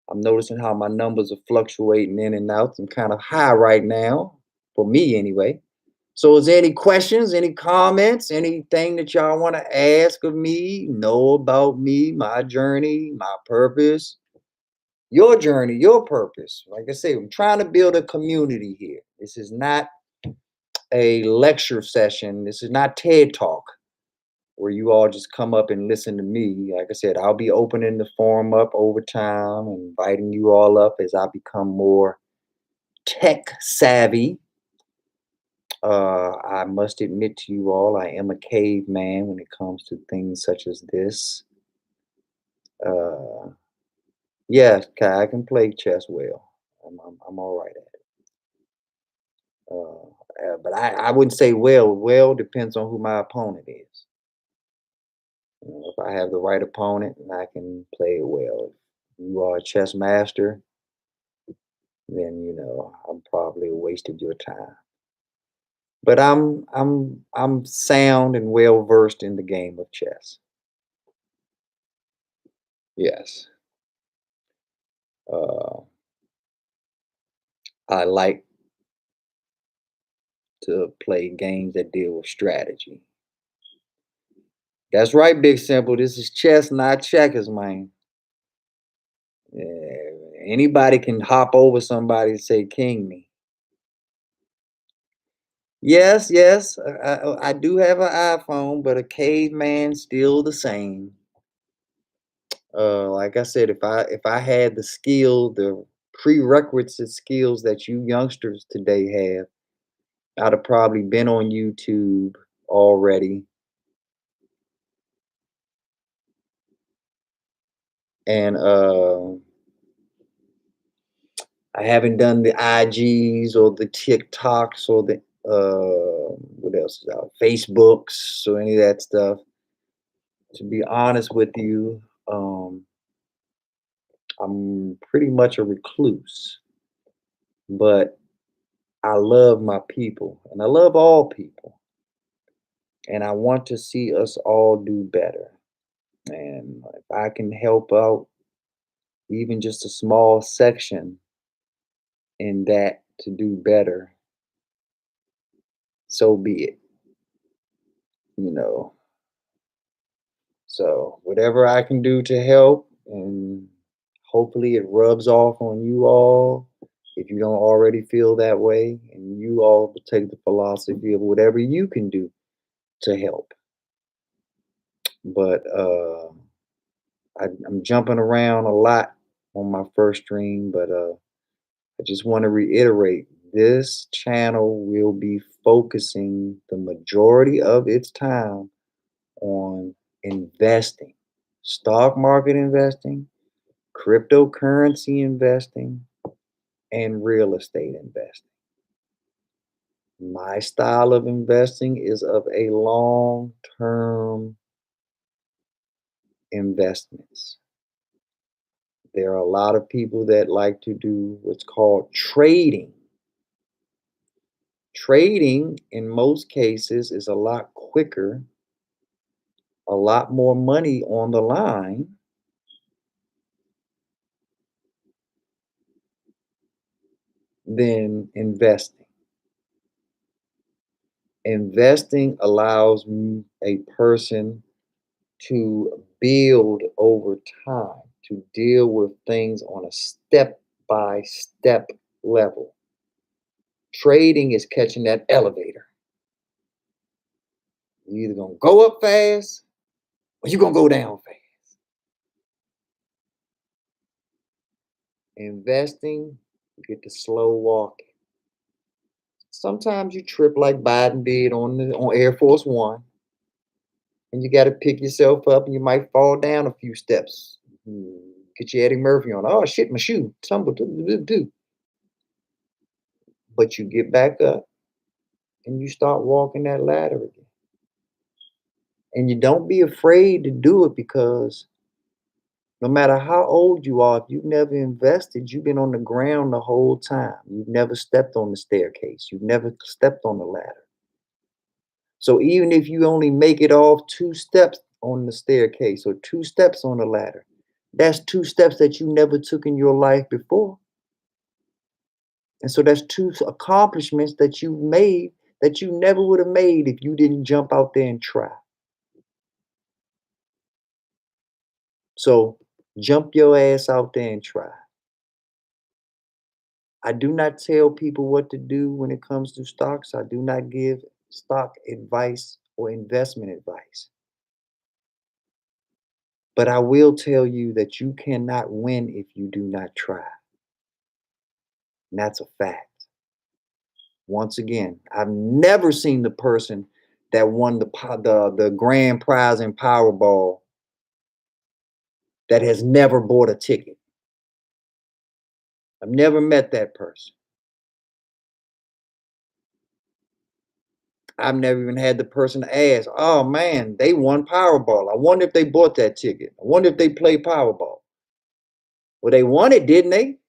I'm noticing how my numbers are fluctuating in and out. I'm kind of high right now, for me anyway. So, is there any questions, any comments, anything that y'all want to ask of me, know about me, my journey, my purpose, your journey, your purpose? Like I say, I'm trying to build a community here. This is not a lecture session. This is not TED Talk where you all just come up and listen to me. Like I said, I'll be opening the forum up over time, inviting you all up as I become more tech savvy. I must admit to you all, I am a caveman when it comes to things such as this. Uh, yes, I can play chess well. I'm all right at it. But I wouldn't say well. Well depends on who my opponent is. If I have the right opponent, I can play it well. If you are a chess master, then I'm probably a waste of your time. But I'm sound and well versed in the game of chess. Yes. Uh, I like to play games that deal with strategy. That's right, Big Simple. This is chess, not checkers, man. Anybody can hop over somebody and say, "King me." Yes, yes, I do have an iPhone, but a caveman still the same. Like I said, if I had the skill, the prerequisite skills that you youngsters today have, I'd have probably been on YouTube already. And I haven't done the IGs or the TikToks or the what else is out? Facebooks or any of that stuff. To be honest with you, I'm pretty much a recluse, but I love my people and I love all people. And I want to see us all do better. And if I can help out even just a small section in that to do better, so be it. You know, so whatever I can do to help, and hopefully it rubs off on you all. If you don't already feel that way, and you all take the philosophy of whatever you can do to help. But I'm jumping around a lot on my first stream, but I just want to reiterate this channel will be focusing the majority of its time on investing, stock market investing, cryptocurrency investing, and real estate investing. My style of investing is of a long term investments. There are a lot of people that like to do what's called trading. Trading, in most cases, is a lot quicker, a lot more money on the line than investing. Investing allows a person to build over time, to deal with things on a step by step level. Trading is catching that elevator. You're either going to go up fast or you're going to go down fast. Investing, you get to slow walking. Sometimes you trip like Biden did on Air Force One, and you got to pick yourself up, and you might fall down a few steps. Get your Eddie Murphy on. Oh shit, my shoe tumbled. But you get back up and you start walking that ladder again. And you don't be afraid to do it because No matter how old you are, if you've never invested, you've been on the ground the whole time. You've never stepped on the staircase. You've never stepped on the ladder. So even if you only make it off 2 steps on the staircase or 2 steps on the ladder, that's 2 steps that you never took in your life before. And so that's two accomplishments that you made that you never would have made if you didn't jump out there and try. So jump your ass out there and try. I do not tell people what to do when it comes to stocks. I do not give stock advice or investment advice. But I will tell you that you cannot win if you do not try. And that's a fact. Once again, I've never seen the person that won the grand prize in Powerball that has never bought a ticket. I've never met that person. I've never even had the person ask, "Oh man, they won Powerball. I wonder if they bought that ticket. I wonder if they play Powerball." Well, they won it, didn't they?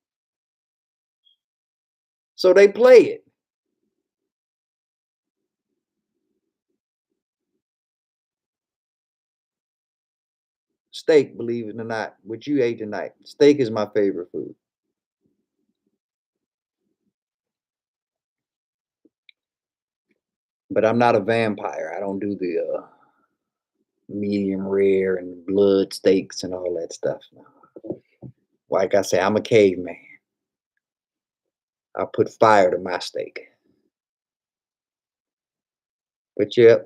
So they play it. Steak, believe it or not, what you ate tonight. Steak is my favorite food. But I'm not a vampire. I don't do the medium rare and blood steaks and all that stuff. Like I say, I'm a caveman. I put fire to my steak. But yeah,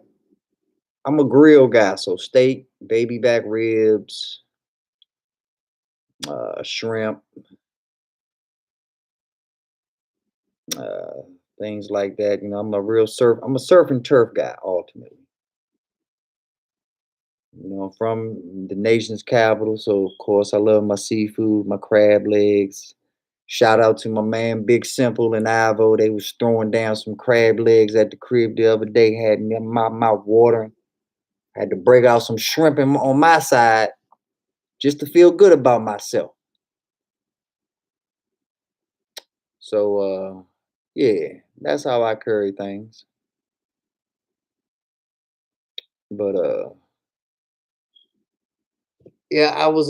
I'm a grill guy. So steak, baby back ribs, shrimp, uh, things like that. You know, I'm a surf and turf guy ultimately. You know, I'm from the nation's capital, so of course I love my seafood, my crab legs. Shout out to my man Big Simple and Ivo. They was throwing down some crab legs at the crib the other day, had me my mouth watering. Had to break out some shrimp on my side just to feel good about myself. So yeah, that's how I carry things. But yeah, I was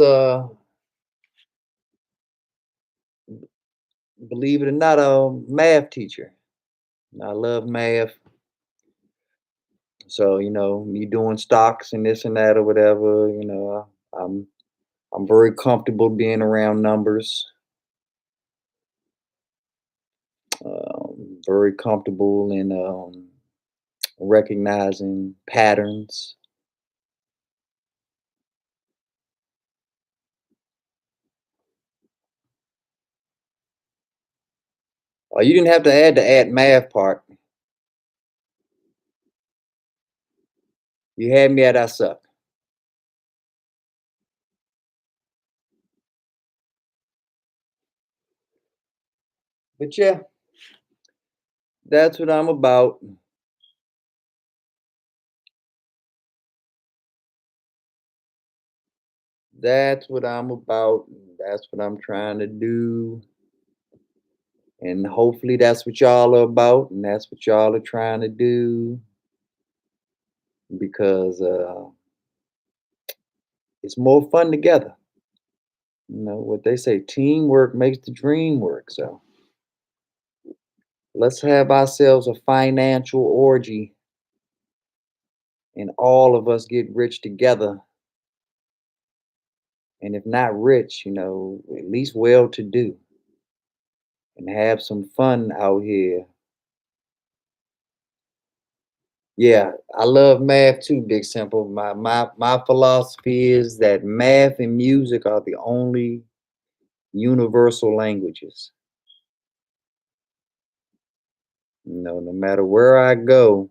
believe it or not, a math teacher. I love math. So, you know, me doing stocks and this and that or whatever, you know, I'm very comfortable being around numbers. Very comfortable in recognizing patterns. Oh, you didn't have to add the add math part. You had me at I suck. But yeah, that's what I'm about. That's what I'm about. That's what I'm trying to do. And hopefully that's what y'all are about. And that's what y'all are trying to do. Because it's more fun together. You know what they say, teamwork makes the dream work. So let's have ourselves a financial orgy and all of us get rich together. And if not rich, you know, at least well to do and have some fun out here. Yeah, I love math too, Big Simple. My philosophy is that math and music are the only universal languages. You know, no matter where I go,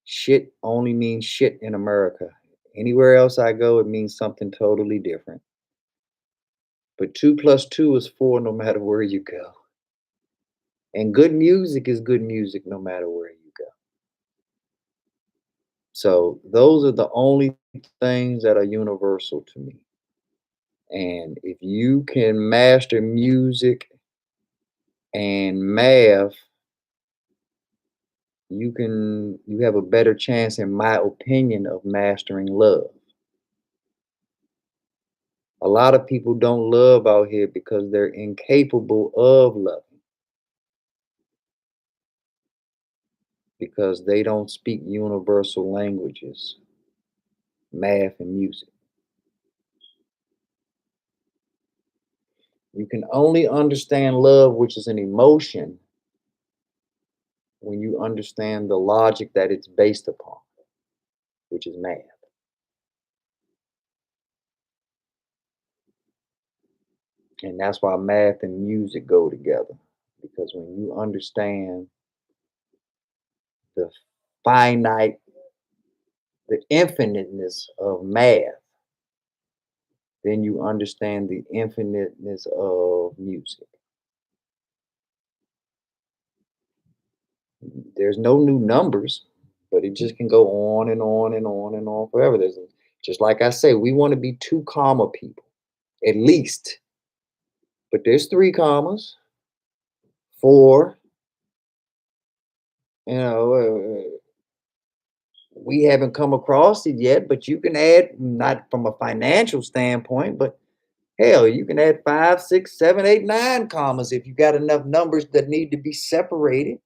shit only means shit in America. Anywhere else I go, it means something totally different. But two plus two is four no matter where you go. And good music is good music no matter where you go. So those are the only things that are universal to me. And if you can master music and math, you have a better chance, in my opinion, of mastering love. A lot of people don't love out here because they're incapable of loving, because they don't speak universal languages, math and music. You can only understand love, which is an emotion, when you understand the logic that it's based upon, which is math. And that's why math and music go together. Because when you understand the finite, the infiniteness of math, then you understand the infiniteness of music. There's no new numbers, but it just can go on and on and on and on forever. Just like I say, we want to be two comma people, at least. But there's three commas, four, you know, we haven't come across it yet, but you can add, not from a financial standpoint, but hell, you can add five, six, seven, eight, nine commas if you got enough numbers that need to be separated.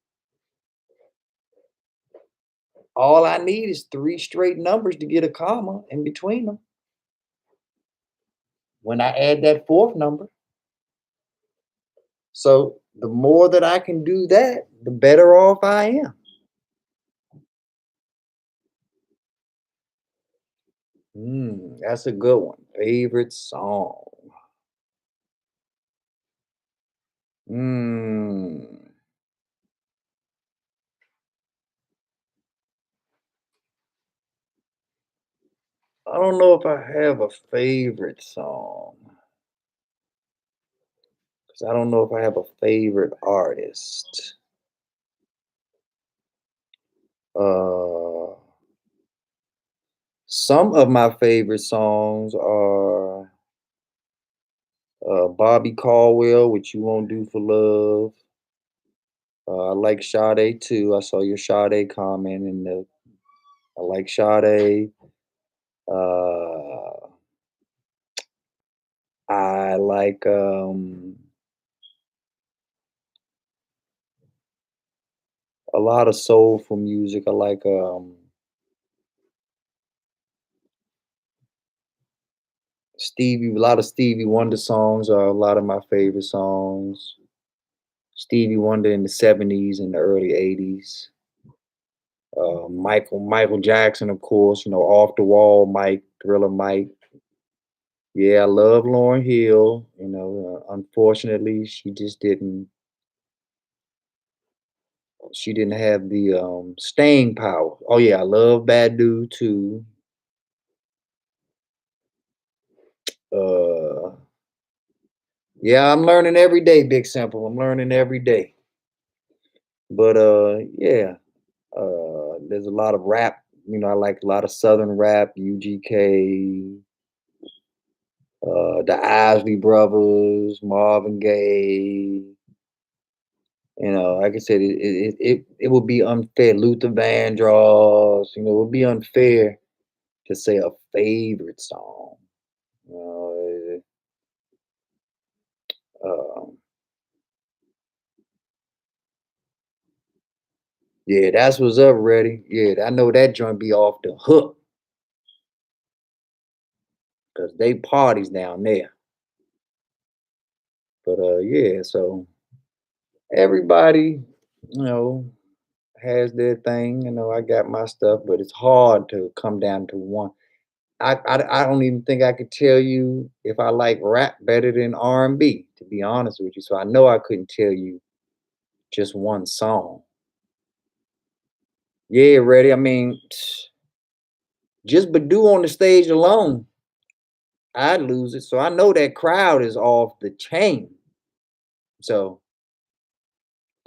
All I need is three straight numbers to get a comma in between them. When I add that fourth number, so the more that I can do that, the better off I am. That's a good one. Favorite song. Mm, I don't know if I have a favorite song, because I don't know if I have a favorite artist. Uh, some of my favorite songs are Bobby Caldwell, "What You Won't Do for Love." I like Sade too. I saw your Sade comment, and I like Sade. Uh, I like a lot of soulful music. I like a lot of Stevie Wonder songs are a lot of my favorite songs. Stevie Wonder in the 70s and the early 80s. Michael Jackson, of course, off the wall Mike, Thriller Mike. Yeah, I love Lauryn Hill. Unfortunately, she didn't have the staying power. Oh yeah, I love Badu too. Uh, yeah, I'm learning every day, Big Simple. I'm learning every day. But yeah, there's a lot of rap. I like a lot of Southern rap, UGK, the Isley Brothers, Marvin Gaye. Like I said, it would be unfair. Luther Vandross, it would be unfair to say a favorite song. You know, um, yeah, that's what's up, ready. Yeah, I know that joint be off the hook because they parties down there. But yeah, so everybody, you know, has their thing. I got my stuff, but it's hard to come down to one. I don't even think I could tell you if I like rap better than R&B, to be honest with you. So I know I couldn't tell you just one song. Yeah, ready. I mean, just Badu on the stage alone, I'd lose it. So I know that crowd is off the chain. So,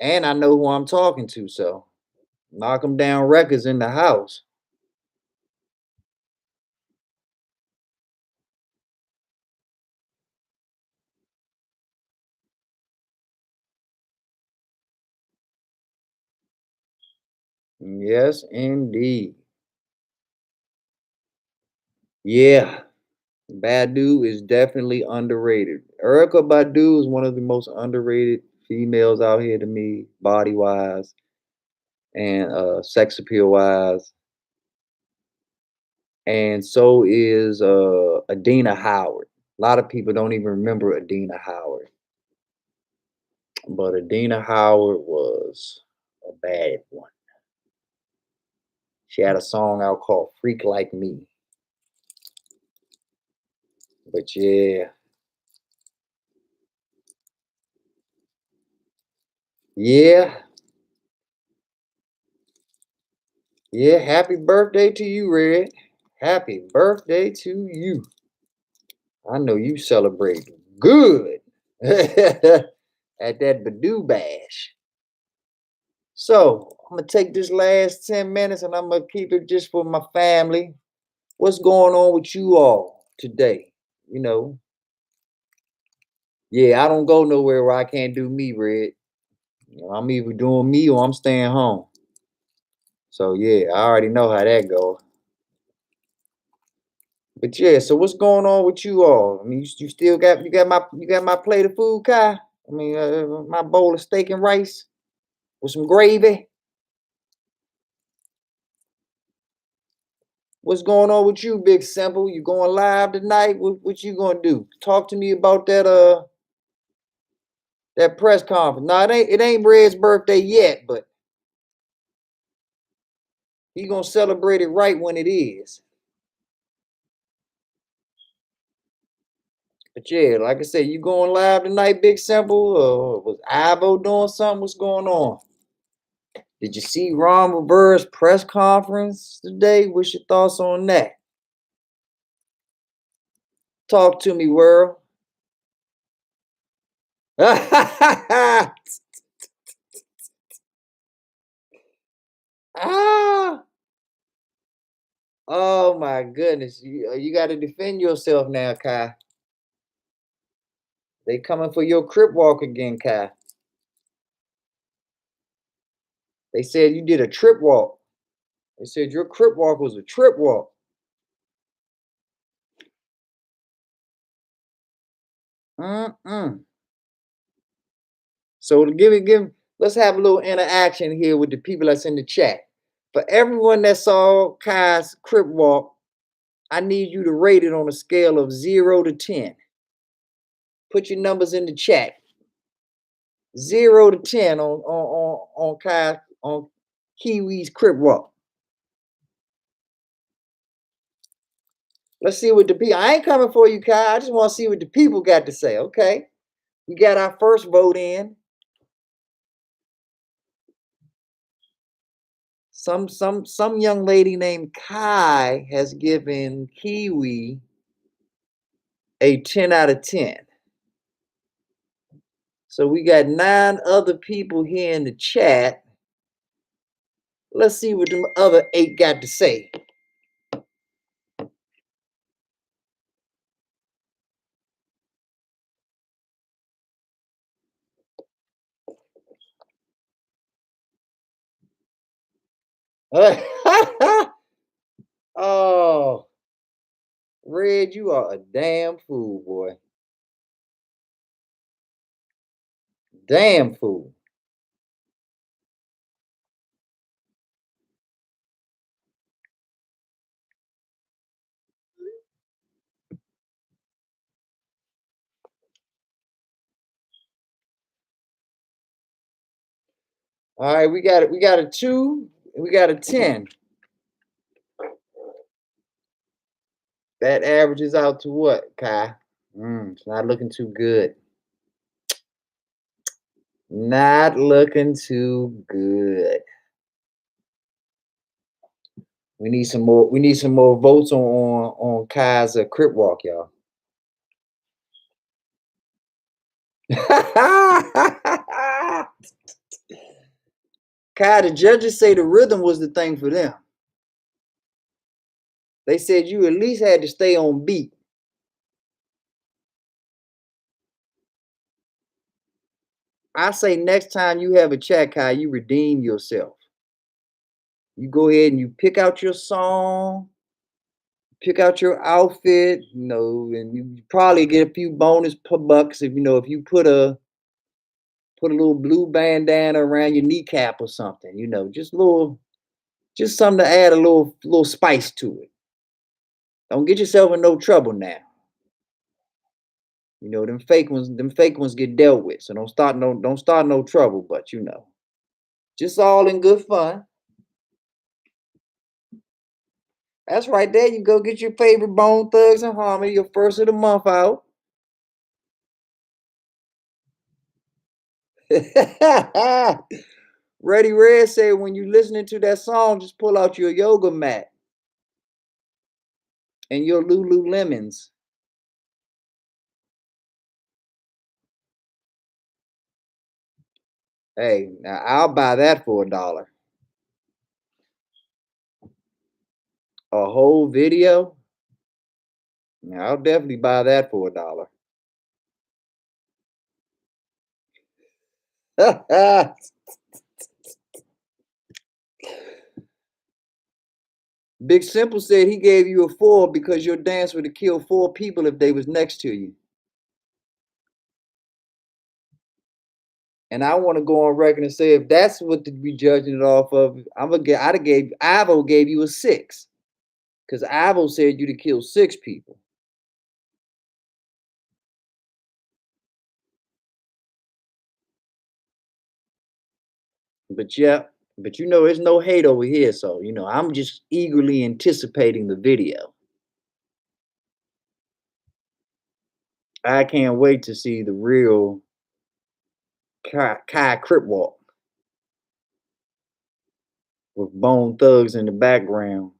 and I know who I'm talking to. So, knock 'em down records in the house. Yes, indeed. Yeah, Badu is definitely underrated. Erica Badu is one of the most underrated females out here to me, body wise and sex appeal wise. And so is Adina Howard. A lot of people don't even remember Adina Howard, but Adina Howard was a bad one. She had a song out called "Freak Like Me." But yeah, yeah, yeah. Happy birthday to you, Red. Happy birthday to you. I know you celebrate good at that Badoo Bash. So I'm gonna take this last 10 minutes and I'm gonna keep it just for my family. What's going on with you all today? You know, yeah, I don't go nowhere where I can't do me, Red. You know, I'm either doing me or I'm staying home. So yeah, I already know how that goes. But yeah, so what's going on with you all? I mean, you still got you got my plate of food, Kai? I mean, my bowl of steak and rice with some gravy. What's going on with you, Big Simple? You going live tonight? What you gonna do? Talk to me about that press conference. No, it ain't Red's birthday yet, but he gonna celebrate it right when it is. But yeah, like I said, you going live tonight, Big Simple? Was Ivo doing something? What's going on? Did you see Ron Rivera's press conference today? What's your thoughts on that? Talk to me, world. Ah, oh my goodness. You got to defend yourself now, Kai. They coming for your crip walk again, Kai. They said you did a trip walk. They said your crip walk was a trip walk. Mm-mm. So to let's have a little interaction here with the people that's in the chat. For everyone that saw Kai's crip walk, I need you to rate it on a scale of 0 to 10. Put your numbers in the chat. 0 to 10 on Kai on Kiwi's crip walk. Let's see what the people. I ain't coming for you, Kai. I just want to see what the people got to say. Okay, we got our first vote in. Some young lady named Kai has given Kiwi a 10 out of 10. So we got 9 other people here in the chat. Let's see what the other 8 got to say. Oh, Red, you are a damn fool, boy. Damn fool. All right, we got it. We got a 2. We got a 10. That averages out to what, Kai? It's not looking too good. Not looking too good. We need some more. We need some more votes on Kai's crip walk, y'all. Kai, the judges say the rhythm was the thing for them. They said you at least had to stay on beat. I say next time you have a chat, Kai, you redeem yourself. You go ahead and you pick out your song, pick out your outfit, and you probably get a few bonus per bucks if you put a little blue bandana around your kneecap or something, just something to add a little spice to it. Don't get yourself in no trouble now. Them fake ones get dealt with. So don't start no trouble, but just all in good fun. That's right. There you go. Get your favorite Bone Thugs and Harmony, your first of the month out. Ready Red said when you listening to that song, just pull out your yoga mat and your Lululemons. Hey, now I'll buy that for $1. A whole video? Now, I'll definitely buy that for $1. Big Simple said he gave you a 4 because your dance would have killed 4 people if they was next to you. And I want to go on record and say if that's what to be judging it off of, I'd have gave Ivo gave you a 6. Because Ivo said you'd have killed 6 people. But yeah, but there's no hate over here. So, I'm just eagerly anticipating the video. I can't wait to see the real Kai Crip Walk with Bone Thugs in the background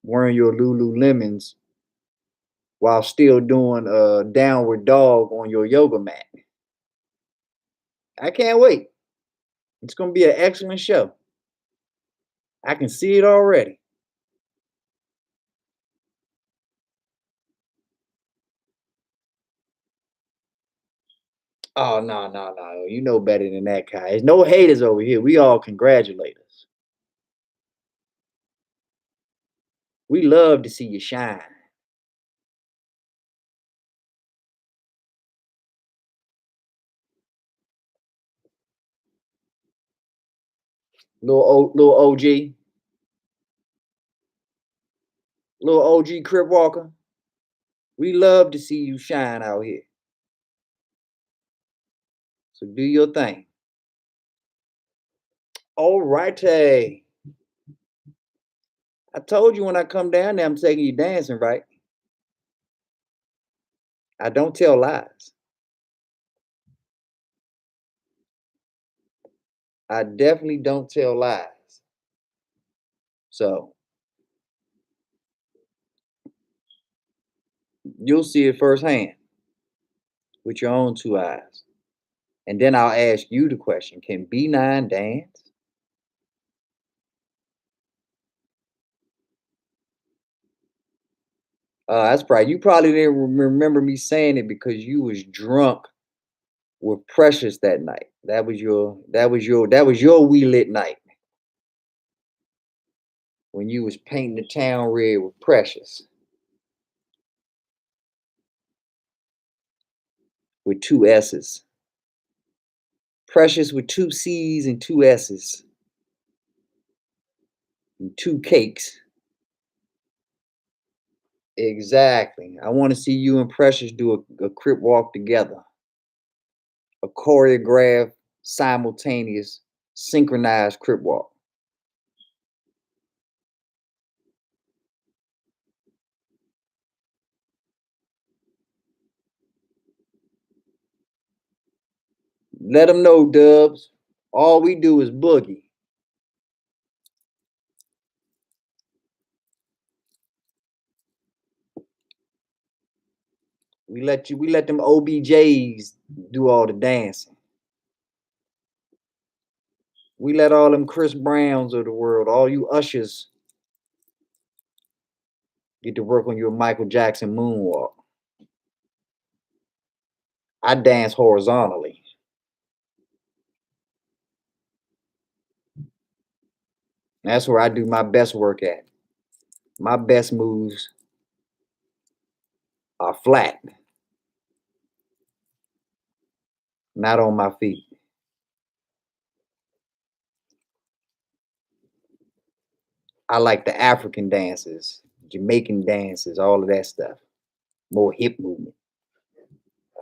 wearing your Lululemons while still doing a downward dog on your yoga mat. I can't wait. It's going to be an excellent show. I can see it already. Oh, no, no, no. You know better than that, Kai. There's no haters over here. We all congratulate us. We love to see you shine. Little OG. Little OG Crip Walker. We love to see you shine out here. So do your thing. All righty. I told you when I come down there, I'm taking you dancing, right? I don't tell lies. I definitely don't tell lies. So you'll see it firsthand with your own 2 eyes. And then I'll ask you the question, can B9 dance? You probably didn't remember me saying it because you was drunk with Precious that night. That was your wee lit night when you was painting the town red with Precious with 2 S's. Precious with 2 C's and 2 S's and 2 cakes. Exactly. I want to see you and Precious do a Crip walk together. A choreographed, simultaneous, synchronized Crip walk. Let them know, Dubs. All we do is boogie. We let them OBJs do all the dancing. We let all them Chris Browns of the world, all you ushers, get to work on your Michael Jackson moonwalk. I dance horizontally. That's where I do my best work at. My best moves are flat, not on my feet. I like the African dances, Jamaican dances, all of that stuff. More hip movement.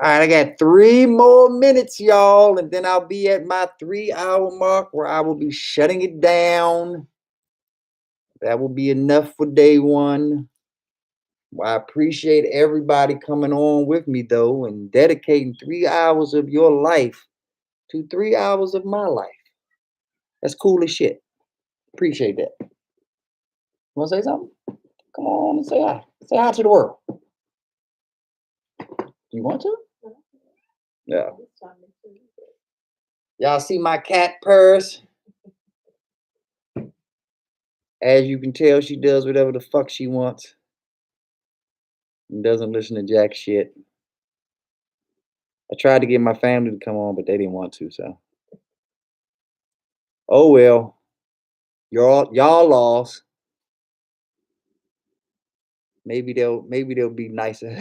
All right, I got 3 more minutes, y'all, and then I'll be at my 3 hour mark where I will be shutting it down. That will be enough for day one. Well, I appreciate everybody coming on with me, though, and dedicating 3 hours of your life to 3 hours of my life. That's cool as shit. Appreciate that. Want to say something? Come on and say hi. Say hi to the world. You want to? Yeah. Y'all see my cat purse? As you can tell, she does whatever the fuck she wants and doesn't listen to jack shit. I tried to get my family to come on, but they didn't want to, so. Oh well. Y'all lost. Maybe they'll be nicer.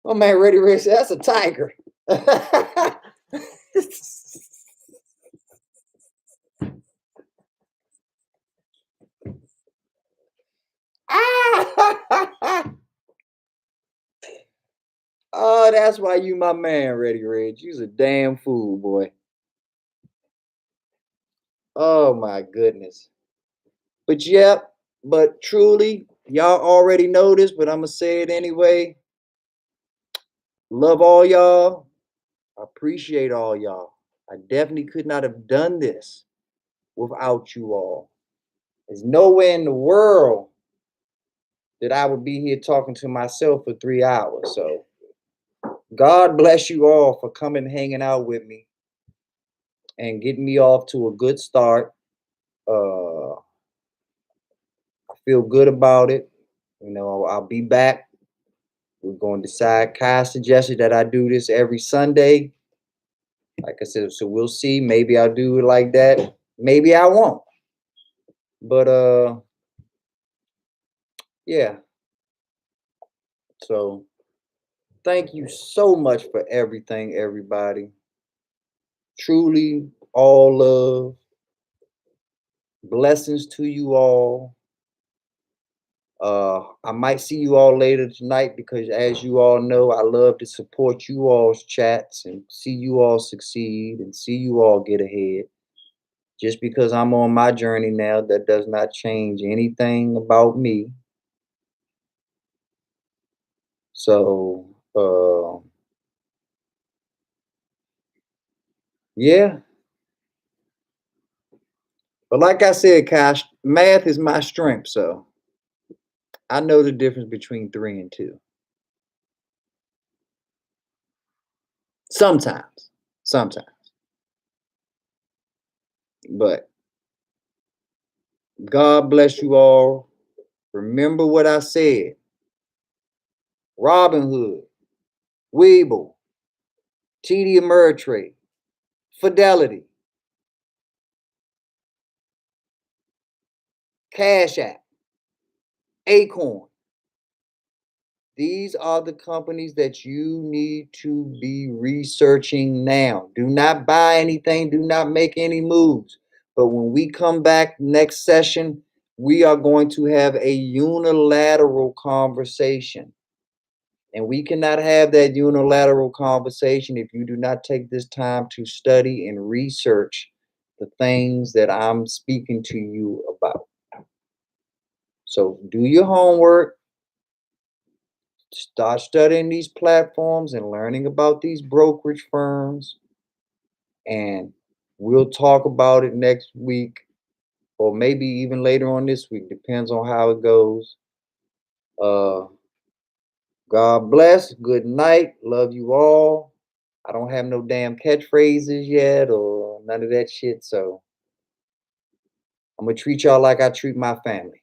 Oh man, Ready Rich, that's a tiger. Oh, that's why you my man, Ready Rich. You's a damn fool, boy. Oh my goodness. But yep, but truly, y'all already know this, but I'm gonna say it anyway. Love all y'all. I appreciate all y'all. I definitely could not have done this without you all. There's nowhere in the world that I would be here talking to myself for 3 hours. So God bless you all for coming and hanging out with me and getting me off to a good start. I feel good about it. You know, I'll be back. We're going to decide. Kai suggested that I do this every Sunday. Like I said, so we'll see. Maybe I'll do it like that. Maybe I won't. But yeah. So thank you so much for everything, everybody. Truly, all love. Blessings to you all. I might see you all later tonight because, as you all know, I love to support you all's chats and see you all succeed and see you all get ahead. Just because I'm on my journey now, that does not change anything about me. So, yeah. But like I said, Cash, math is my strength. So I know the difference between 3 and 2. Sometimes. But God bless you all. Remember what I said. Robin Hood, Weeble, TD Ameritrade, Fidelity, Cash App, Acorn. These are the companies that you need to be researching now. Do not buy anything. Do not make any moves. But when we come back next session, we are going to have a unilateral conversation. And we cannot have that unilateral conversation if you do not take this time to study and research the things that I'm speaking to you about. So do your homework. Start studying these platforms and learning about these brokerage firms. And we'll talk about it next week or maybe even later on this week. Depends on how it goes. God bless. Good night. Love you all. I don't have no damn catchphrases yet or none of that shit. So I'm going to treat y'all like I treat my family.